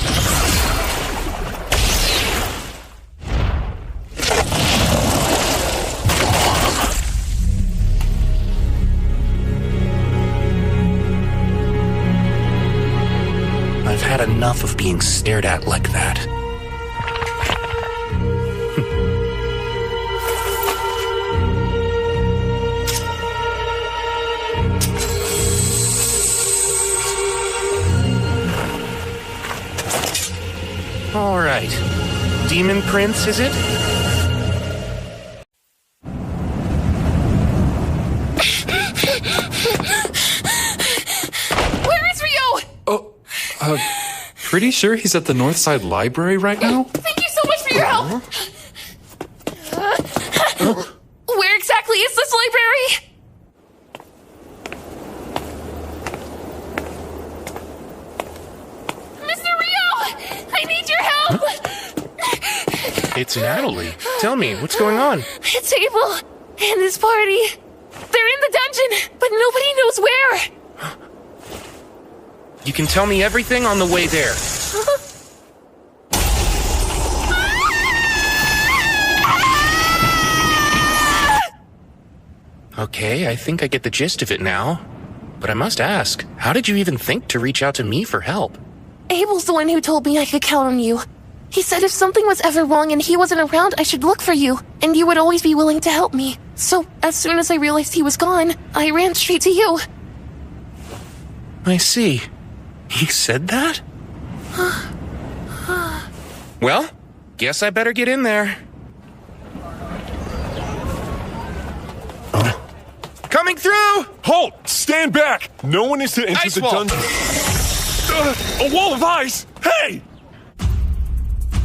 I've had enough of being stared at like that. All right. Demon Prince, is it? Where is Rio? Pretty sure he's at the Northside Library right now? Thank you so much for your help! Where exactly is this library? Mr. Rio! I need your help! It's Natalie. Tell me, what's going on? It's Abel and his party. They're in the dungeon, but nobody knows where. You can tell me everything on the way there. Okay, I think I get the gist of it now. But I must ask, how did you even think to reach out to me for help? Abel's the one who told me I could count on you. He said if something was ever wrong and he wasn't around, I should look for you, and you would always be willing to help me. So, as soon as I realized he was gone, I ran straight to you. I see. He said that? Well, guess I better get in there. Coming through! Halt! Stand back! No one is to enter Ice the wall. dungeon. A wall of ice! Hey!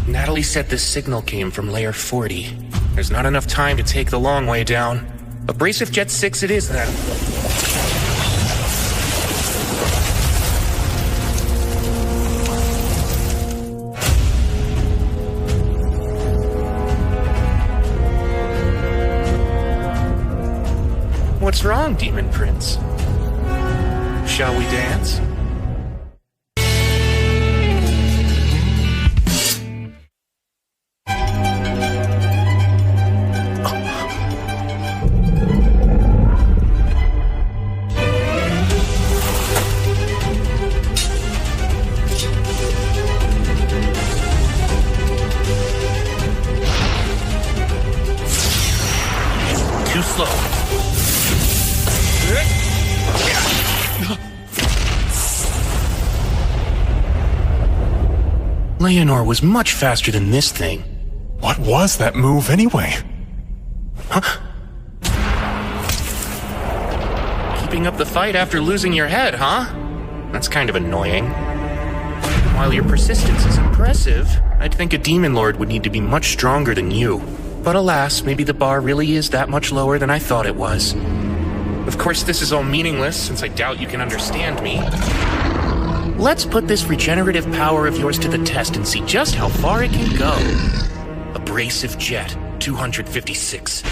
Natalie said this signal came from layer 40. There's not enough time to take the long way down. Abrasive Jet 6 it is, then. What's wrong, Demon Prince? Shall we dance? Too slow. Leonor was much faster than this thing. What was that move anyway? Huh? Keeping up the fight after losing your head, huh? That's kind of annoying. While your persistence is impressive, I'd think a demon lord would need to be much stronger than you. But alas, maybe the bar really is that much lower than I thought it was. Of course, this is all meaningless, since I doubt you can understand me. Let's put this regenerative power of yours to the test and see just how far it can go. Abrasive Jet 256.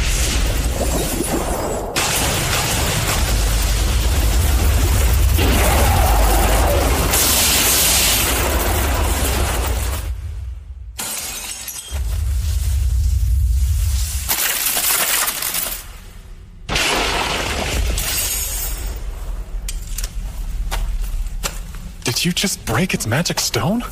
Did you just break its magic stone?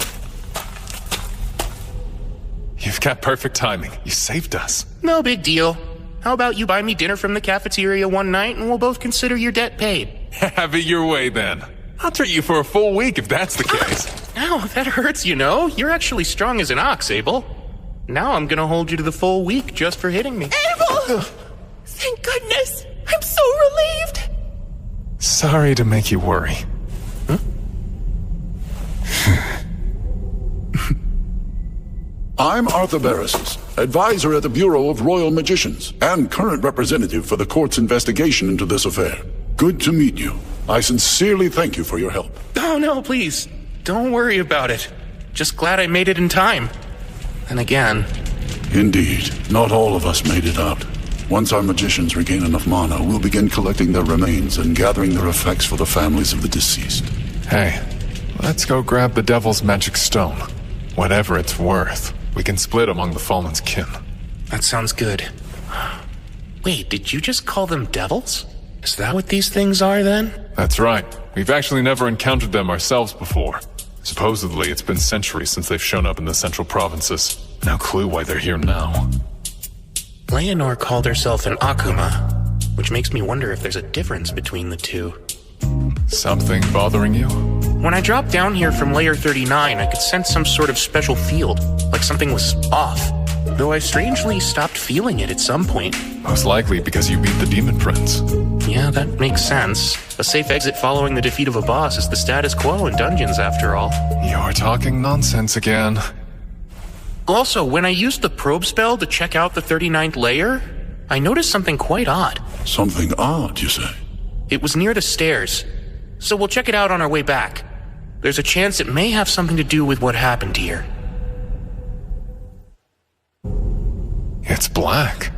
You've got perfect timing. You saved us. No big deal. How about you buy me dinner from the cafeteria one night and we'll both consider your debt paid? Have it your way then. I'll treat you for a full week if that's the case. Ow, that hurts, you know. You're actually strong as an ox, Abel. Now I'm gonna hold you to the full week just for hitting me. Abel! Thank goodness! I'm so relieved! Sorry to make you worry. I'm Arthur Barrises, advisor at the Bureau of Royal Magicians, and current representative for the court's investigation into this affair. Good to meet you. I sincerely thank you for your help. Oh no, please. Don't worry about it. Just glad I made it in time. And again... Indeed, not all of us made it out. Once our magicians regain enough mana, we'll begin collecting their remains and gathering their effects for the families of the deceased. Hey, let's go grab the Devil's Magic Stone. Whatever it's worth, we can split among the Fallen's kin. That sounds good. Wait, did you just call them devils? Is that what these things are, then? That's right. We've actually never encountered them ourselves before. Supposedly, it's been centuries since they've shown up in the central provinces. No clue why they're here now. Leonor called herself an Akuma, which makes me wonder if there's a difference between the two. Something bothering you? When I dropped down here from layer 39, I could sense some sort of special field, like something was off. Though I strangely stopped feeling it at some point. Most likely because you beat the Demon Prince. Yeah, that makes sense. A safe exit following the defeat of a boss is the status quo in dungeons, after all. You're talking nonsense again. Also, when I used the probe spell to check out the 39th layer, I noticed something quite odd. Something odd, you say? It was near the stairs, so we'll check it out on our way back. There's a chance it may have something to do with what happened here. It's black.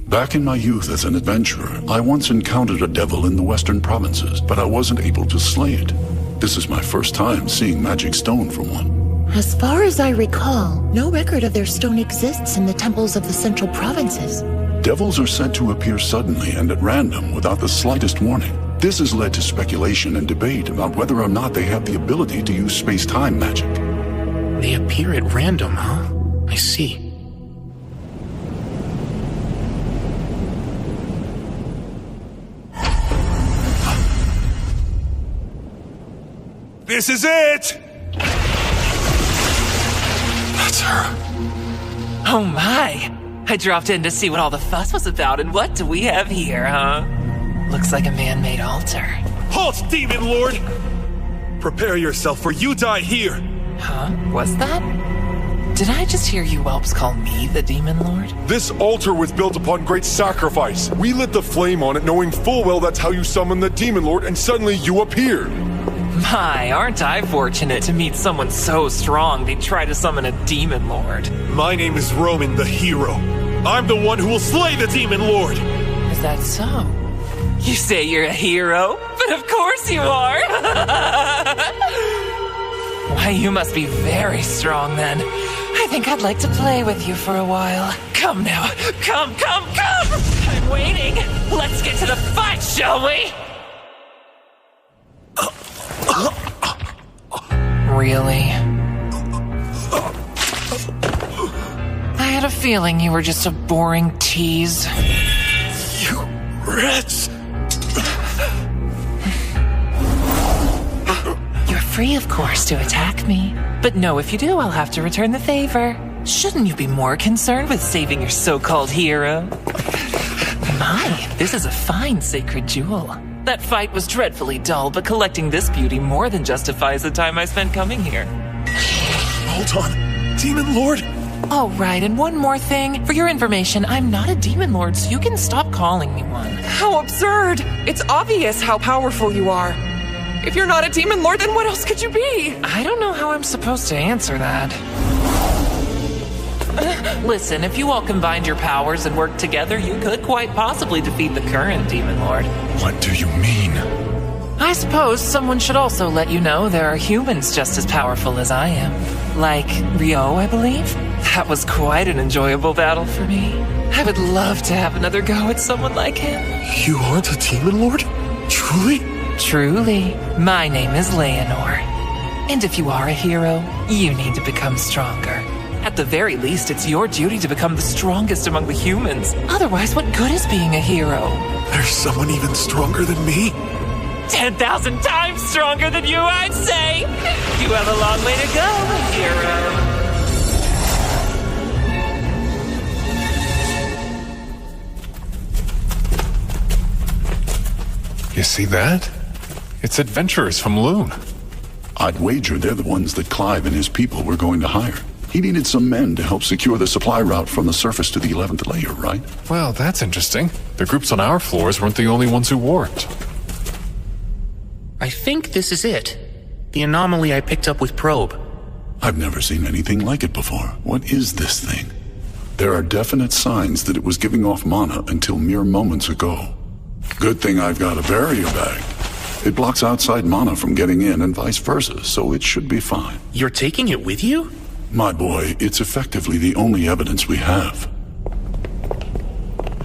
Back in my youth as an adventurer, I once encountered a devil in the western provinces, but I wasn't able to slay it. This is my first time seeing magic stone from one. As far as I recall, no record of their stone exists in the temples of the central provinces. Devils are said to appear suddenly and at random without the slightest warning. This has led to speculation and debate about whether or not they have the ability to use space-time magic. They appear at random, huh? I see. This is it! That's her. Oh my! I dropped in to see what all the fuss was about, and what do we have here, huh? Looks like a man-made altar. Halt, Demon Lord! Prepare yourself, for you die here! Huh? Was that? Did I just hear you whelps call me the Demon Lord? This altar was built upon great sacrifice. We lit the flame on it, knowing full well that's how you summon the Demon Lord, and suddenly you appeared. My, aren't I fortunate to meet someone so strong they'd try to summon a Demon Lord. My name is Roman the Hero. I'm the one who will slay the Demon Lord! Is that so? You say you're a hero? But of course you are! Why, you must be very strong then. I think I'd like to play with you for a while. Come now. Come! I'm waiting. Let's get to the fight, shall we? Really? I had a feeling you were just a boring tease. You rats! You're free, of course, to attack me. But no, if you do, I'll have to return the favor. Shouldn't you be more concerned with saving your so-called hero? My, this is a fine sacred jewel. That fight was dreadfully dull, but collecting this beauty more than justifies the time I spent coming here. Hold on. Demon Lord? Oh, right, and one more thing. For your information, I'm not a Demon Lord, so you can stop calling me one. How absurd! It's obvious how powerful you are. If you're not a Demon Lord, then what else could you be? I don't know how I'm supposed to answer that. Listen, if you all combined your powers and worked together, you could quite possibly defeat the current Demon Lord. What do you mean? I suppose someone should also let you know there are humans just as powerful as I am. Like Rio, I believe? That was quite an enjoyable battle for me. I would love to have another go at someone like him. You aren't a Demon Lord? Truly? Truly. My name is Leonor. And if you are a hero, you need to become stronger. At the very least, it's your duty to become the strongest among the humans. Otherwise, what good is being a hero? There's someone even stronger than me? 10,000 times stronger than you, I'd say! You have a long way to go, hero. You see that? It's adventurers from Loon. I'd wager they're the ones that Clive and his people were going to hire. He needed some men to help secure the supply route from the surface to the 11th layer, right? Well, that's interesting. The groups on our floors weren't the only ones who warped. I think this is it. The anomaly I picked up with Probe. I've never seen anything like it before. What is this thing? There are definite signs that it was giving off mana until mere moments ago. Good thing I've got a barrier bag. It blocks outside mana from getting in and vice versa, so it should be fine. You're taking it with you? My boy, it's effectively the only evidence we have.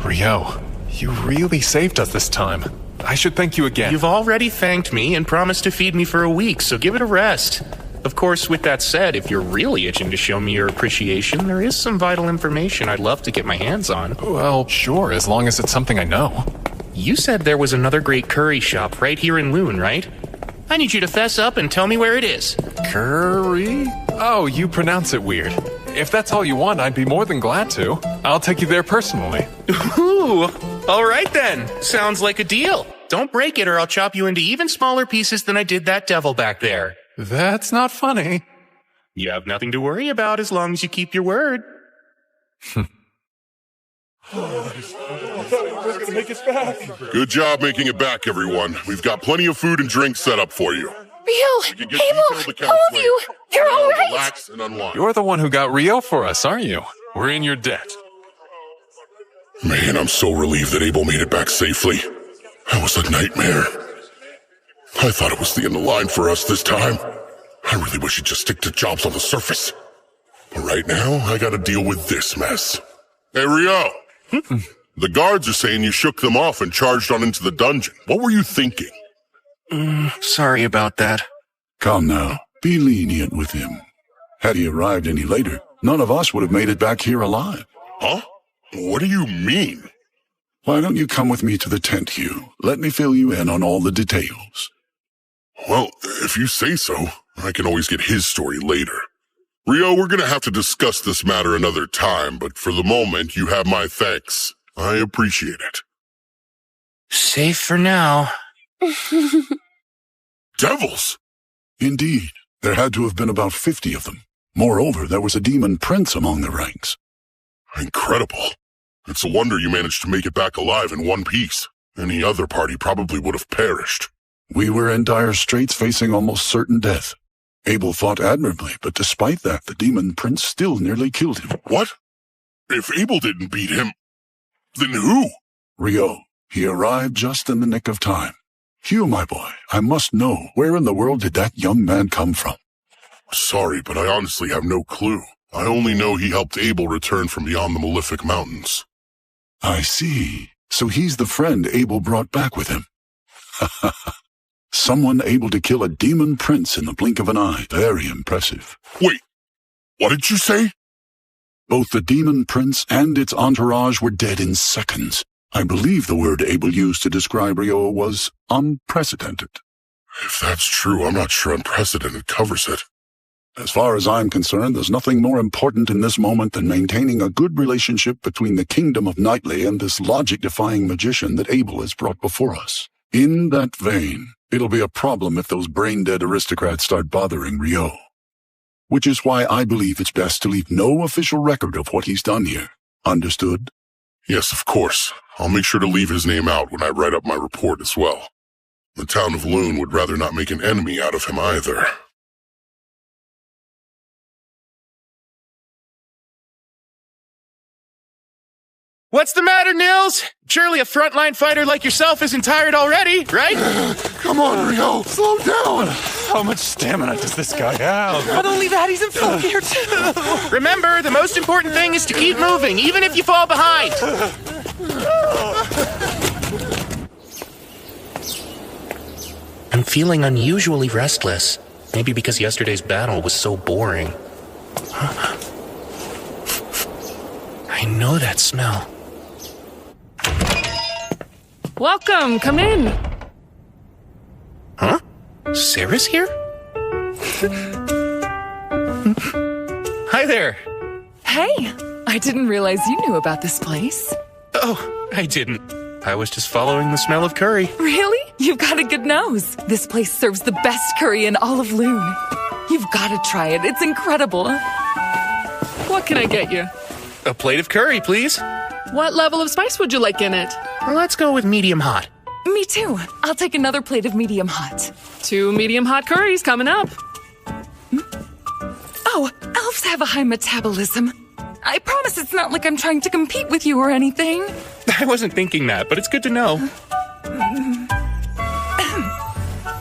Rio, you really saved us this time. I should thank you again. You've already thanked me and promised to feed me for a week, so give it a rest. Of course, with that said, if you're really itching to show me your appreciation, there is some vital information I'd love to get my hands on. Well, sure, as long as it's something I know. You said there was another great curry shop right here in Loon, right? I need you to fess up and tell me where it is. Curry? Oh, you pronounce it weird. If that's all you want, I'd be more than glad to. I'll take you there personally. Ooh, all right then. Sounds like a deal. Don't break it or I'll chop you into even smaller pieces than I did that devil back there. That's not funny. You have nothing to worry about as long as you keep your word. Good job making it back, everyone. We've got plenty of food and drink set up for you. Rio! Abel! All of you! You're all right! Relax and unwind. You're the one who got Rio for us, aren't you? We're in your debt. Man, I'm so relieved that Abel made it back safely. That was a nightmare. I thought it was the end of the line for us this time. I really wish he'd just stick to jobs on the surface. But right now, I gotta deal with this mess. Hey, Rio! The guards are saying you shook them off and charged on into the dungeon. What were you thinking? Sorry about that. Come now. Be lenient with him. Had he arrived any later, none of us would have made it back here alive. Huh? What do you mean? Why don't you come with me to the tent, Hugh? Let me fill you in on all the details. Well, if you say so, I can always get his story later. Rio, we're gonna have to discuss this matter another time, but for the moment, you have my thanks. I appreciate it. Safe for now. Devils! Indeed. There had to have been about 50 of them. Moreover, there was a demon prince among the ranks. Incredible. It's a wonder you managed to make it back alive in one piece. Any other party probably would have perished. We were in dire straits, facing almost certain death. Abel fought admirably, but despite that, the demon prince still nearly killed him. What? If Abel didn't beat him, then who? Rio. He arrived just in the nick of time. Hugh, my boy, I must know, where in the world did that young man come from? Sorry, but I honestly have no clue. I only know he helped Abel return from beyond the Malefic Mountains. I see. So he's the friend Abel brought back with him. Someone able to kill a demon prince in the blink of an eye. Very impressive. Wait, what did you say? Both the demon prince and its entourage were dead in seconds. I believe the word Abel used to describe Rio was unprecedented. If that's true, I'm not sure unprecedented covers it. As far as I'm concerned, there's nothing more important in this moment than maintaining a good relationship between the kingdom of Knightley and this logic-defying magician that Abel has brought before us. In that vein, it'll be a problem if those brain-dead aristocrats start bothering Rio. Which is why I believe it's best to leave no official record of what he's done here. Understood? Yes, of course. I'll make sure to leave his name out when I write up my report as well. The town of Loon would rather not make an enemy out of him either. What's the matter, Nils? Surely a frontline fighter like yourself isn't tired already, right? Come on, Rio, slow down. How much stamina does this guy have? Not only that, he's in full gear too. Remember, the most important thing is to keep moving, even if you fall behind. I'm feeling unusually restless. Maybe because yesterday's battle was so boring. I know that smell. Welcome, come in. Huh? Sarah's here? Hi there. Hey, I didn't realize you knew about this place. Oh, I didn't. I was just following the smell of curry. Really? You've got a good nose. This place serves the best curry in all of Loon. You've got to try it. It's incredible. What can I get you? A plate of curry, please. What level of spice would you like in it? Let's go with medium hot. Me too. I'll take another plate of medium hot. 2 medium hot curries coming up. Oh, elves have a high metabolism. I promise it's not like I'm trying to compete with you or anything. I wasn't thinking that, but it's good to know.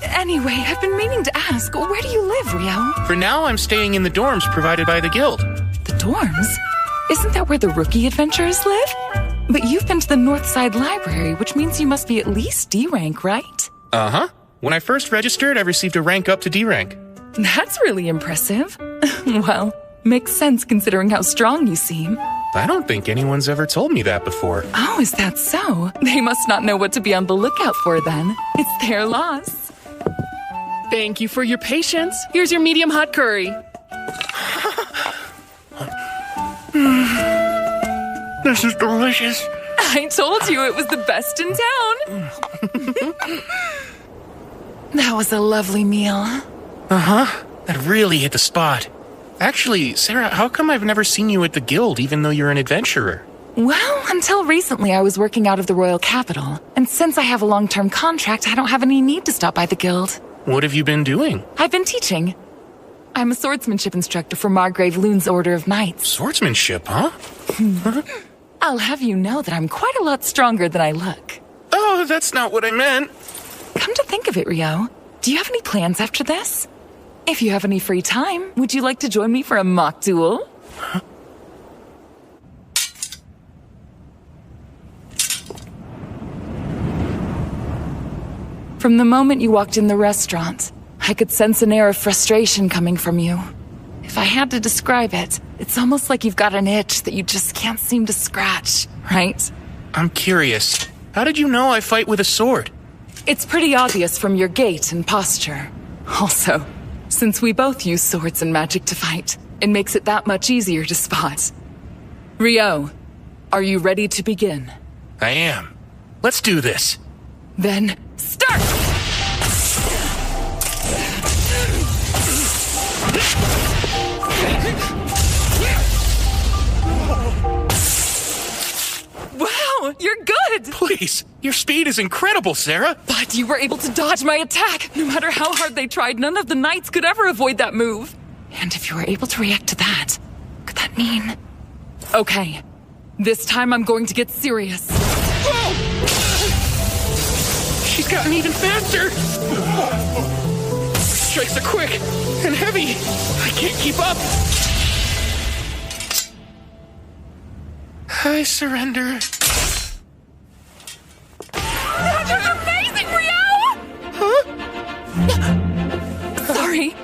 Anyway, I've been meaning to ask, where do you live, Rio? For now, I'm staying in the dorms provided by the guild. The dorms? Isn't that where the rookie adventurers live? But you've been to the Northside Library, which means you must be at least D rank, right? Uh-huh. When I first registered, I received a rank up to D rank. That's really impressive. Well, makes sense considering how strong you seem. I don't think anyone's ever told me that before. Oh, is that so? They must not know what to be on the lookout for then. It's their loss. Thank you for your patience. Here's your medium hot curry. This is delicious. I told you it was the best in town. That was a lovely meal. Uh-huh. That really hit the spot. Actually, Sarah, how come I've never seen you at the guild even though you're an adventurer? Well, until recently I was working out of the royal capital. And since I have a long-term contract, I don't have any need to stop by the guild. What have you been doing? I've been teaching. I'm a swordsmanship instructor for Margrave Loon's Order of Knights. Swordsmanship, huh? I'll have you know that I'm quite a lot stronger than I look. Oh, that's not what I meant. Come to think of it, Rio, do you have any plans after this? If you have any free time, would you like to join me for a mock duel? Huh? From the moment you walked in the restaurant, I could sense an air of frustration coming from you. If I had to describe it, it's almost like you've got an itch that you just can't seem to scratch, right? I'm curious. How did you know I fight with a sword? It's pretty obvious from your gait and posture. Also, since we both use swords and magic to fight, it makes it that much easier to spot. Rio, are you ready to begin? I am. Let's do this. Then, start! Wow, you're good! Please, your speed is incredible, Sarah! But you were able to dodge my attack! No matter how hard they tried, none of the knights could ever avoid that move. And if you were able to react to that, could that mean... Okay, this time I'm going to get serious. Whoa! She's gotten even faster! Strikes are quick and heavy. I can't keep up. I surrender. That was amazing, Rio! Huh? Sorry,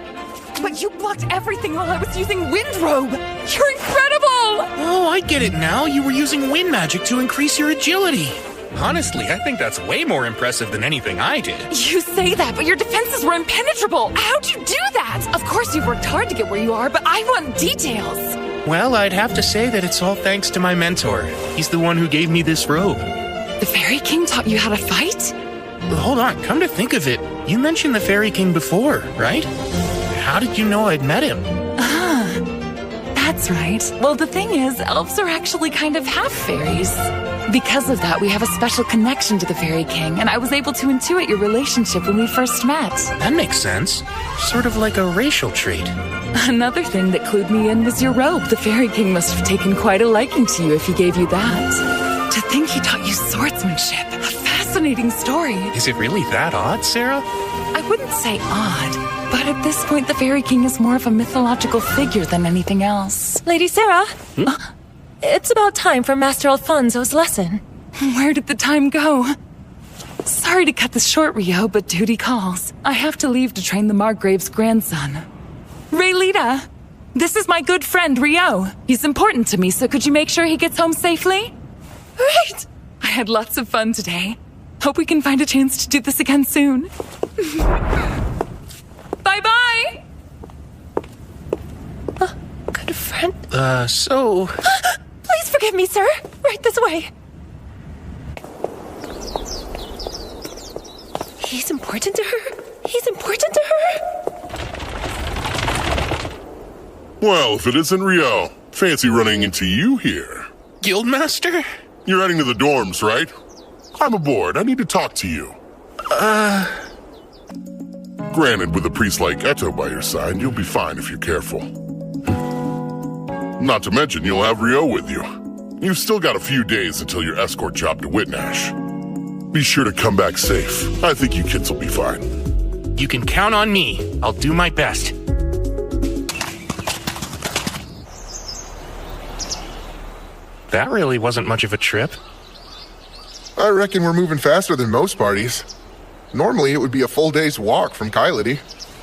but you blocked everything while I was using Wind Robe. You're incredible! Oh, I get it now. You were using wind magic to increase your agility. Honestly, I think that's way more impressive than anything I did. You say that, but your defenses were impenetrable. How'd you do that? Of course you've worked hard to get where you are, but I want details. Well, I'd have to say that it's all thanks to my mentor. He's the one who gave me this robe. The Fairy King taught you how to fight? Hold on, come to think of it, you mentioned the Fairy King before, right? How did you know I'd met him? That's right. Well, the thing is, elves are actually kind of half fairies. Because of that, we have a special connection to the Fairy King, and I was able to intuit your relationship when we first met. That makes sense. Sort of like a racial trait. Another thing that clued me in was your robe. The Fairy King must have taken quite a liking to you if he gave you that. To think he taught you swordsmanship. A fascinating story. Is it really that odd, Sarah? I wouldn't say odd, but at this point the Fairy King is more of a mythological figure than anything else. Lady Sarah? It's about time for Master Alfonso's lesson. Where did the time go? Sorry to cut this short, Rio, but duty calls. I have to leave to train the Margrave's grandson. Raylita, this is my good friend, Rio. He's important to me, so could you make sure he gets home safely? Right! I had lots of fun today. Hope we can find a chance to do this again soon. Bye-bye! Good friend. So... Please forgive me, sir. Right this way. He's important to her? He's important to her? Well, if it isn't Rio, fancy running into you here. Guildmaster? You're heading to the dorms, right? I'm aboard. I need to talk to you. Granted, with a priest like Eto by your side, you'll be fine if you're careful. Not to mention, you'll have Rio with you. You've still got a few days until your escort job to Whitnash. Be sure to come back safe. I think you kids will be fine. You can count on me. I'll do my best. That really wasn't much of a trip. I reckon we're moving faster than most parties. Normally, it would be a full day's walk from Kylity.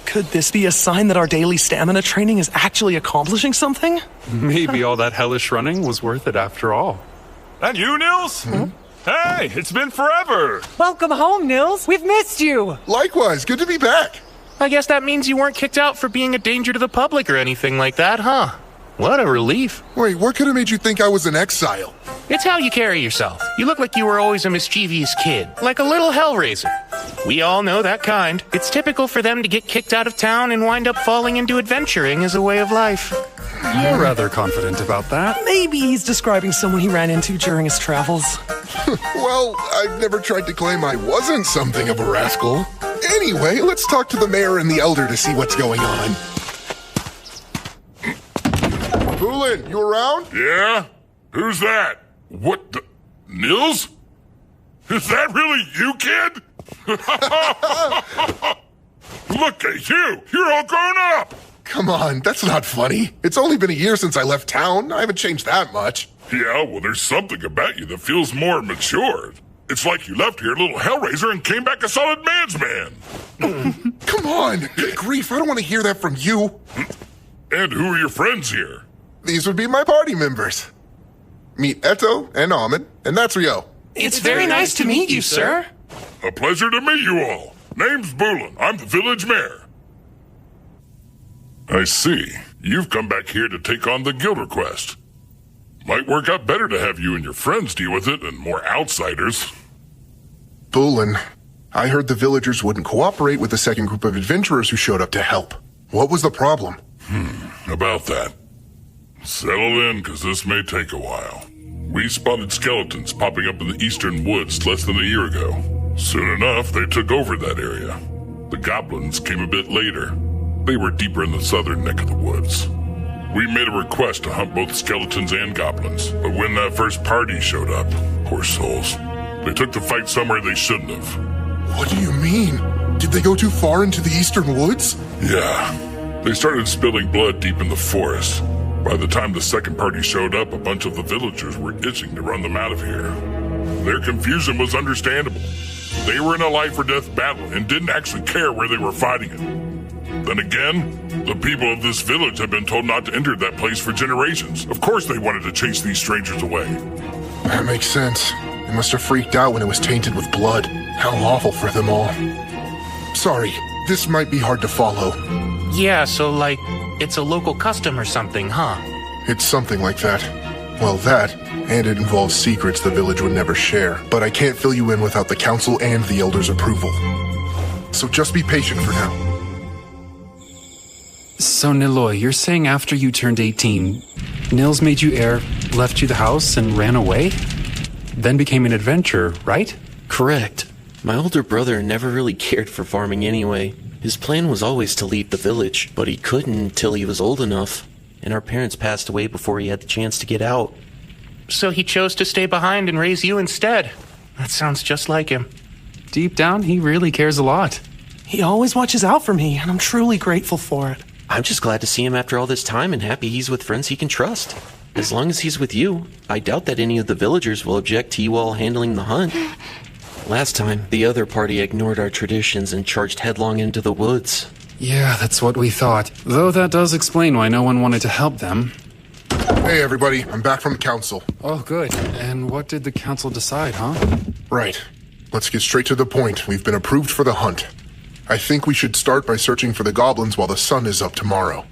Could this be a sign that our daily stamina training is actually accomplishing something? Maybe all that hellish running was worth it after all. And you, Nils? Hey, it's been forever! Welcome home, Nils. We've missed you. Likewise, good to be back. I guess that means you weren't kicked out for being a danger to the public or anything like that, huh? What a relief. Wait, what could have made you think I was in exile? It's how you carry yourself. You look like you were always a mischievous kid, like a little hellraiser. We all know that kind. It's typical for them to get kicked out of town and wind up falling into adventuring as a way of life. You're rather confident about that. Maybe he's describing someone he ran into during his travels. Well, I've never tried to claim I wasn't something of a rascal. Anyway, let's talk to the mayor and the elder to see what's going on. Poulin, you around? Yeah? Who's that? What the... Nils? Is that really you, kid? Look at you! You're all grown up! Come on, that's not funny. It's only been a year since I left town. I haven't changed that much. Yeah, well, there's something about you that feels more matured. It's like you left here a little hellraiser and came back a solid man's man. Come on! Good grief, I don't want to hear that from you. And who are your friends here? These would be my party members. Meet Eto and Ahmed, and that's Rio. It's very nice to meet you, sir. A pleasure to meet you all. Name's Bulin. I'm the village mayor. I see. You've come back here to take on the guild request. Might work out better to have you and your friends deal with it than more outsiders. Bulin, I heard the villagers wouldn't cooperate with the second group of adventurers who showed up to help. What was the problem? About that. Settle in, because this may take a while. We spotted skeletons popping up in the eastern woods less than a year ago. Soon enough, they took over that area. The goblins came a bit later. They were deeper in the southern neck of the woods. We made a request to hunt both skeletons and goblins, but when that first party showed up, poor souls, they took the fight somewhere they shouldn't have. What do you mean? Did they go too far into the eastern woods? Yeah. They started spilling blood deep in the forest. By the time the second party showed up, a bunch of the villagers were itching to run them out of here. Their confusion was understandable. They were in a life-or-death battle and didn't actually care where they were fighting it. Then again, the people of this village have been told not to enter that place for generations. Of course they wanted to chase these strangers away. That makes sense. They must have freaked out when it was tainted with blood. How awful for them all. Sorry, this might be hard to follow. Yeah, so like, it's a local custom or something, huh? It's something like that. Well, that, and it involves secrets the village would never share. But I can't fill you in without the council and the elders' approval. So just be patient for now. So, Niloy, you're saying after you turned 18, Nils made you heir, left you the house, and ran away? Then became an adventurer, right? Correct. My older brother never really cared for farming anyway. His plan was always to leave the village, but he couldn't until he was old enough, and our parents passed away before he had the chance to get out. So he chose to stay behind and raise you instead. That sounds just like him. Deep down, he really cares a lot. He always watches out for me, and I'm truly grateful for it. I'm just glad to see him after all this time and happy he's with friends he can trust. As long as he's with you, I doubt that any of the villagers will object to you all handling the hunt. Last time, the other party ignored our traditions and charged headlong into the woods. Yeah, that's what we thought. Though that does explain why no one wanted to help them. Hey, everybody. I'm back from the council. Oh, good. And what did the council decide, huh? Right. Let's get straight to the point. We've been approved for the hunt. I think we should start by searching for the goblins while the sun is up tomorrow.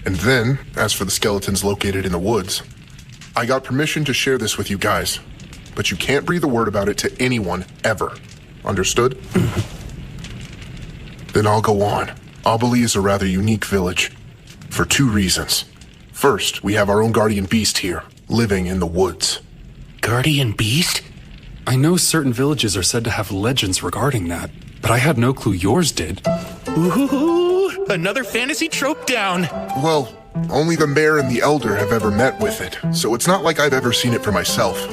And then, as for the skeletons located in the woods, I got permission to share this with you guys. But you can't breathe a word about it to anyone, ever. Understood? Then I'll go on. Obali is a rather unique village. For 2 reasons. First, we have our own guardian beast here, living in the woods. Guardian beast? I know certain villages are said to have legends regarding that, but I had no clue yours did. Ooh, another fantasy trope down. Well, only the mayor and the elder have ever met with it, so it's not like I've ever seen it for myself.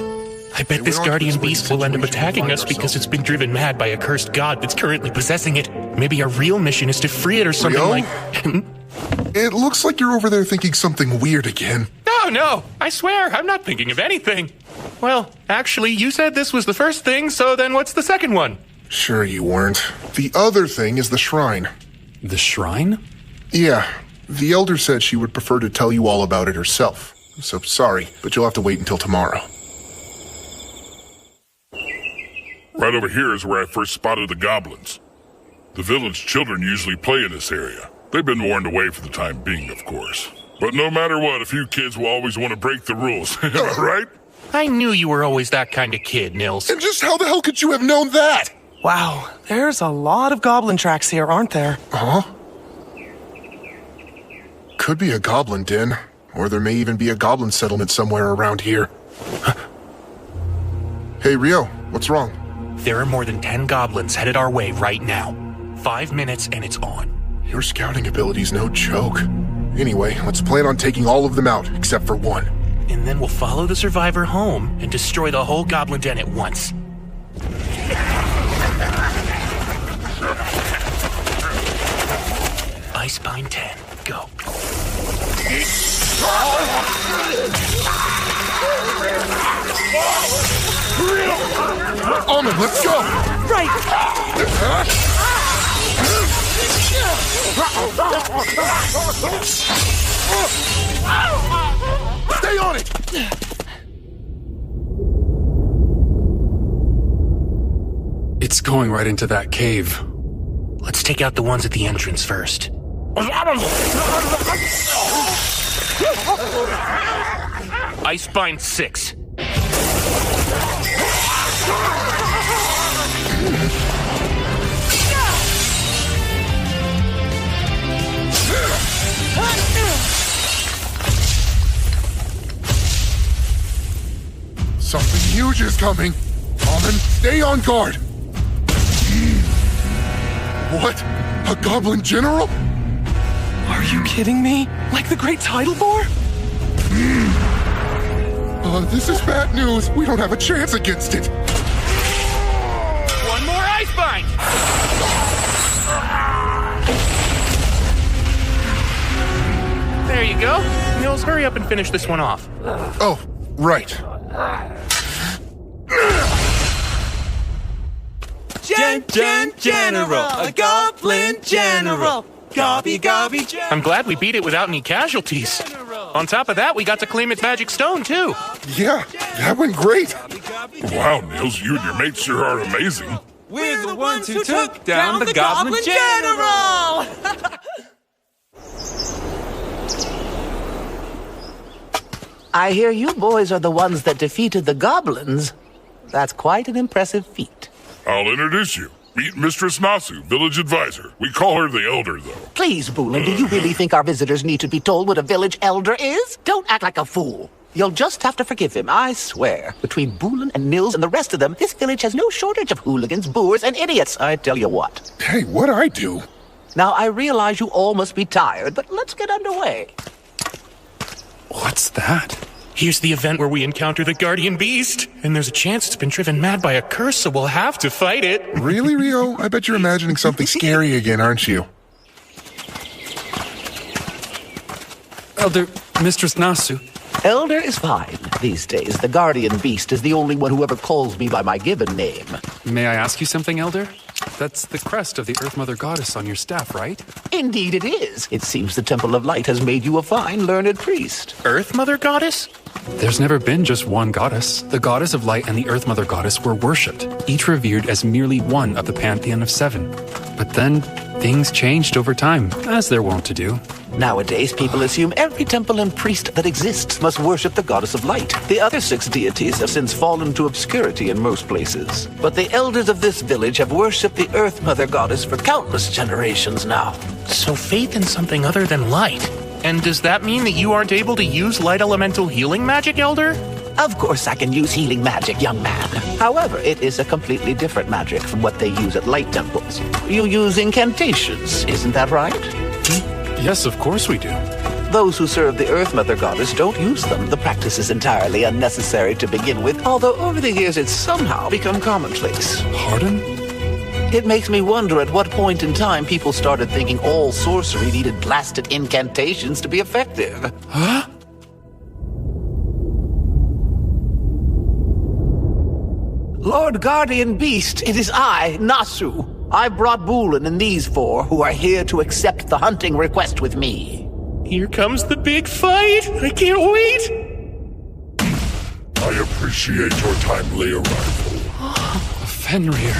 I bet this guardian beast will end up attacking us because it's been driven mad by a cursed god that's currently possessing it. Maybe our real mission is to free it or something Rio? like... It looks like you're over there thinking something weird again. No, I swear, I'm not thinking of anything. Well, actually, you said this was the first thing, so then what's the second one? Sure you weren't. The other thing is the shrine. The shrine? Yeah, the elder said she would prefer to tell you all about it herself. So sorry, but you'll have to wait until tomorrow. Right over here is where I first spotted the goblins. The village children usually play in this area. They've been warned away for the time being, of course. But no matter what, a few kids will always want to break the rules, right? I knew you were always that kind of kid, Nils. And just how the hell could you have known that? Wow, there's a lot of goblin tracks here, aren't there? Huh? Could be a goblin den, or there may even be a goblin settlement somewhere around here. Hey, Rio, what's wrong? There are more than 10 goblins headed our way right now. 5 minutes and it's on. Your scouting ability's no joke. Anyway, let's plan on taking all of them out, except for one. And then we'll follow the survivor home and destroy the whole goblin den at once. Icepine 10, go. Almond, let's go! Right! Stay on it! It's going right into that cave. Let's take out the ones at the entrance first. Icepine 6. Something huge is coming. Almond, stay on guard. What? A goblin general? Are you kidding me? Like the Great Tidal Boar? This is bad news. We don't have a chance against it. One more Icepine! There you go. Nils, hurry up and finish this one off. Oh, right. General, a goblin general. Gobby, I'm glad we beat it without any casualties. On top of that, we got to claim its magic stone, too. Yeah, that went great. Wow, Nils, you and your mates sure are amazing. We're the ones who took down the goblin general! I hear you boys are the ones that defeated the goblins. That's quite an impressive feat. I'll introduce you. Meet Mistress Nasu, village advisor. We call her the Elder, though. Please, Boolin, do you really think our visitors need to be told what a village elder is? Don't act like a fool. You'll just have to forgive him, I swear. Between Boolin and Nils and the rest of them, this village has no shortage of hooligans, boors, and idiots, I tell you what. Hey, what'd I do? Now, I realize you all must be tired, but let's get underway. What's that? Here's the event where we encounter the Guardian Beast. And there's a chance it's been driven mad by a curse, so we'll have to fight it. Really, Rio? I bet you're imagining something scary again, aren't you? Elder, Mistress Nasu, Elder is fine. These days, the guardian beast is the only one who ever calls me by my given name. May I ask you something, Elder? That's the crest of the Earth Mother Goddess on your staff, right? Indeed it is. It seems the Temple of Light has made you a fine, learned priest. Earth Mother Goddess? There's never been just one goddess. The Goddess of Light and the Earth Mother Goddess were worshipped, each revered as merely one of the pantheon of 7. But then, things changed over time, as they're wont to do. Nowadays, people assume every temple and priest that exists must worship the Goddess of Light. The other 6 deities have since fallen to obscurity in most places. But the elders of this village have worshipped the Earth Mother Goddess for countless generations now. So faith in something other than light. And does that mean that you aren't able to use light elemental healing magic, Elder? Of course I can use healing magic, young man. However, it is a completely different magic from what they use at light temples. You use incantations, isn't that right? Yes, of course we do. Those who serve the Earth Mother Goddess don't use them. The practice is entirely unnecessary to begin with, although over the years it's somehow become commonplace. Pardon? It makes me wonder at what point in time people started thinking all sorcery needed blasted incantations to be effective. Huh? Lord Guardian Beast, it is I, Nasu. I brought Bulin and these 4 who are here to accept the hunting request with me. Here comes the big fight! I can't wait! I appreciate your timely arrival. Fenrir.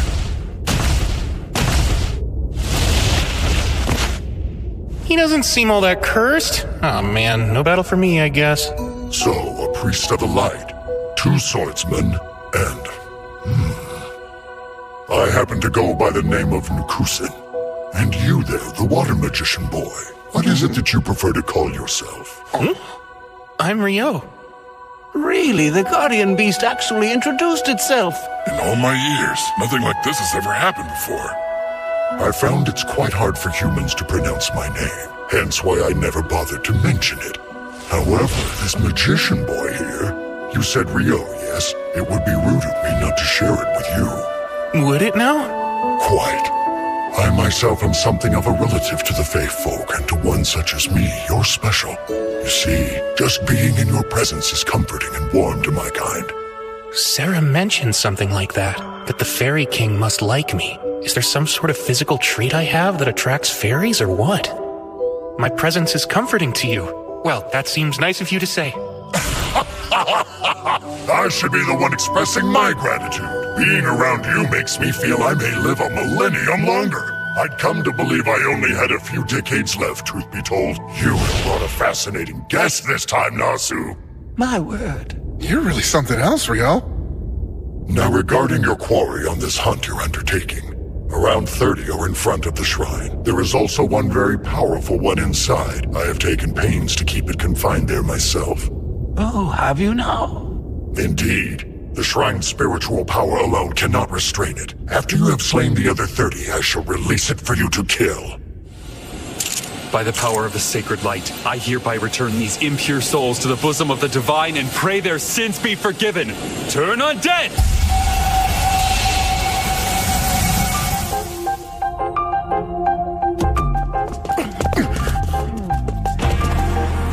He doesn't seem all that cursed. Oh man, no battle for me, I guess. So, a priest of the light, 2 swordsmen, and... I happen to go by the name of Nukusin. And you there, the water magician boy. What is it that you prefer to call yourself? I'm Rio. Really, the Guardian Beast actually introduced itself. In all my years, nothing like this has ever happened before. I found it's quite hard for humans to pronounce my name, hence why I never bothered to mention it. However, this magician boy here, you said Rio, yes? It would be rude of me not to share it with you. Would it now? Quite. I myself am something of a relative to the Fae folk, and to one such as me, you're special. You see, just being in your presence is comforting and warm to my kind. Sarah mentioned something like that the Fairy King must like me. Is there some sort of physical trait I have that attracts fairies, or what? My presence is comforting to you. Well, that seems nice of you to say. I should be the one expressing my gratitude. Being around you makes me feel I may live a millennium longer. I'd come to believe I only had a few decades left, truth be told. You have brought a fascinating guest this time, Nasu. My word. You're really something else, Rio. Now regarding your quarry on this hunt you're undertaking, around 30 are in front of the shrine. There is also one very powerful one inside. I have taken pains to keep it confined there myself. Oh, have you now? Indeed. The shrine's spiritual power alone cannot restrain it. After you have slain the other 30, I shall release it for you to kill. By the power of the sacred light, I hereby return these impure souls to the bosom of the divine and pray their sins be forgiven. Turn undead!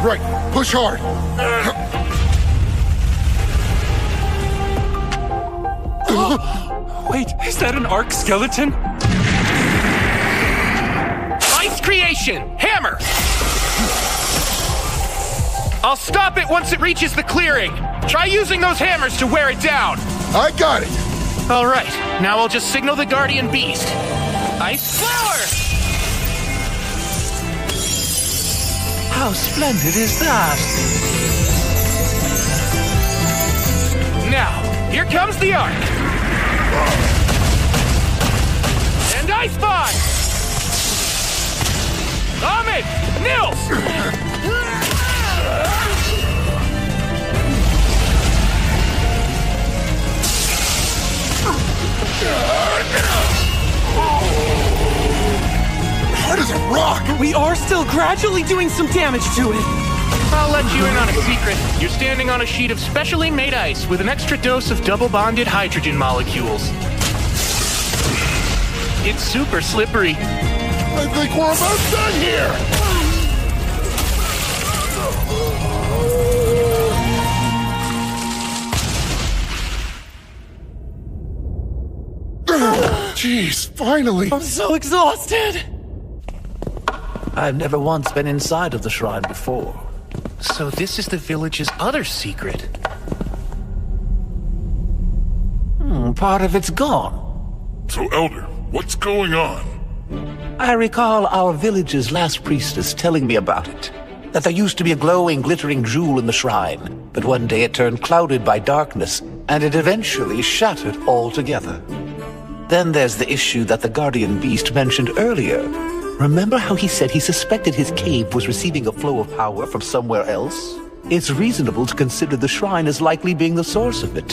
Right, push hard. Wait, is that an arc skeleton? Ice creation! Hammer! I'll stop it once it reaches the clearing. Try using those hammers to wear it down. I got it. All right, now I'll just signal the Guardian Beast. Ice flower! How splendid is that? Now, here comes the arc. And Ice Bond! Ahmed! Nils! Hard as a rock! We are still gradually doing some damage to it. I'll let you in on a secret. You're standing on a sheet of specially made ice with an extra dose of double-bonded hydrogen molecules. It's super slippery. I think we're about done here! Jeez, finally! I'm so exhausted! I've never once been inside of the shrine before. So this is the village's other secret. Part of it's gone. So, Elder, what's going on? I recall our village's last priestess telling me about it. That there used to be a glowing, glittering jewel in the shrine, but one day it turned clouded by darkness, and it eventually shattered altogether. Then there's the issue that the guardian beast mentioned earlier. Remember how he said he suspected his cave was receiving a flow of power from somewhere else? It's reasonable to consider the shrine as likely being the source of it.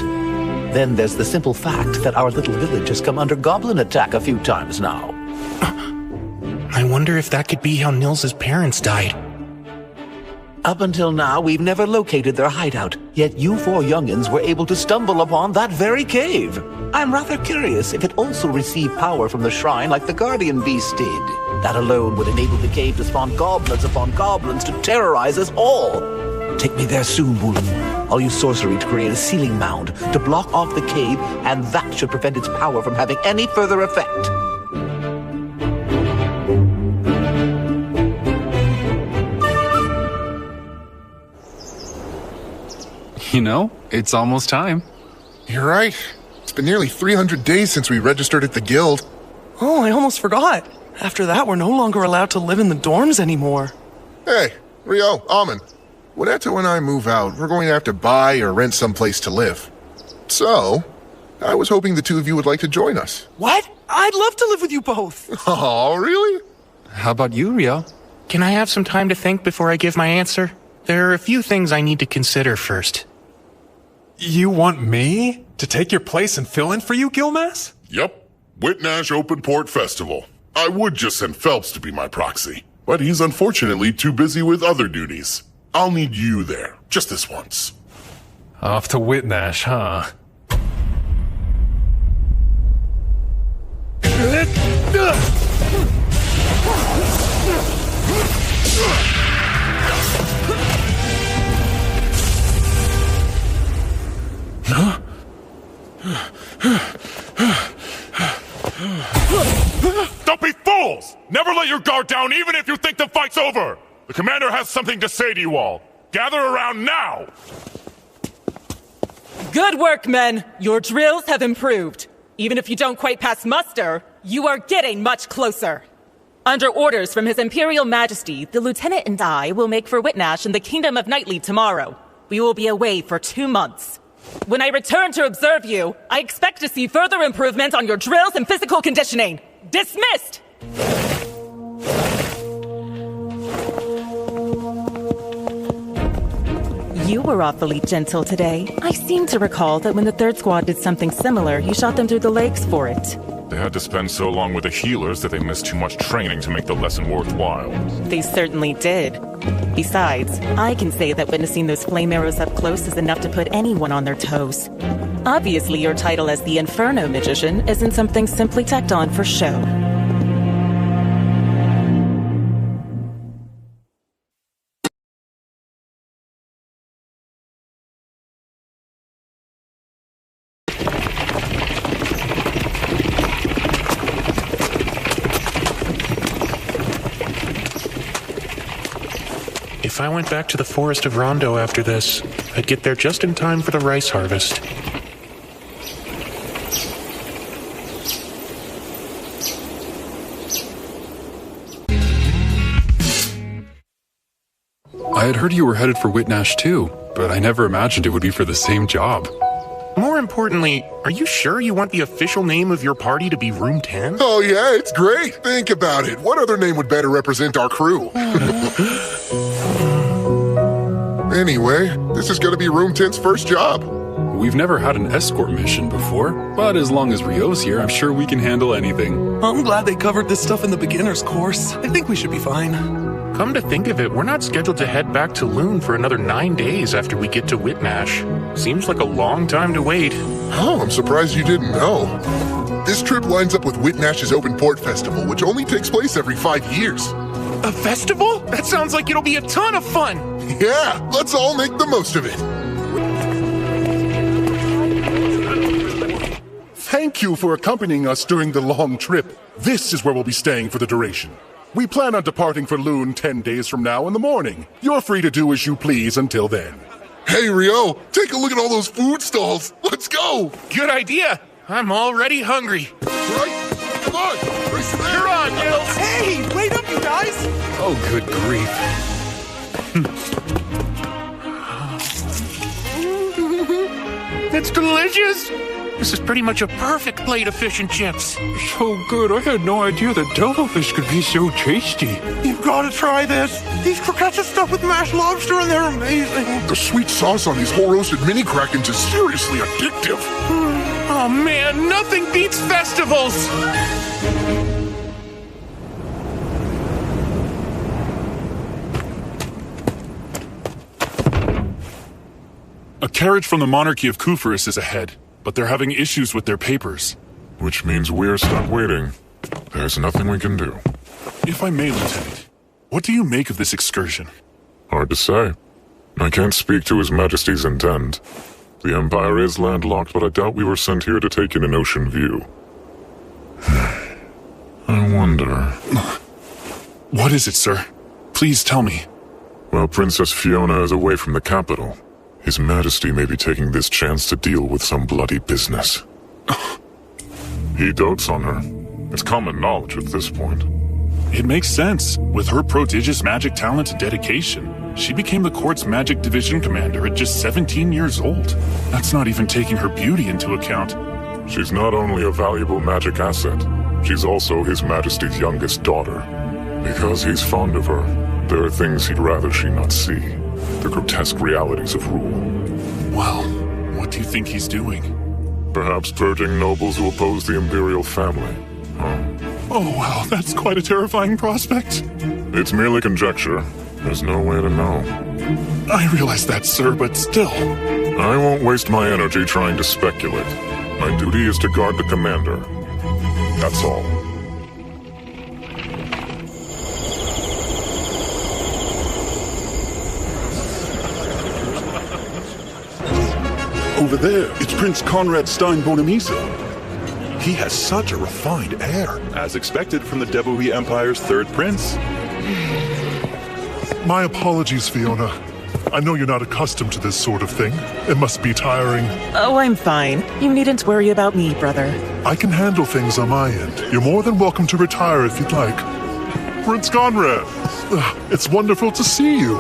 Then there's the simple fact that our little village has come under goblin attack a few times now. I wonder if that could be how Nils's parents died. Up until now, we've never located their hideout, yet you four youngins were able to stumble upon that very cave. I'm rather curious if it also received power from the shrine like the Guardian Beast did. That alone would enable the cave to spawn goblins upon goblins to terrorize us all. Take me there soon, Woolen. I'll use sorcery to create a sealing mound to block off the cave, and that should prevent its power from having any further effect. You know, it's almost time. You're right. It's been nearly 300 days since we registered at the guild. Oh, I almost forgot. After that, we're no longer allowed to live in the dorms anymore. Hey, Rio, Almond. When Eto and I move out, we're going to have to buy or rent someplace to live. So, I was hoping the two of you would like to join us. What? I'd love to live with you both. Oh, really? How about you, Rio? Can I have some time to think before I give my answer? There are a few things I need to consider first. You want me to take your place and fill in for you, Gilmas? Yep. Whitnash Open Port Festival. I would just send Phelps to be my proxy, but he's unfortunately too busy with other duties. I'll need you there, just this once. Off to Whitnash, huh? Don't be fools! Never let your guard down even if you think the fight's over! The commander has something to say to you all. Gather around now! Good work, men! Your drills have improved. Even if you don't quite pass muster, you are getting much closer. Under orders from His Imperial Majesty, the Lieutenant and I will make for Whitnash in the Kingdom of Knightly tomorrow. We will be away for 2 months. When I return to observe you, I expect to see further improvement on your drills and physical conditioning. Dismissed! You were awfully gentle today. I seem to recall that when the third squad did something similar, you shot them through the legs for it. They had to spend so long with the healers that they missed too much training to make the lesson worthwhile. They certainly did. Besides, I can say that witnessing those flame arrows up close is enough to put anyone on their toes. Obviously, your title as the Inferno Magician isn't something simply tacked on for show. If I went back to the forest of Rondo after this, I'd get there just in time for the rice harvest. I had heard you were headed for Whitnash too, but I never imagined it would be for the same job. More importantly, are you sure you want the official name of your party to be Room 10? Oh yeah, it's great. Think about it. What other name would better represent our crew? Anyway, this is gonna be Room 10's first job. We've never had an escort mission before, but as long as Rio's here, I'm sure we can handle anything. I'm glad they covered this stuff in the beginner's course. I think we should be fine. Come to think of it, we're not scheduled to head back to Loon for another 9 days after we get to Whitnash. Seems like a long time to wait. Oh, I'm surprised you didn't know. This trip lines up with Whitnash's Open Port Festival, which only takes place every 5 years. A festival? That sounds like it'll be a ton of fun! Yeah, let's all make the most of it. Thank you for accompanying us during the long trip. This is where we'll be staying for the duration. We plan on departing for Loon 10 days from now in the morning. You're free to do as you please until then. Hey, Rio, take a look at all those food stalls. Let's go. Good idea. I'm already hungry. Right? Come on. Race there. You're on, Nils. Hey, wait up, you guys. Oh, good grief. It's delicious. This is pretty much a perfect plate of fish and chips. So good. I had no idea that devilfish could be so tasty. You've got to try this. These croquettes are stuffed with mashed lobster and they're amazing. The sweet sauce on these whole roasted mini Krakens is seriously addictive. Oh man, nothing beats festivals. A carriage from the monarchy of Kufaris is ahead, but they're having issues with their papers. Which means we're stuck waiting. There's nothing we can do. If I may, Lieutenant, what do you make of this excursion? Hard to say. I can't speak to His Majesty's intent. The Empire is landlocked, but I doubt we were sent here to take in an ocean view. I wonder... What is it, sir? Please tell me. While Princess Fiona is away from the capital, His Majesty may be taking this chance to deal with some bloody business. He dotes on her. It's common knowledge at this point. It makes sense. With her prodigious magic talent and dedication, she became the court's magic division commander at just 17 years old. That's not even taking her beauty into account. She's not only a valuable magic asset, she's also His Majesty's youngest daughter. Because he's fond of her, there are things he'd rather she not see. The grotesque realities of rule. Well, what do you think he's doing? Perhaps purging nobles who oppose the imperial family. Oh, wow, that's quite a terrifying prospect. It's merely conjecture. There's no way to know. I realize that, sir, but still. I won't waste my energy trying to speculate. My duty is to guard the commander. That's all. Over there, it's Prince Conrad Stein-Bonamisa. He has such a refined air. As expected from the Debuhi Empire's third prince. My apologies, Fiona. I know you're not accustomed to this sort of thing. It must be tiring. Oh, I'm fine. You needn't worry about me, brother. I can handle things on my end. You're more than welcome to retire if you'd like. Prince Conrad, it's wonderful to see you.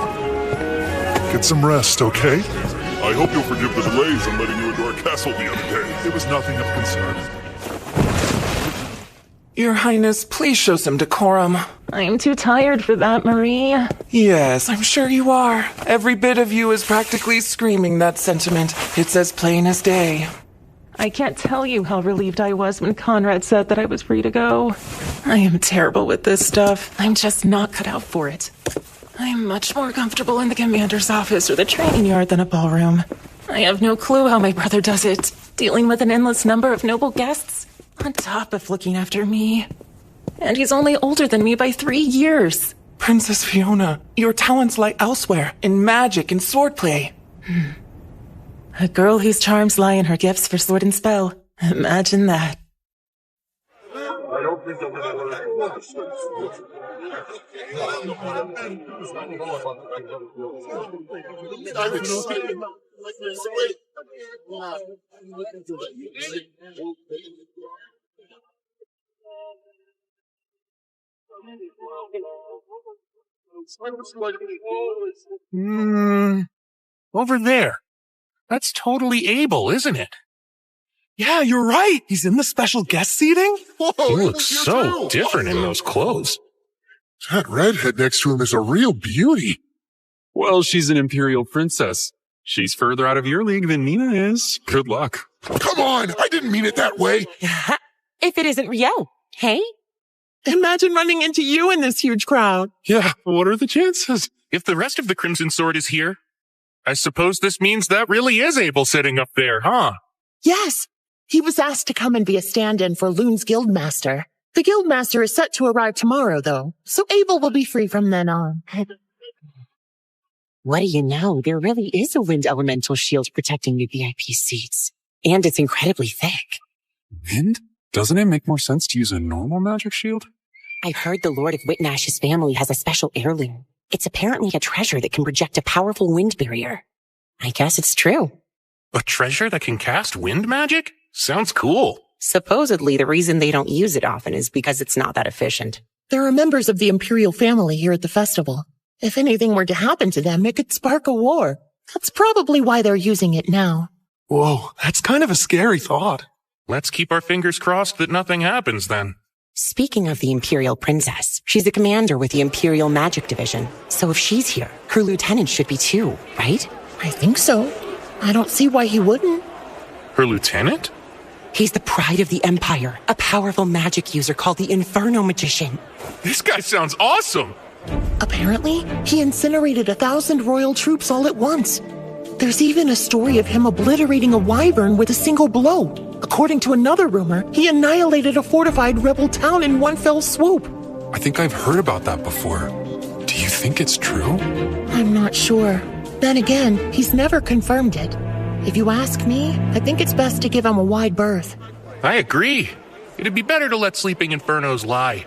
Get some rest, okay? I hope you'll forgive the delays in letting you into our castle the other day. It was nothing of concern. Your Highness, please show some decorum. I'm too tired for that, Marie. Yes, I'm sure you are. Every bit of you is practically screaming that sentiment. It's as plain as day. I can't tell you how relieved I was when Conrad said that I was free to go. I am terrible with this stuff. I'm just not cut out for it. I'm much more comfortable in the commander's office or the training yard than a ballroom. I have no clue how my brother does it, dealing with an endless number of noble guests, on top of looking after me. And he's only older than me by 3 years. Princess Fiona, your talents lie elsewhere, in magic and swordplay. A girl whose charms lie in her gifts for sword and spell. Imagine that. Over there. That's totally Abel, isn't it? Yeah, you're right. He's in the special guest seating. Whoa, He looks so different in those clothes. That redhead next to him is a real beauty. Well, she's an imperial princess. She's further out of your league than Nina is. Good luck. Come on, I didn't mean it that way. If it isn't Rio, hey? Imagine running into you in this huge crowd. Yeah, what are the chances? If the rest of the Crimson Sword is here, I suppose this means that really is Abel sitting up there, huh? Yes. He was asked to come and be a stand-in for Loon's Guildmaster. The Guildmaster is set to arrive tomorrow, though, so Abel will be free from then on. What do you know? There really is a wind elemental shield protecting the VIP seats. And it's incredibly thick. Wind? Doesn't it make more sense to use a normal magic shield? I heard the Lord of Whitnash's family has a special heirloom. It's apparently a treasure that can project a powerful wind barrier. I guess it's true. A treasure that can cast wind magic? Sounds cool. Supposedly, the reason they don't use it often is because it's not that efficient. There are members of the Imperial family here at the festival. If anything were to happen to them, it could spark a war. That's probably why they're using it now. Whoa, that's kind of a scary thought. Let's keep our fingers crossed that nothing happens then. Speaking of the Imperial Princess, she's a commander with the Imperial Magic Division. So if she's here, her lieutenant should be too, right? I think so. I don't see why he wouldn't. Her lieutenant? He's the pride of the Empire, a powerful magic user called the Inferno Magician. This guy sounds awesome! Apparently, he incinerated 1,000 royal troops all at once. There's even a story of him obliterating a wyvern with a single blow. According to another rumor, he annihilated a fortified rebel town in one fell swoop. I think I've heard about that before. Do you think it's true? I'm not sure. Then again, he's never confirmed it. If you ask me, I think it's best to give him a wide berth. I agree. It'd be better to let sleeping infernos lie.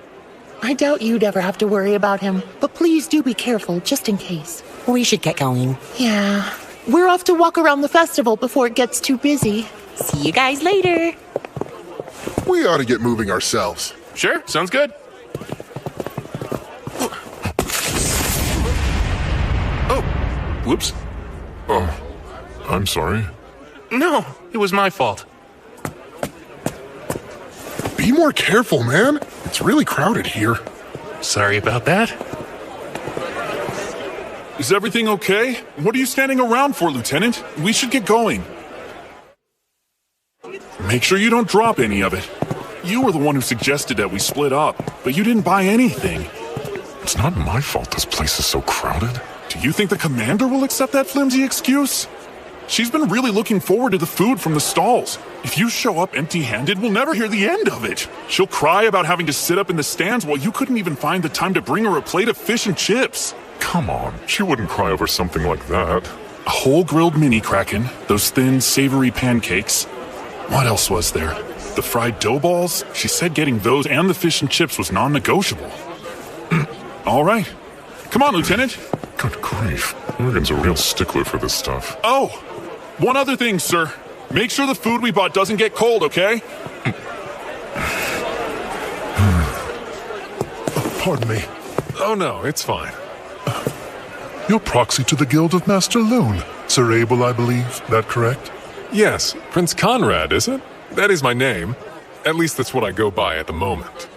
I doubt you'd ever have to worry about him, but please do be careful, just in case. We should get going. Yeah. We're off to walk around the festival before it gets too busy. See you guys later. We ought to get moving ourselves. Sure, sounds good. Oh, whoops. Oh, I'm sorry. No, it was my fault. Be more careful, man. It's really crowded here. Sorry about that. Is everything okay? What are you standing around for, Lieutenant? We should get going. Make sure you don't drop any of it. You were the one who suggested that we split up, but you didn't buy anything. It's not my fault this place is so crowded. Do you think the commander will accept that flimsy excuse? She's been really looking forward to the food from the stalls. If you show up empty-handed, we'll never hear the end of it. She'll cry about having to sit up in the stands while you couldn't even find the time to bring her a plate of fish and chips. Come on, she wouldn't cry over something like that. A whole grilled mini kraken, those thin, savory pancakes. What else was there? The fried dough balls? She said getting those and the fish and chips was non-negotiable. All right. Come on, Lieutenant. Good grief. Morgan's a real stickler for this stuff. Oh, one other thing, sir. Make sure the food we bought doesn't get cold, okay? Pardon me. Oh no, it's fine. You're proxy to the Guild of Master Loon. Sir Abel, I believe. That correct? Yes, Prince Conrad, is it? That is my name. At least that's what I go by at the moment.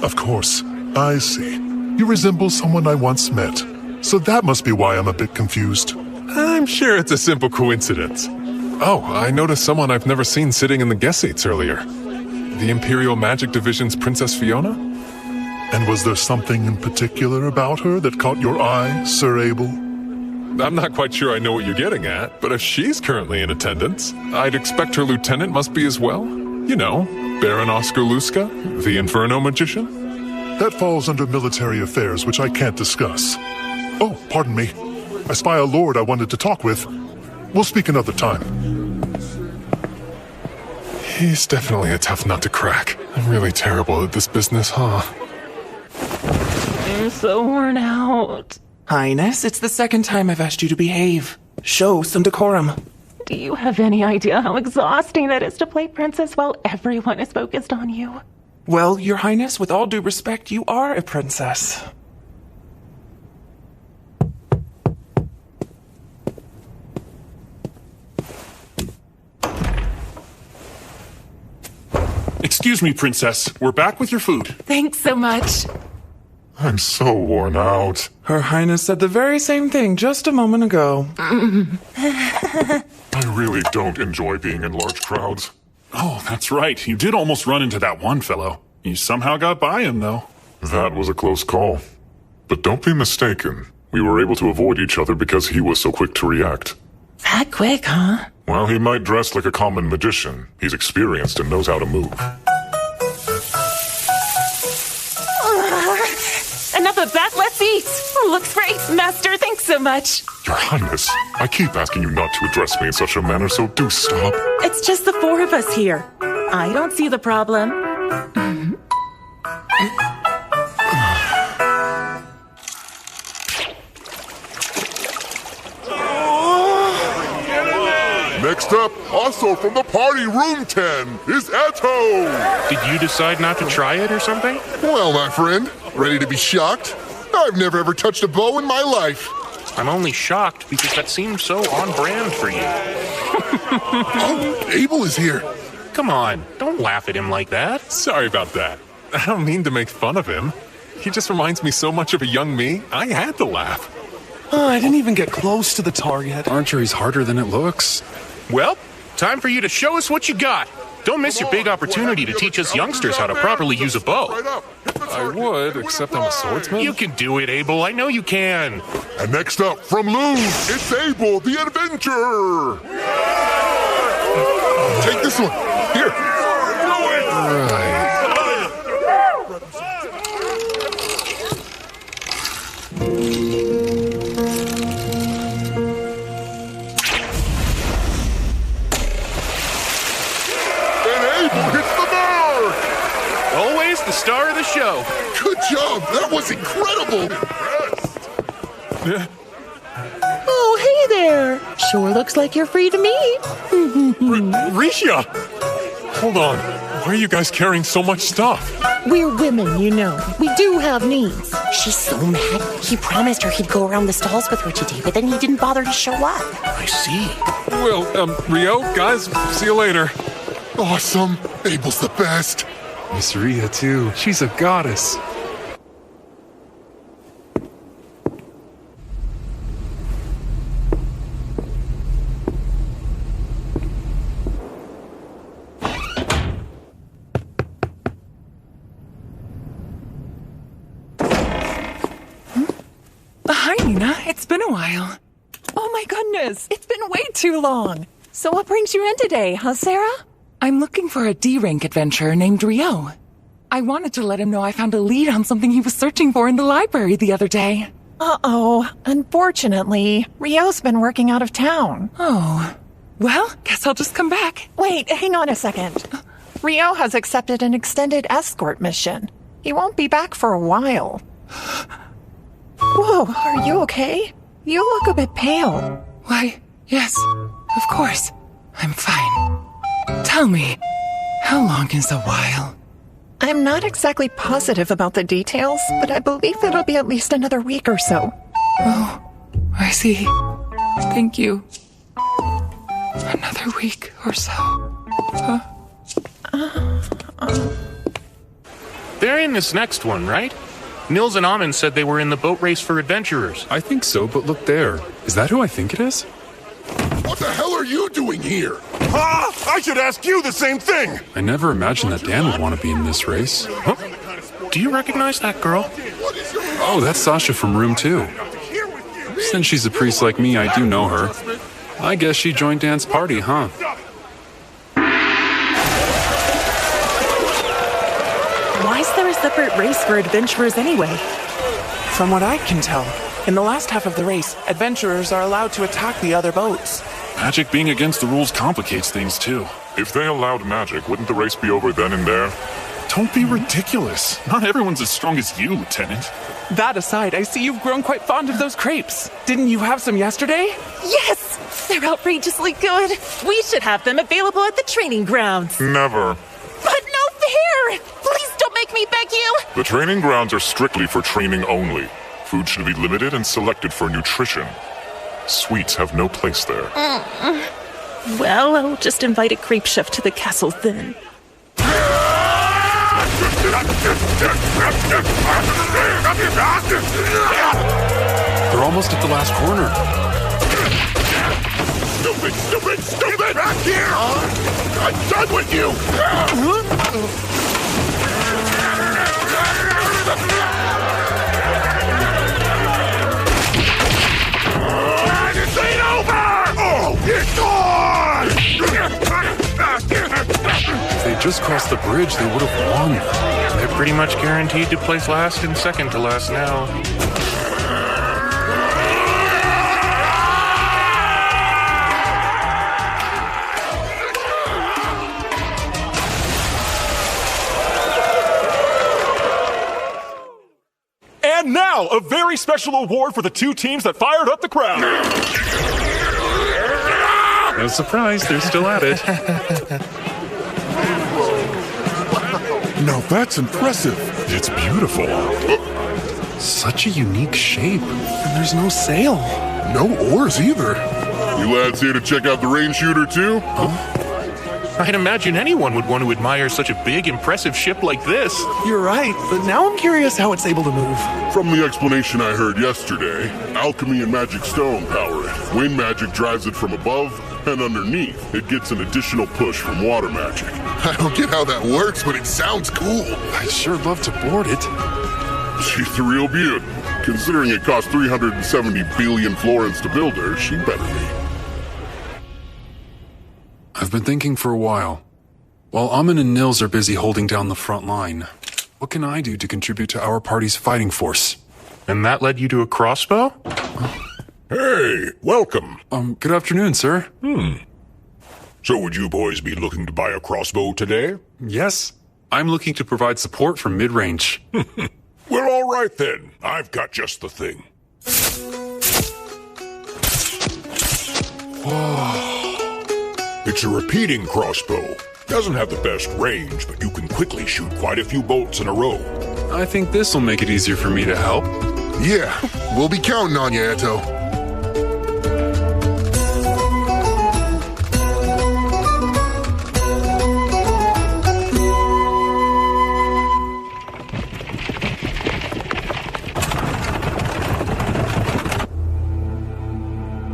Of course. I see. You resemble someone I once met. So that must be why I'm a bit confused. I'm sure it's a simple coincidence. Oh, I noticed someone I've never seen sitting in the guest seats earlier. The Imperial Magic Division's Princess Fiona? And was there something in particular about her that caught your eye, Sir Abel? I'm not quite sure I know what you're getting at, but if she's currently in attendance, I'd expect her lieutenant must be as well. You know, Baron Oscar Luska, the Inferno Magician. That falls under military affairs, which I can't discuss. Oh, pardon me. I spy a lord I wanted to talk with. We'll speak another time. He's definitely a tough nut to crack. I'm really terrible at this business, huh? I'm so worn out. Highness, it's the second time I've asked you to behave. Show some decorum. Do you have any idea how exhausting that is to play princess while everyone is focused on you? Well, Your Highness, with all due respect, you are a princess. Excuse me, Princess. We're back with your food. Thanks so much. I'm so worn out. Her Highness said the very same thing just a moment ago. I really don't enjoy being in large crowds. Oh, that's right. You did almost run into that one fellow. You somehow got by him, though. That was a close call. But don't be mistaken. We were able to avoid each other because he was so quick to react. That quick, huh? While he might dress like a common magician, he's experienced and knows how to move. Enough of that, let's eat! Looks great, Master, thanks so much. Your Highness, I keep asking you not to address me in such a manner, so do stop. It's just the four of us here. I don't see the problem. Next up, also from the party, room 10, is Atto! Did you decide not to try it or something? Well, my friend, ready to be shocked? I've never ever touched a bow in my life. I'm only shocked because that seems so on brand for you. Oh, Abel is here. Come on, don't laugh at him like that. Sorry about that. I don't mean to make fun of him. He just reminds me so much of a young me, I had to laugh. Oh, I didn't even get close to the target. Archery's harder than it looks. Well, time for you to show us what you got. Don't miss your big opportunity to teach us youngsters how to properly use a bow. I would, except I'm a swordsman. You can do it, Abel. I know you can. And next up, from Luz, it's Abel the Adventurer! Take this one. Here. Right. Always the star of the show. Good job. That was incredible. Oh, hey there. Sure looks like you're free to meet. Risha! Hold on. Why are you guys carrying so much stuff? We're women, you know. We do have needs. She's so mad. He promised her he'd go around the stalls with her today, but then he didn't bother to show up. I see. Well, Rio, guys, see you later. Awesome. Abel's the best. Miss Rhea, too. She's a goddess. Hi, Nina. It's been a while. Oh my goodness, it's been way too long. So what brings you in today, huh, Sarah? I'm looking for a D-rank adventurer named Rio. I wanted to let him know I found a lead on something he was searching for in the library the other day. Uh-oh. Unfortunately, Rio's been working out of town. Oh. Well, guess I'll just come back. Wait, hang on a second. Rio has accepted an extended escort mission. He won't be back for a while. Whoa, are you okay? You look a bit pale. Why, yes, of course. I'm fine. Tell me, how long is a while? I'm not exactly positive about the details, but I believe it'll be at least another week or so. Oh, I see. Thank you. Another week or so. They're in this next one, right? Nils and Amon said they were in the boat race for adventurers. I think so, but look there. Is that who I think it is? What the hell are you doing here? Ah! I should ask you the same thing! I never imagined that Dan would want to be in this race. Huh? Do you recognize that girl? Oh, that's Sasha from room 2. Since she's a priest like me, I do know her. I guess she joined Dan's party, huh? Why is there a separate race for adventurers anyway? From what I can tell, in the last half of the race, adventurers are allowed to attack the other boats. Magic being against the rules complicates things, too. If they allowed magic, wouldn't the race be over then and there? Don't be ridiculous. Not everyone's as strong as you, Lieutenant. That aside, I see you've grown quite fond of those crepes. Didn't you have some yesterday? Yes! They're outrageously good. We should have them available at the training grounds. Never. But no fair! Please don't make me beg you! The training grounds are strictly for training only. Food should be limited and selected for nutrition. Sweets have no place there. Well, I'll just invite a creep chef to the castle then. They're almost at the last corner. Stupid! Back here! I'm done with you! This ain't over! Oh, it's on! If they just crossed the bridge, they would have won. They're pretty much guaranteed to place last and second to last now. And now, a very special award for the two teams that fired up the crowd. No surprise, they're still at it. Now that's impressive. It's beautiful. Such a unique shape. And there's no sail. No oars either. You lads here to check out the rain shooter too? I'd imagine anyone would want to admire such a big, impressive ship like this. You're right, but now I'm curious how it's able to move. From the explanation I heard yesterday, alchemy and magic stone power it. Wind magic drives it from above, and underneath, it gets an additional push from water magic. I don't get how that works, but it sounds cool. I'd sure love to board it. She's the real beaut. Considering it cost 370 billion florins to build her, she better be. I've been thinking for a while. While Amin and Nils are busy holding down the front line, what can I do to contribute to our party's fighting force? And that led you to a crossbow? Hey, welcome. Good afternoon, sir. So would you boys be looking to buy a crossbow today? Yes, I'm looking to provide support from mid-range. Well, all right then. I've got just the thing. It's a repeating crossbow. Doesn't have the best range, but you can quickly shoot quite a few bolts in a row. I think this will make it easier for me to help. Yeah, we'll be counting on you, Eto.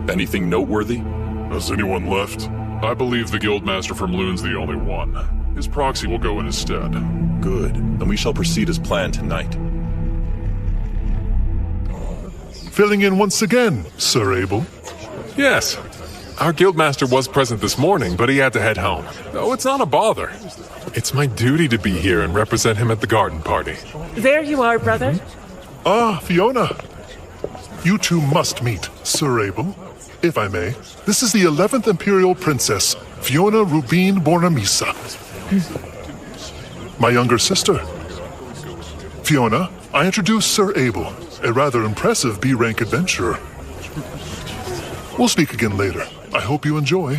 Anything noteworthy? Has anyone left? I believe the Guildmaster from Loon's the only one. His proxy will go in his stead. Good. Then we shall proceed as planned tonight. Filling in once again, Sir Abel. Yes. Our Guildmaster was present this morning, but he had to head home. Oh, it's not a bother. It's my duty to be here and represent him at the garden party. There you are, brother. Ah, Fiona. You two must meet, Sir Abel. If I may, this is the 11th Imperial Princess, Fiona Rubin Bornamisa. My younger sister. Fiona, I introduce Sir Abel, a rather impressive B-rank adventurer. We'll speak again later. I hope you enjoy.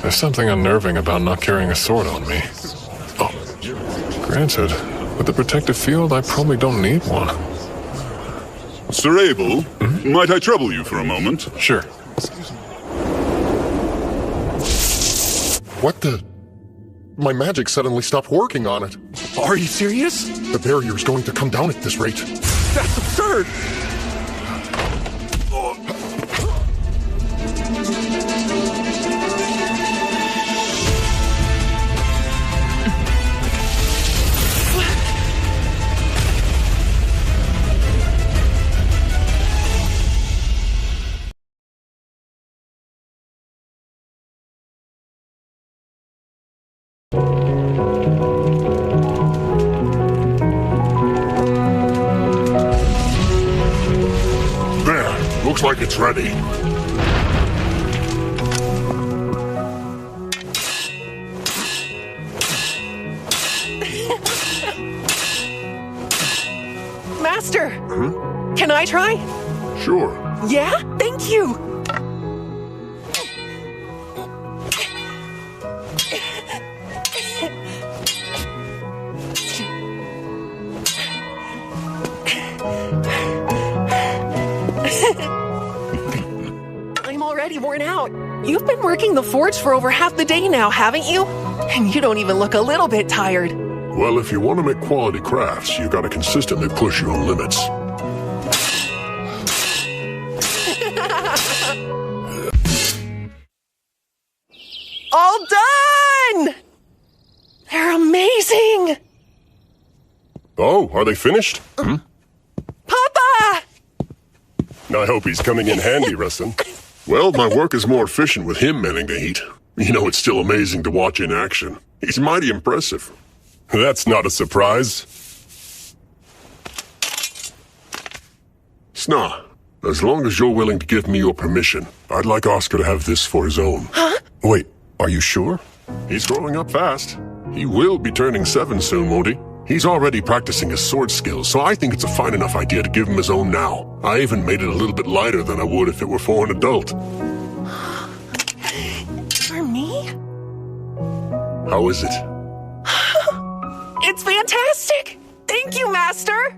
There's something unnerving about not carrying a sword on me. Oh, granted. With the protective field, I probably don't need one. Sir Abel, might I trouble you for a moment? Sure. What the? My magic suddenly stopped working on it. Are you serious? The barrier's going to come down at this rate. That's absurd! Looks like it's ready. Master! Can I try? Sure. Yeah? Thank you! I'm already worn out. You've been working the forge for over half the day now, haven't you? And you don't even look a little bit tired. Well, if you want to make quality crafts, you gotta consistently push your own limits. All done! They're amazing! Oh, are they finished? Papa! I hope he's coming in handy, Rustin. Well, my work is more efficient with him mending the heat. You know, it's still amazing to watch in action. He's mighty impressive. That's not a surprise. Sna, as long as you're willing to give me your permission, I'd like Oscar to have this for his own. Huh? Wait, are you sure? He's growing up fast. He will be turning 7 soon, won't he? He's already practicing his sword skills, so I think it's a fine enough idea to give him his own now. I even made it a little bit lighter than I would if it were for an adult. For me? How is it? It's fantastic! Thank you, Master!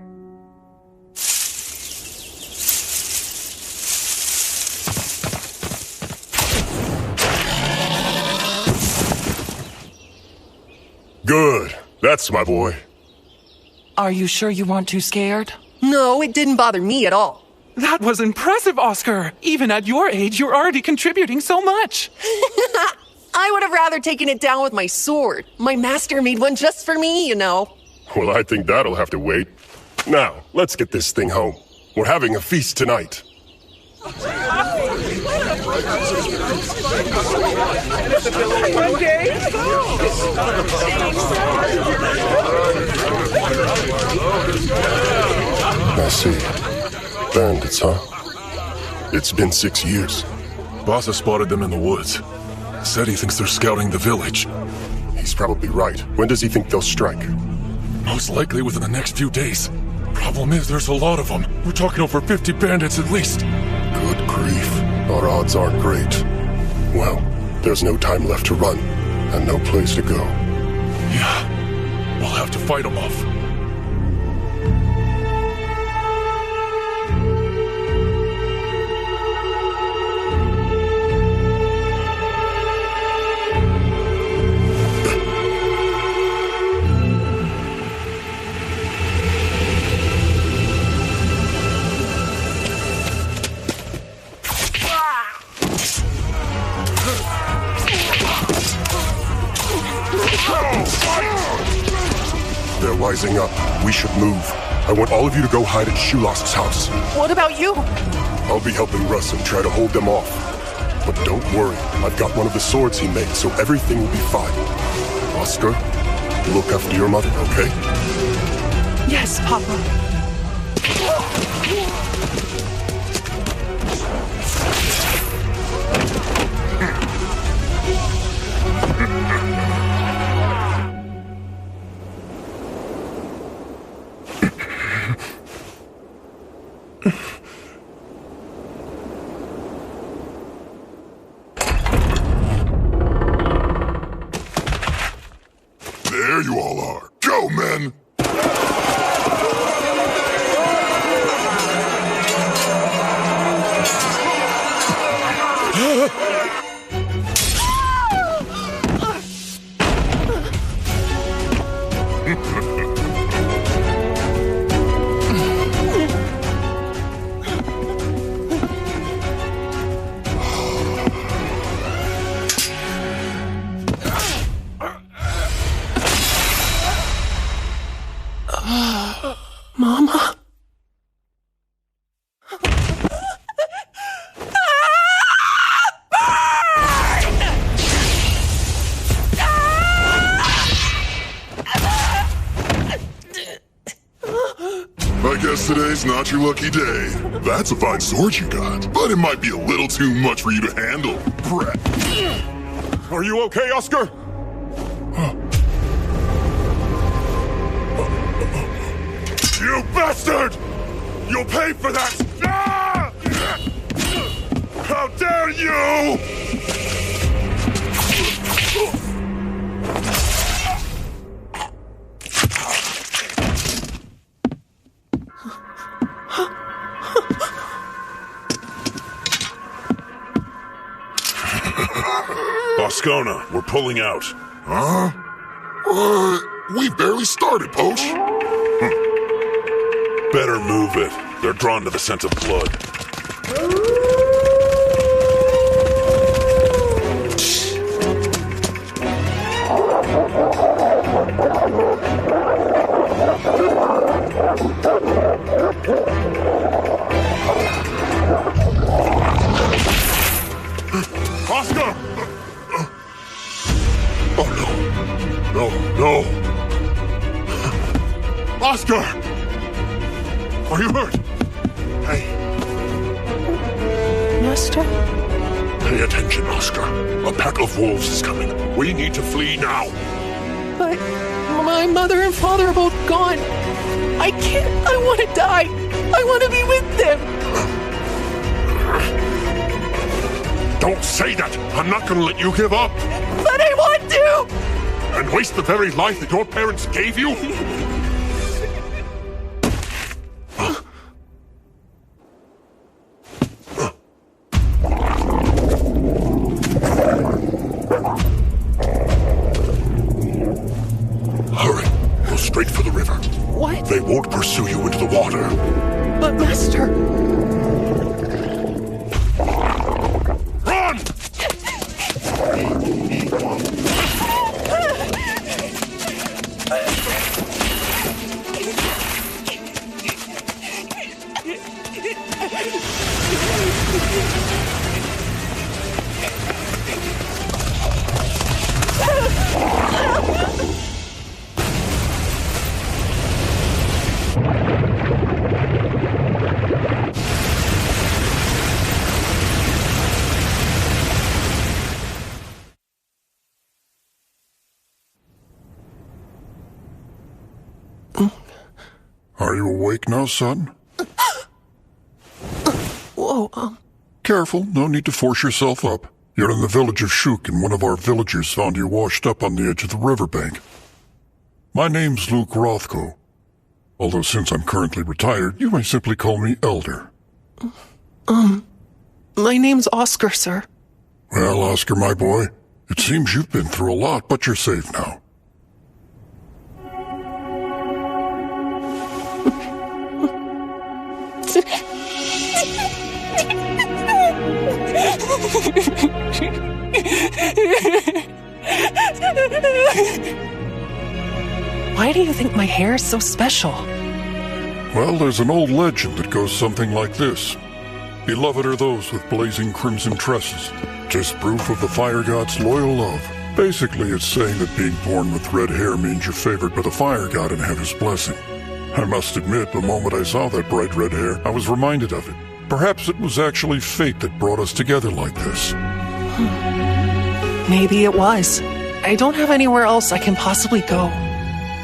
Good. That's my boy. Are you sure you weren't too scared? No, it didn't bother me at all. That was impressive, Oscar! Even at your age, you're already contributing so much! I would have rather taken it down with my sword. My master made one just for me, you know. Well, I think that'll have to wait. Now, let's get this thing home. We're having a feast tonight. I see. Bandits, huh? It's been 6 years. Boss has spotted them in the woods. Said he thinks they're scouting the village. He's probably right. When does he think they'll strike? Most likely within the next few days. Problem is, there's a lot of them. We're talking over 50 bandits at least. Good grief. Our odds aren't great. Well, there's no time left to run, and no place to go. Yeah, we'll have to fight them off. They're rising up. We should move. I want all of you to go hide at Shulosk's house. What about you? I'll be helping Russ and try to hold them off. But don't worry, I've got one of the swords he made, so everything will be fine. Oscar, look after your mother, okay? Yes, Papa. There you all are. Go, men! Mama? I guess today's not your lucky day. That's a fine sword you got, but it might be a little too much for you to handle, brat. Are you okay, Oscar? You bastard! You'll pay for that! Ah! How dare you! Boscona, we're pulling out. Huh? We barely started, Poach. Better move it. They're drawn to the scent of blood. Oscar! Oh, no. No. Oscar! Are you hurt? Hey. Master? Pay attention, Oscar. A pack of wolves is coming. We need to flee now. But My mother and father are both gone. I can't. I want to die. I want to be with them. Don't say that! I'm not gonna let you give up! But I want to! And waste the very life that your parents gave you? Hurry. Go straight for the river. What? They won't pursue you into the water. But Master... Run! Are you awake now, son? Whoa, Careful, no need to force yourself up. You're in the village of Shuk, and one of our villagers found you washed up on the edge of the riverbank. My name's Luke Rothko. Although since I'm currently retired, you may simply call me Elder. My name's Oscar, sir. Well, Oscar, my boy, it seems you've been through a lot, but you're safe now. Why do you think my hair is so special? Well, there's an old legend that goes something like this. Beloved are those with blazing crimson tresses. 'Tis proof of the fire god's loyal love. Basically, it's saying that being born with red hair means you're favored by the fire god and have his blessing. I must admit, the moment I saw that bright red hair, I was reminded of it. Perhaps it was actually fate that brought us together like this. Maybe it was. I don't have anywhere else I can possibly go.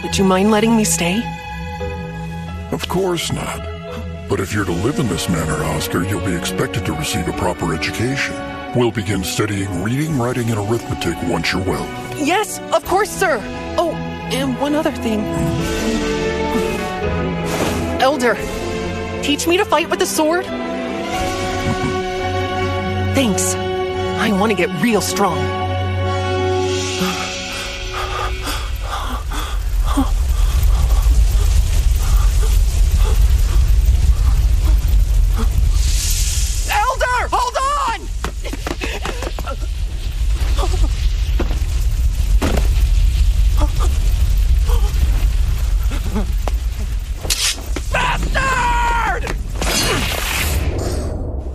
Would you mind letting me stay? Of course not. But if you're to live in this manner, Oscar, you'll be expected to receive a proper education. We'll begin studying reading, writing, and arithmetic once you're well. Yes, of course, sir. Oh, and one other thing. Elder, teach me to fight with the sword? Thanks. I want to get real strong. Elder, hold on! Bastard!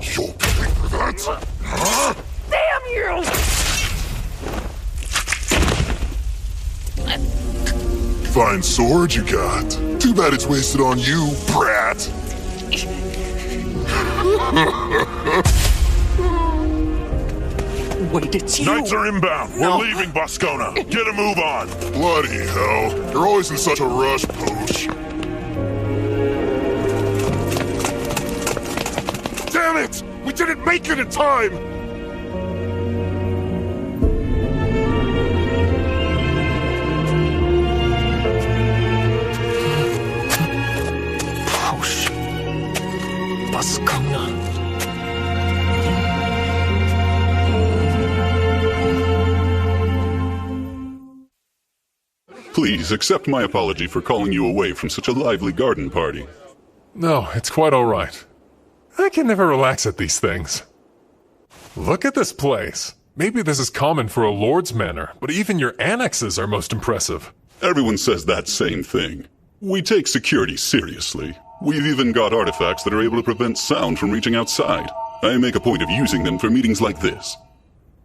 You'll pay for that? Huh? Damn you! Fine sword you got. Too bad it's wasted on you, brat. Wait, it's you! Knights are inbound. No. We're leaving Boscona. Get a move on. Bloody hell. You're always in such a rush, Pooch. Damn it! We didn't make it in time! Posh. Boscona. Please accept my apology for calling you away from such a lively garden party. No, it's quite all right. I can never relax at these things. Look at this place. Maybe this is common for a lord's manor, but even your annexes are most impressive. Everyone says that same thing. We take security seriously. We've even got artifacts that are able to prevent sound from reaching outside. I make a point of using them for meetings like this.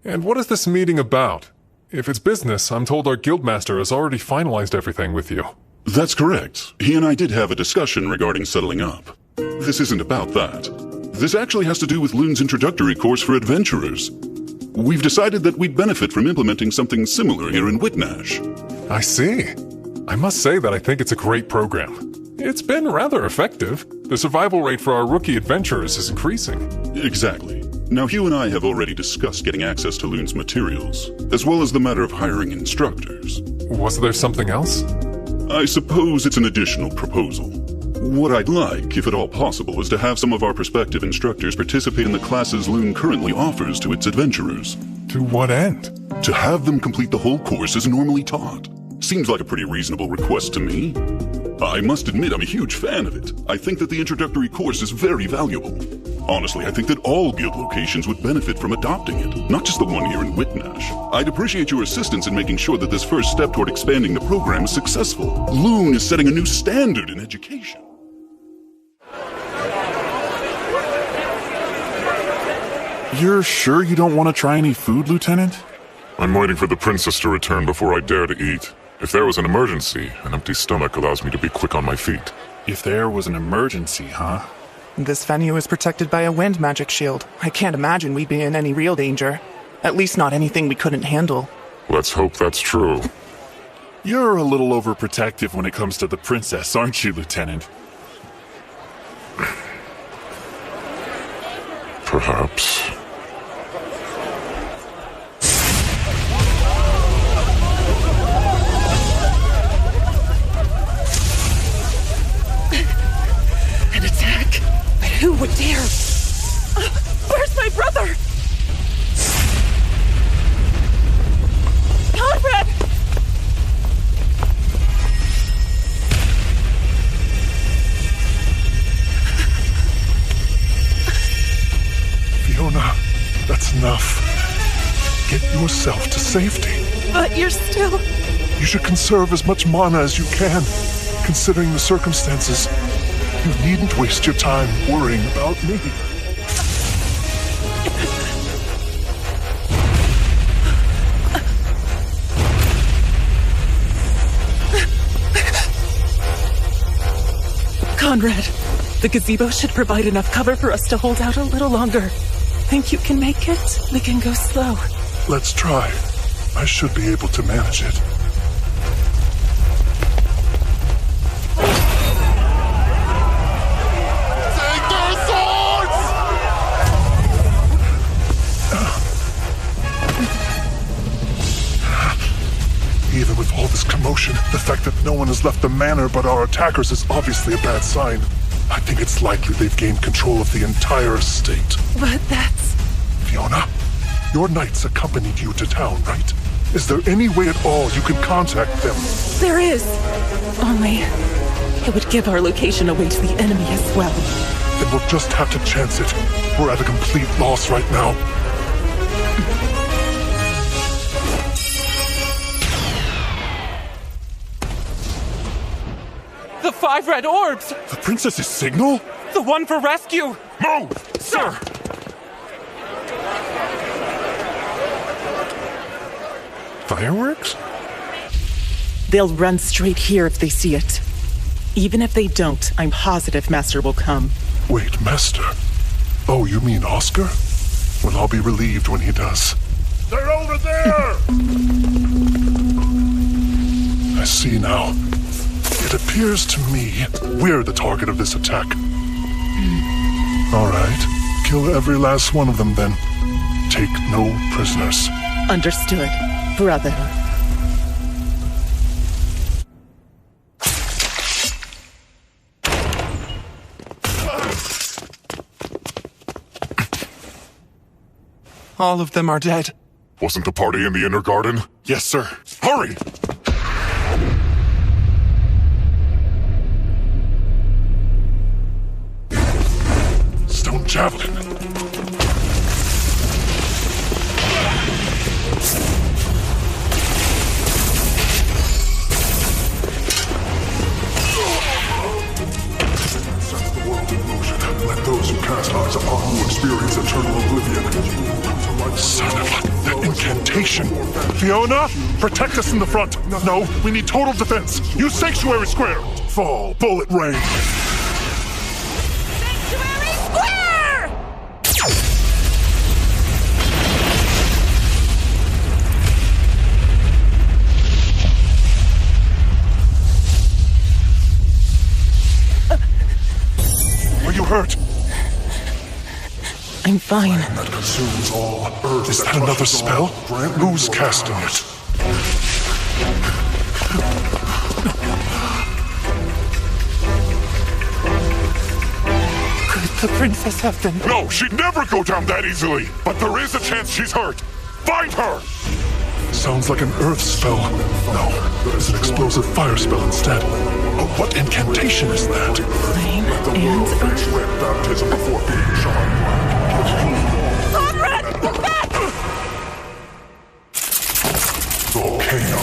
And what is this meeting about? If it's business, I'm told our guildmaster has already finalized everything with you. That's correct. He and I did have a discussion regarding settling up. This isn't about that. This actually has to do with Loon's introductory course for adventurers. We've decided that we'd benefit from implementing something similar here in Whitnash. I see. I must say that I think it's a great program. It's been rather effective. The survival rate for our rookie adventurers is increasing. Exactly. Now, Hugh and I have already discussed getting access to Loon's materials, as well as the matter of hiring instructors. Was there something else? I suppose it's an additional proposal. What I'd like, if at all possible, is to have some of our prospective instructors participate in the classes Loon currently offers to its adventurers. To what end? To have them complete the whole course as normally taught. Seems like a pretty reasonable request to me. I must admit I'm a huge fan of it. I think that the introductory course is very valuable. Honestly, I think that all guild locations would benefit from adopting it, not just the one here in Whitnash. I'd appreciate your assistance in making sure that this first step toward expanding the program is successful. Loon is setting a new standard in education. You're sure you don't want to try any food, Lieutenant? I'm waiting for the princess to return before I dare to eat. If there was an emergency, an empty stomach allows me to be quick on my feet. If there was an emergency, huh? This venue is protected by a wind magic shield. I can't imagine we'd be in any real danger. At least not anything we couldn't handle. Let's hope that's true. You're a little overprotective when it comes to the princess, aren't you, Lieutenant? Perhaps. An attack? But who would dare? Where's my brother? Conrad! Fiona, that's enough. Get yourself to safety. But you're still... You should conserve as much mana as you can, considering the circumstances. You needn't waste your time worrying about me. Conrad, the gazebo should provide enough cover for us to hold out a little longer. Think you can make it? We can go slow. Let's try. I should be able to manage it. Take their swords! Even with all this commotion, the fact that no one has left the manor but our attackers is obviously a bad sign. I think it's likely they've gained control of the entire estate. But that's... Fiona, your knights accompanied you to town, right? Is there any way at all you can contact them? There is. Only... it would give our location away to the enemy as well. Then we'll just have to chance it. We're at a complete loss right now. The 5 red orbs! The princess's signal? The one for rescue! Move! Sir! Fireworks? They'll run straight here if they see it. Even if they don't, I'm positive Master will come. Wait, Master? Oh, you mean Oscar? Well, I'll be relieved when he does. They're over there! I see now. It appears to me we're the target of this attack. All right. Kill every last one of them, then. Take no prisoners. Understood, brother. All of them are dead. Wasn't the party in the inner garden? Yes, sir. Hurry! Stone javelin. Sets the world in motion. Let those who cast eyes upon you experience eternal oblivion. Son of a... that incantation. Fiona, protect us in the front. No, we need total defense. Use Sanctuary Square. Fall, bullet rain. Sanctuary Square! hurt? I'm fine. That consumes all earth. Is that another spell? Who's casting it? Could the princess have been... No, she'd never go down that easily. But there is a chance she's hurt. Find her! Sounds like an earth spell. No, it's an explosive fire spell instead. But what incantation is that? Flame and earth. Baptism before being shot. Conrad! Back! Volcano.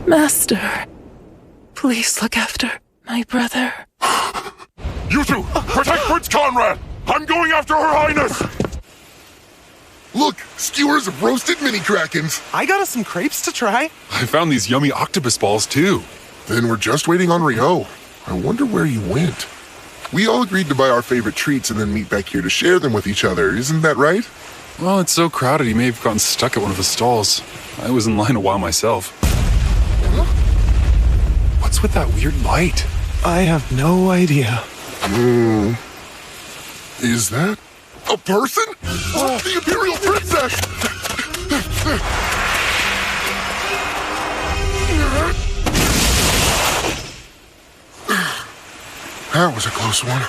Master, please look after my brother. You two, protect Prince Conrad! I'm going after Her Highness! Look, skewers of roasted mini krakens. I got us some crepes to try. I found these yummy octopus balls too. Then we're just waiting on Rio. I wonder where he went. We all agreed to buy our favorite treats and then meet back here to share them with each other, isn't that right? Well, it's so crowded he may have gotten stuck at one of the stalls. I was in line a while myself. What's with that weird light? I have no idea. Is that a person? The Imperial Princess! That was a close one.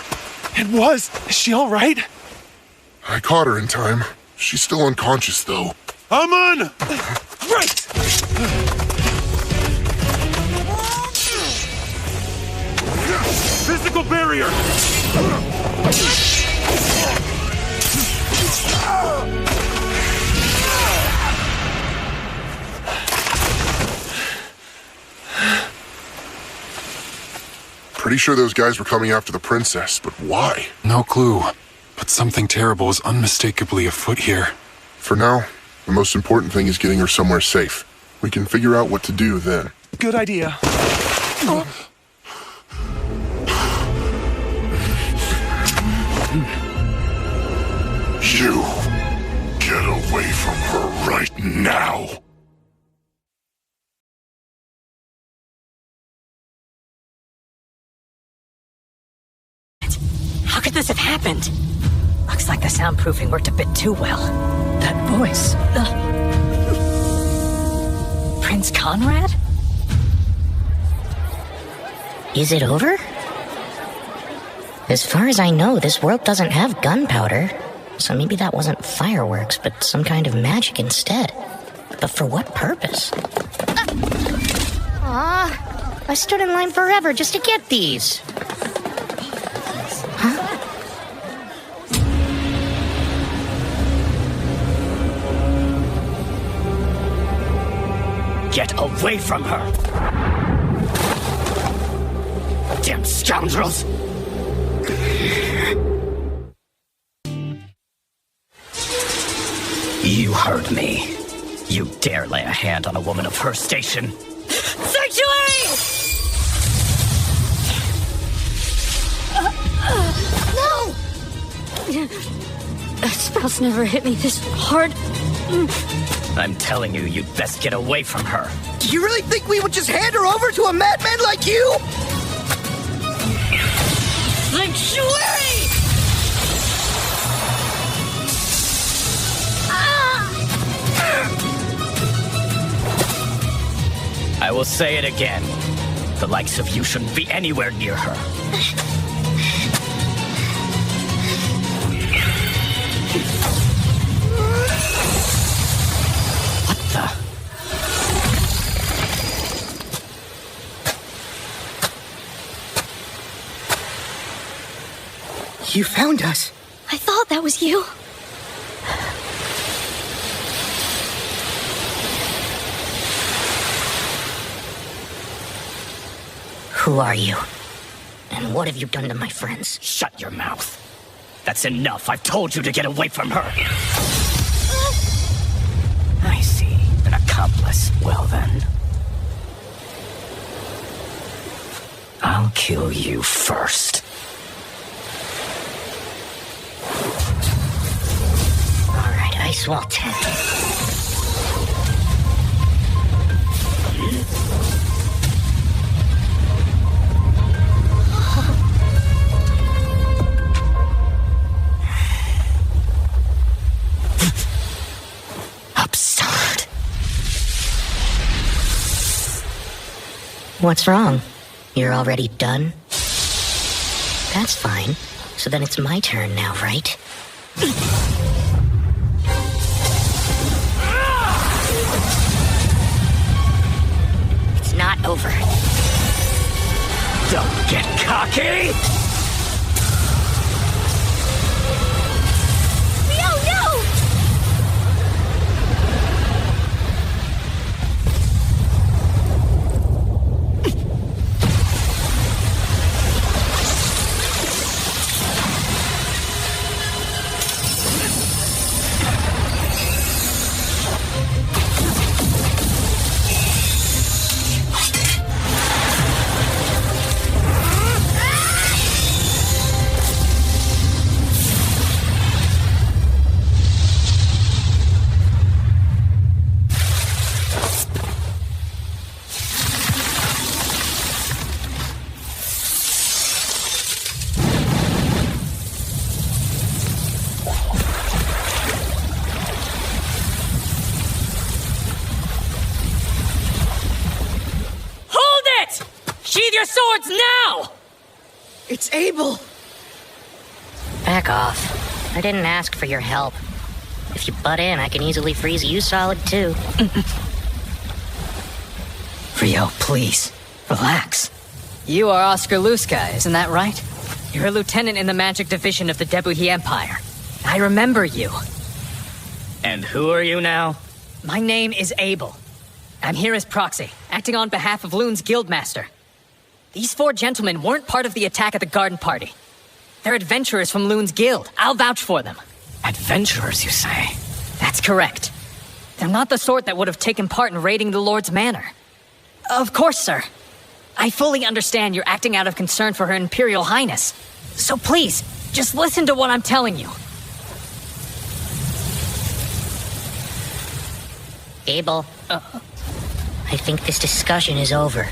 It was. Is she all right? I caught her in time. She's still unconscious, though. Amun! Right! Physical barrier! Pretty sure those guys were coming after the princess, but why? No clue. But something terrible is unmistakably afoot here. For now, the most important thing is getting her somewhere safe. We can figure out what to do then. Good idea. You get away from her right now. How could this have happened? Looks like the soundproofing worked a bit too well. That voice. Prince Conrad? Is it over? As far as I know, this world doesn't have gunpowder. So maybe that wasn't fireworks, but some kind of magic instead. But for what purpose? I stood in line forever just to get these. Huh? Get away from her! Damn scoundrels! You heard me. You dare lay a hand on a woman of her station? Sanctuary! No! That spell's never hit me this hard. I'm telling you, you'd best get away from her. Do you really think we would just hand her over to a madman like you? Sanctuary! I will say it again. The likes of you shouldn't be anywhere near her. What the? You found us. I thought that was you. Who are you? And what have you done to my friends? Shut your mouth. That's enough. I've told you to get away from her. I see. An accomplice. Well then. I'll kill you first. Alright, Ice Wall 10. Absurd. What's wrong? You're already done? That's fine. So then it's my turn now, right? It's not over. Don't get cocky! Sheathe your swords now! It's Abel. Back off. I didn't ask for your help. If you butt in, I can easily freeze you solid, too. Rio, please. Relax. You are Oscar Luska, isn't that right? You're a lieutenant in the magic division of the Debuhi Empire. I remember you. And who are you now? My name is Abel. I'm here as proxy, acting on behalf of Loon's guildmaster. These 4 gentlemen weren't part of the attack at the garden party. They're adventurers from Loon's guild. I'll vouch for them. Adventurers, you say? That's correct. They're not the sort that would have taken part in raiding the Lord's manor. Of course, sir. I fully understand you're acting out of concern for Her Imperial Highness. So please, just listen to what I'm telling you. Abel, I think this discussion is over.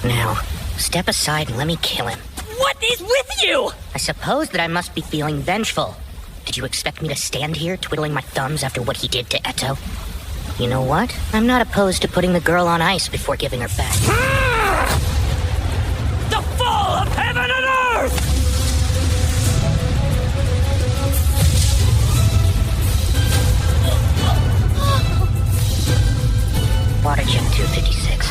Now, step aside and let me kill him. What is with you? I suppose that I must be feeling vengeful. Did you expect me to stand here twiddling my thumbs after what he did to Eto? You know what? I'm not opposed to putting the girl on ice before giving her back. The fall of heaven and earth! Water Gem 256.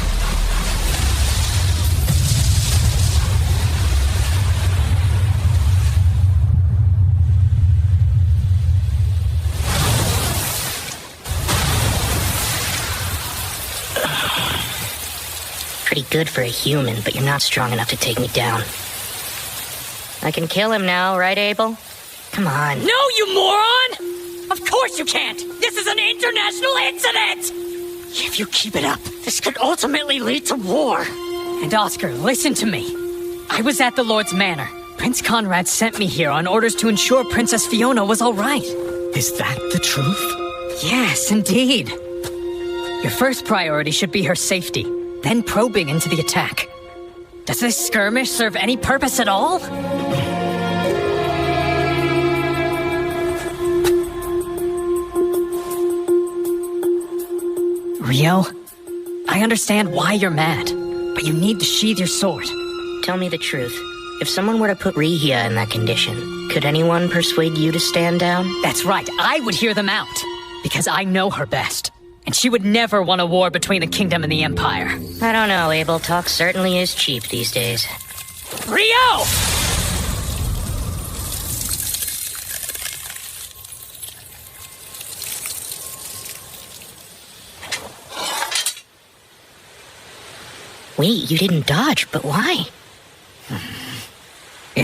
Pretty good for a human, but you're not strong enough to take me down. I can kill him now, right, Abel? Come on. No, you moron! Of course you can't! This is an international incident! If you keep it up, this could ultimately lead to war. And Oscar, listen to me. I was at the Lord's manor. Prince Conrad sent me here on orders to ensure Princess Fiona was all right. Is that the truth? Yes, indeed. Your first priority should be her safety, then probing into the attack. Does this skirmish serve any purpose at all? Rio, I understand why you're mad, but you need to sheathe your sword. Tell me the truth. If someone were to put Rihia in that condition, could anyone persuade you to stand down? That's right, I would hear them out, because I know her best. And she would never want a war between the kingdom and the empire. I don't know, Abel. Talk certainly is cheap these days. Rio! Wait, you didn't dodge, but why?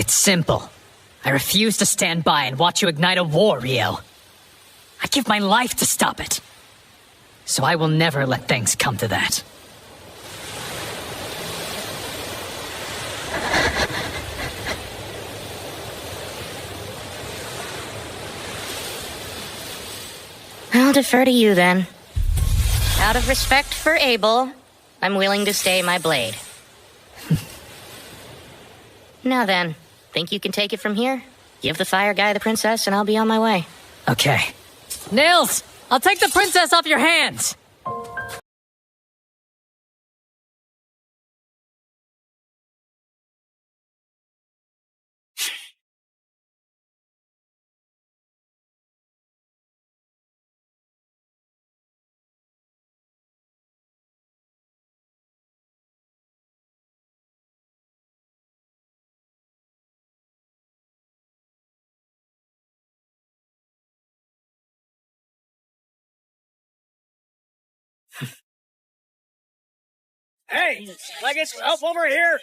It's simple. I refuse to stand by and watch you ignite a war, Rio. I'd give my life to stop it. So I will never let things come to that. I'll defer to you then. Out of respect for Abel, I'm willing to stay my blade. Now then, think you can take it from here? Give the fire guy the princess and I'll be on my way. Okay. Nils! I'll take the princess off your hands! Hey, can I get some help over here?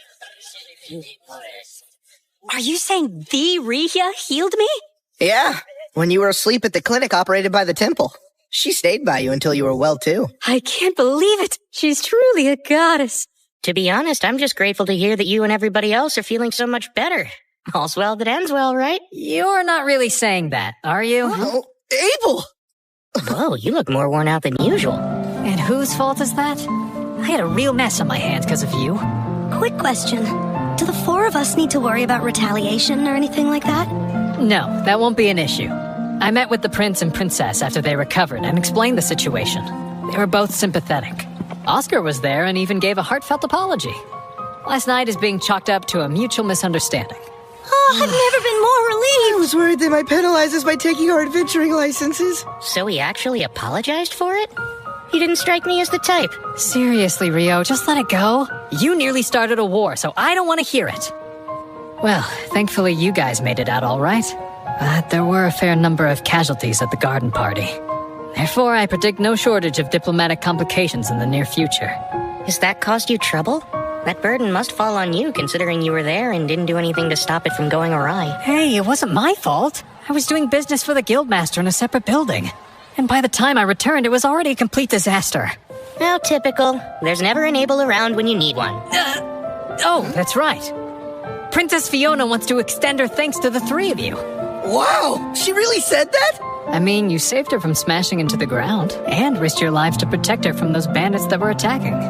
Are you saying the Rihia healed me? Yeah, when you were asleep at the clinic operated by the temple. She stayed by you until you were well, too. I can't believe it. She's truly a goddess. To be honest, I'm just grateful to hear that you and everybody else are feeling so much better. All's well that ends well, right? You're not really saying that, are you? Oh, Abel! Whoa, you look more worn out than usual. And whose fault is that? I had a real mess on my hands because of you. Quick question. Do the four of us need to worry about retaliation or anything like that? No, that won't be an issue. I met with the prince and princess after they recovered and explained the situation. They were both sympathetic. Oscar was there and even gave a heartfelt apology. Last night is being chalked up to a mutual misunderstanding. Oh, I've never been more relieved. I was worried they might penalize us by taking our adventuring licenses. So he actually apologized for it? You didn't strike me as the type. Seriously, Rio, just let it go. You nearly started a war, so I don't want to hear it. Well, thankfully you guys made it out all right. But there were a fair number of casualties at the garden party. Therefore, I predict no shortage of diplomatic complications in the near future. Has that caused you trouble? That burden must fall on you, considering you were there and didn't do anything to stop it from going awry. Hey, it wasn't my fault. I was doing business for the guildmaster in a separate building. And by the time I returned, it was already a complete disaster. How typical. There's never an Abel around when you need one. Oh, that's right. Princess Fiona wants to extend her thanks to the three of you. Wow, she really said that? I mean, you saved her from smashing into the ground, and risked your lives to protect her from those bandits that were attacking.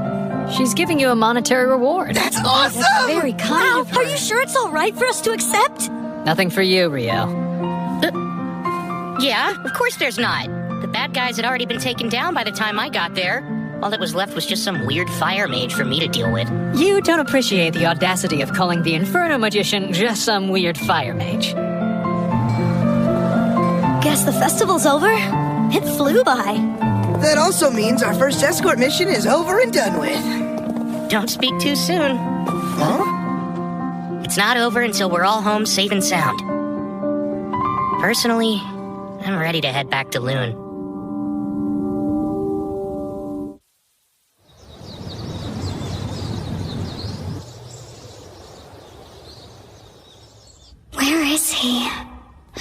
She's giving you a monetary reward. That's awesome! That's very kind of her. Are you sure it's all right for us to accept? Nothing for you, Rio. Yeah, of course there's not. The bad guys had already been taken down by the time I got there. All that was left was just some weird fire mage for me to deal with. You don't appreciate the audacity of calling the Inferno Magician just some weird fire mage. Guess the festival's over. It flew by. That also means our first escort mission is over and done with. Don't speak too soon. Huh? It's not over until we're all home safe and sound. Personally, I'm ready to head back to Loon. Where is he?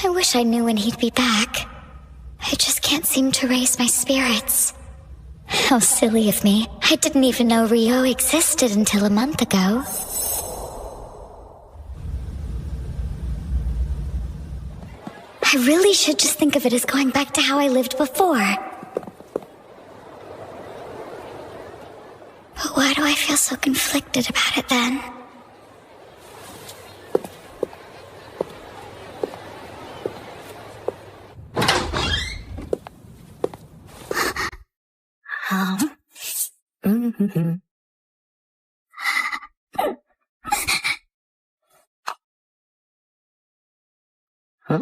I wish I knew when he'd be back. I just can't seem to raise my spirits. How silly of me. I didn't even know Rio existed until a month ago. I really should just think of it as going back to how I lived before. But why do I feel so conflicted about it then? Huh?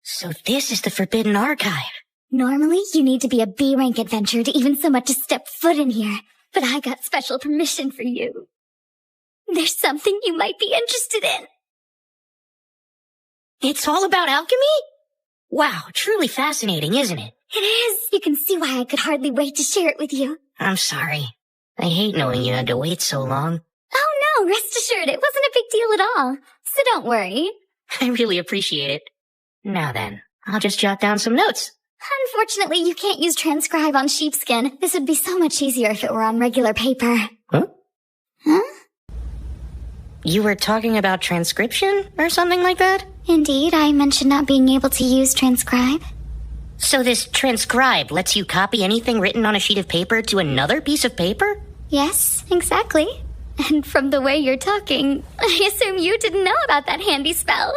So this is the Forbidden Archive. Normally, you need to be a B-rank adventurer to even so much as step foot in here. But I got special permission for you. There's something you might be interested in. It's all about alchemy? Wow, truly fascinating, isn't it? It is. You can see why I could hardly wait to share it with you. I'm sorry. I hate knowing you had to wait so long. Oh no, rest assured, it wasn't a big deal at all. So don't worry. I really appreciate it. Now then, I'll just jot down some notes. Unfortunately, you can't use transcribe on sheepskin. This would be so much easier if it were on regular paper. Huh? Huh? You were talking about transcription or something like that? Indeed, I mentioned not being able to use transcribe. So this transcribe lets you copy anything written on a sheet of paper to another piece of paper? Yes, exactly. And from the way you're talking, I assume you didn't know about that handy spell.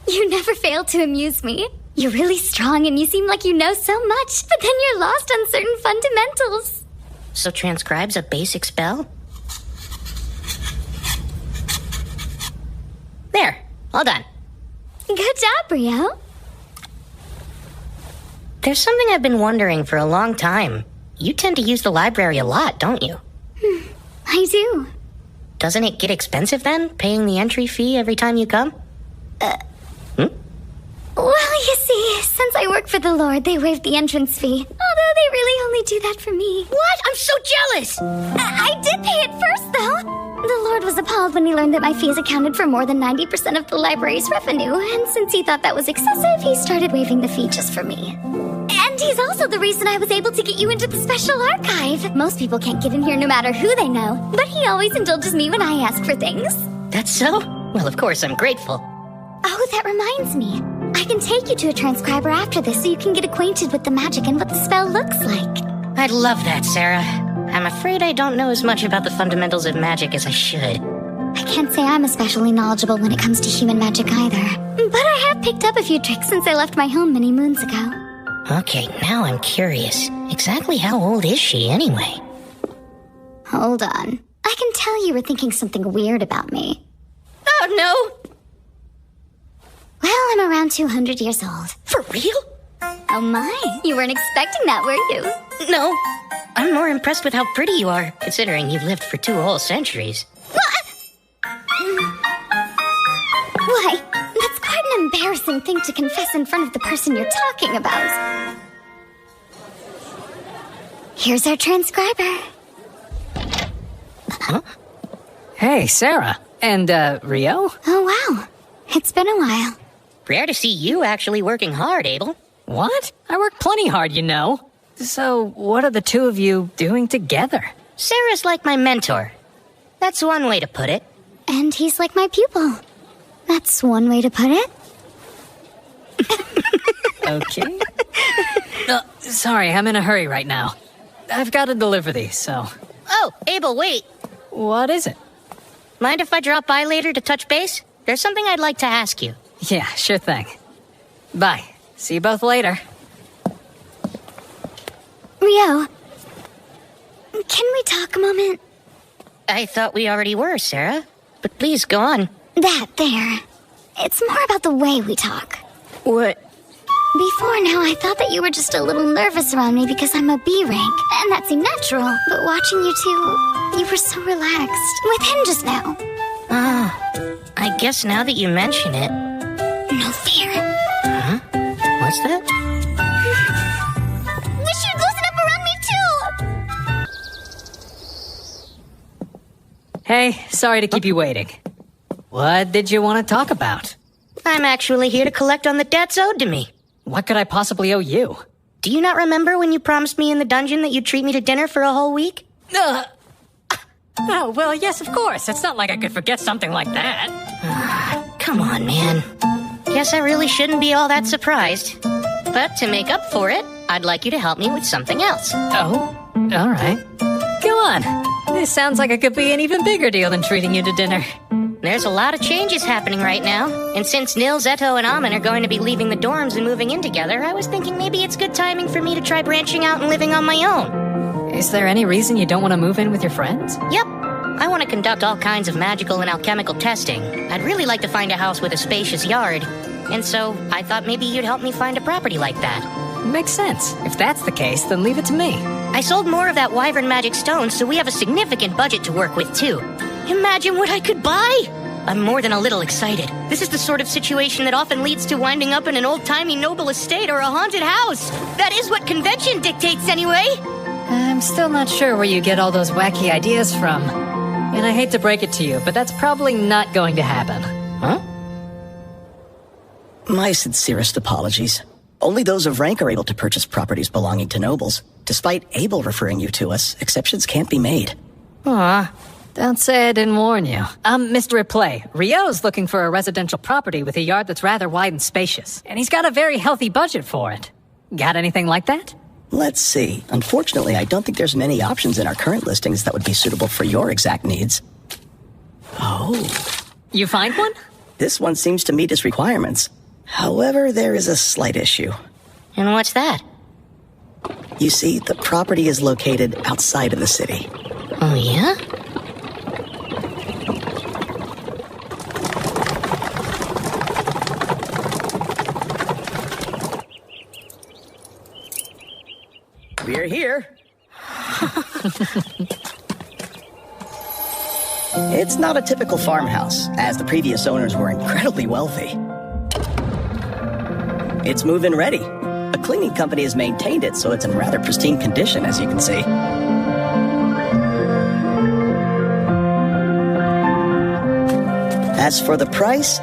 You never fail to amuse me. You're really strong and you seem like you know so much, but then you're lost on certain fundamentals. So transcribe's a basic spell? There, all done. Good job, Rio. There's something I've been wondering for a long time. You tend to use the library a lot, don't you? I do. Doesn't it get expensive then, paying the entry fee every time you come? Well, you see, since I work for the Lord, they waived the entrance fee. Although they really only do that for me. What? I'm so jealous! I did pay it first, though. The Lord was appalled when he learned that my fees accounted for more than 90% of the library's revenue, and since he thought that was excessive, he started waiving the fee just for me. And he's also the reason I was able to get you into the special archive. Most people can't get in here no matter who they know, but he always indulges me when I ask for things. That's so? Well, of course, I'm grateful. Oh, that reminds me. I can take you to a transcriber after this so you can get acquainted with the magic and what the spell looks like. I'd love that, Sarah. I'm afraid I don't know as much about the fundamentals of magic as I should. I can't say I'm especially knowledgeable when it comes to human magic either. But I have picked up a few tricks since I left my home many moons ago. Okay, now I'm curious. Exactly how old is she, anyway? Hold on. I can tell you were thinking something weird about me. Oh, no! Well, I'm around 200 years old. For real? Oh my, you weren't expecting that, were you? No. I'm more impressed with how pretty you are, considering you've lived for 2 whole centuries. Why, that's quite an embarrassing thing to confess in front of the person you're talking about. Here's our transcriber. Huh? Hey, Sarah. And, Rio? Oh, wow. It's been a while. Rare to see you actually working hard, Abel. What? I work plenty hard, you know. So, what are the two of you doing together? Sarah's like my mentor. That's one way to put it. And he's like my pupil. That's one way to put it. Okay. Sorry, I'm in a hurry right now. I've got to deliver these, so... Oh, Abel, wait. What is it? Mind if I drop by later to touch base? There's something I'd like to ask you. Yeah, sure thing. Bye. See you both later. Rio, can we talk a moment? I thought we already were, Sarah. But please, go on. That there. It's more about the way we talk. What? Before now, I thought that you were just a little nervous around me because I'm a B rank, and that seemed natural. But watching you two, you were so relaxed. With him just now. I guess now that you mention it... No fear. Huh? What's that? Wish you'd loosen up around me too! Hey, sorry to keep you waiting. What did you want to talk about? I'm actually here to collect on the debts owed to me. What could I possibly owe you? Do you not remember when you promised me in the dungeon that you'd treat me to dinner for a whole week? Oh, well, yes, of course. It's not like I could forget something like that. Come on, man. Guess I really shouldn't be all that surprised. But to make up for it, I'd like you to help me with something else. Oh, all right. Go on. This sounds like it could be an even bigger deal than treating you to dinner. There's a lot of changes happening right now, and since Nils, Eto, and Amin are going to be leaving the dorms and moving in together, I was thinking maybe it's good timing for me to try branching out and living on my own. Is there any reason you don't want to move in with your friends? Yep. I want to conduct all kinds of magical and alchemical testing. I'd really like to find a house with a spacious yard, and so I thought maybe you'd help me find a property like that. Makes sense. If that's the case, then leave it to me. I sold more of that Wyvern magic stone, so we have a significant budget to work with, too. Imagine what I could buy! I'm more than a little excited. This is the sort of situation that often leads to winding up in an old-timey noble estate or a haunted house. That is what convention dictates anyway. I'm still not sure where you get all those wacky ideas from. And I hate to break it to you, but that's probably not going to happen. Huh? My sincerest apologies. Only those of rank are able to purchase properties belonging to nobles. Despite Abel referring you to us, exceptions can't be made. Aw, don't say I didn't warn you. Mr. Replay, Rio's looking for a residential property with a yard that's rather wide and spacious. And he's got a very healthy budget for it. Got anything like that? Let's see. Unfortunately, I don't think there's many options in our current listings that would be suitable for your exact needs. Oh. You find one? This one seems to meet his requirements. However, there is a slight issue. And what's that? You see, the property is located outside of the city. Oh, yeah? We're here. It's not a typical farmhouse, as the previous owners were incredibly wealthy. It's move-in ready. A cleaning company has maintained it, so it's in rather pristine condition, as you can see. As for the price,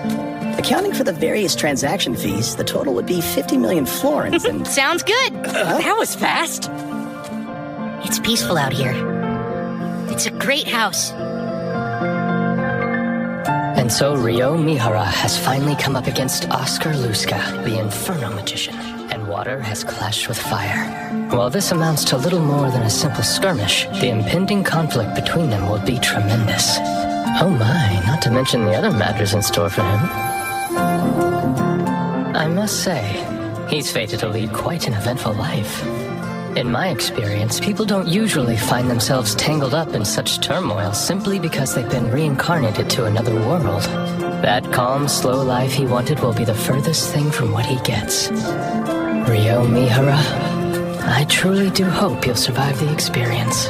accounting for the various transaction fees, the total would be 50 million florins and... Sounds good. That was fast. It's peaceful out here. It's a great house. And so Rio Mihara has finally come up against Oscar Luska, the Inferno Magician, and water has clashed with fire. While this amounts to little more than a simple skirmish, the impending conflict between them will be tremendous. Oh my, not to mention the other matters in store for him. I must say, he's fated to lead quite an eventful life. In my experience, people don't usually find themselves tangled up in such turmoil simply because they've been reincarnated to another world. That calm, slow life he wanted will be the furthest thing from what he gets. Rio Mihara, I truly do hope you'll survive the experience.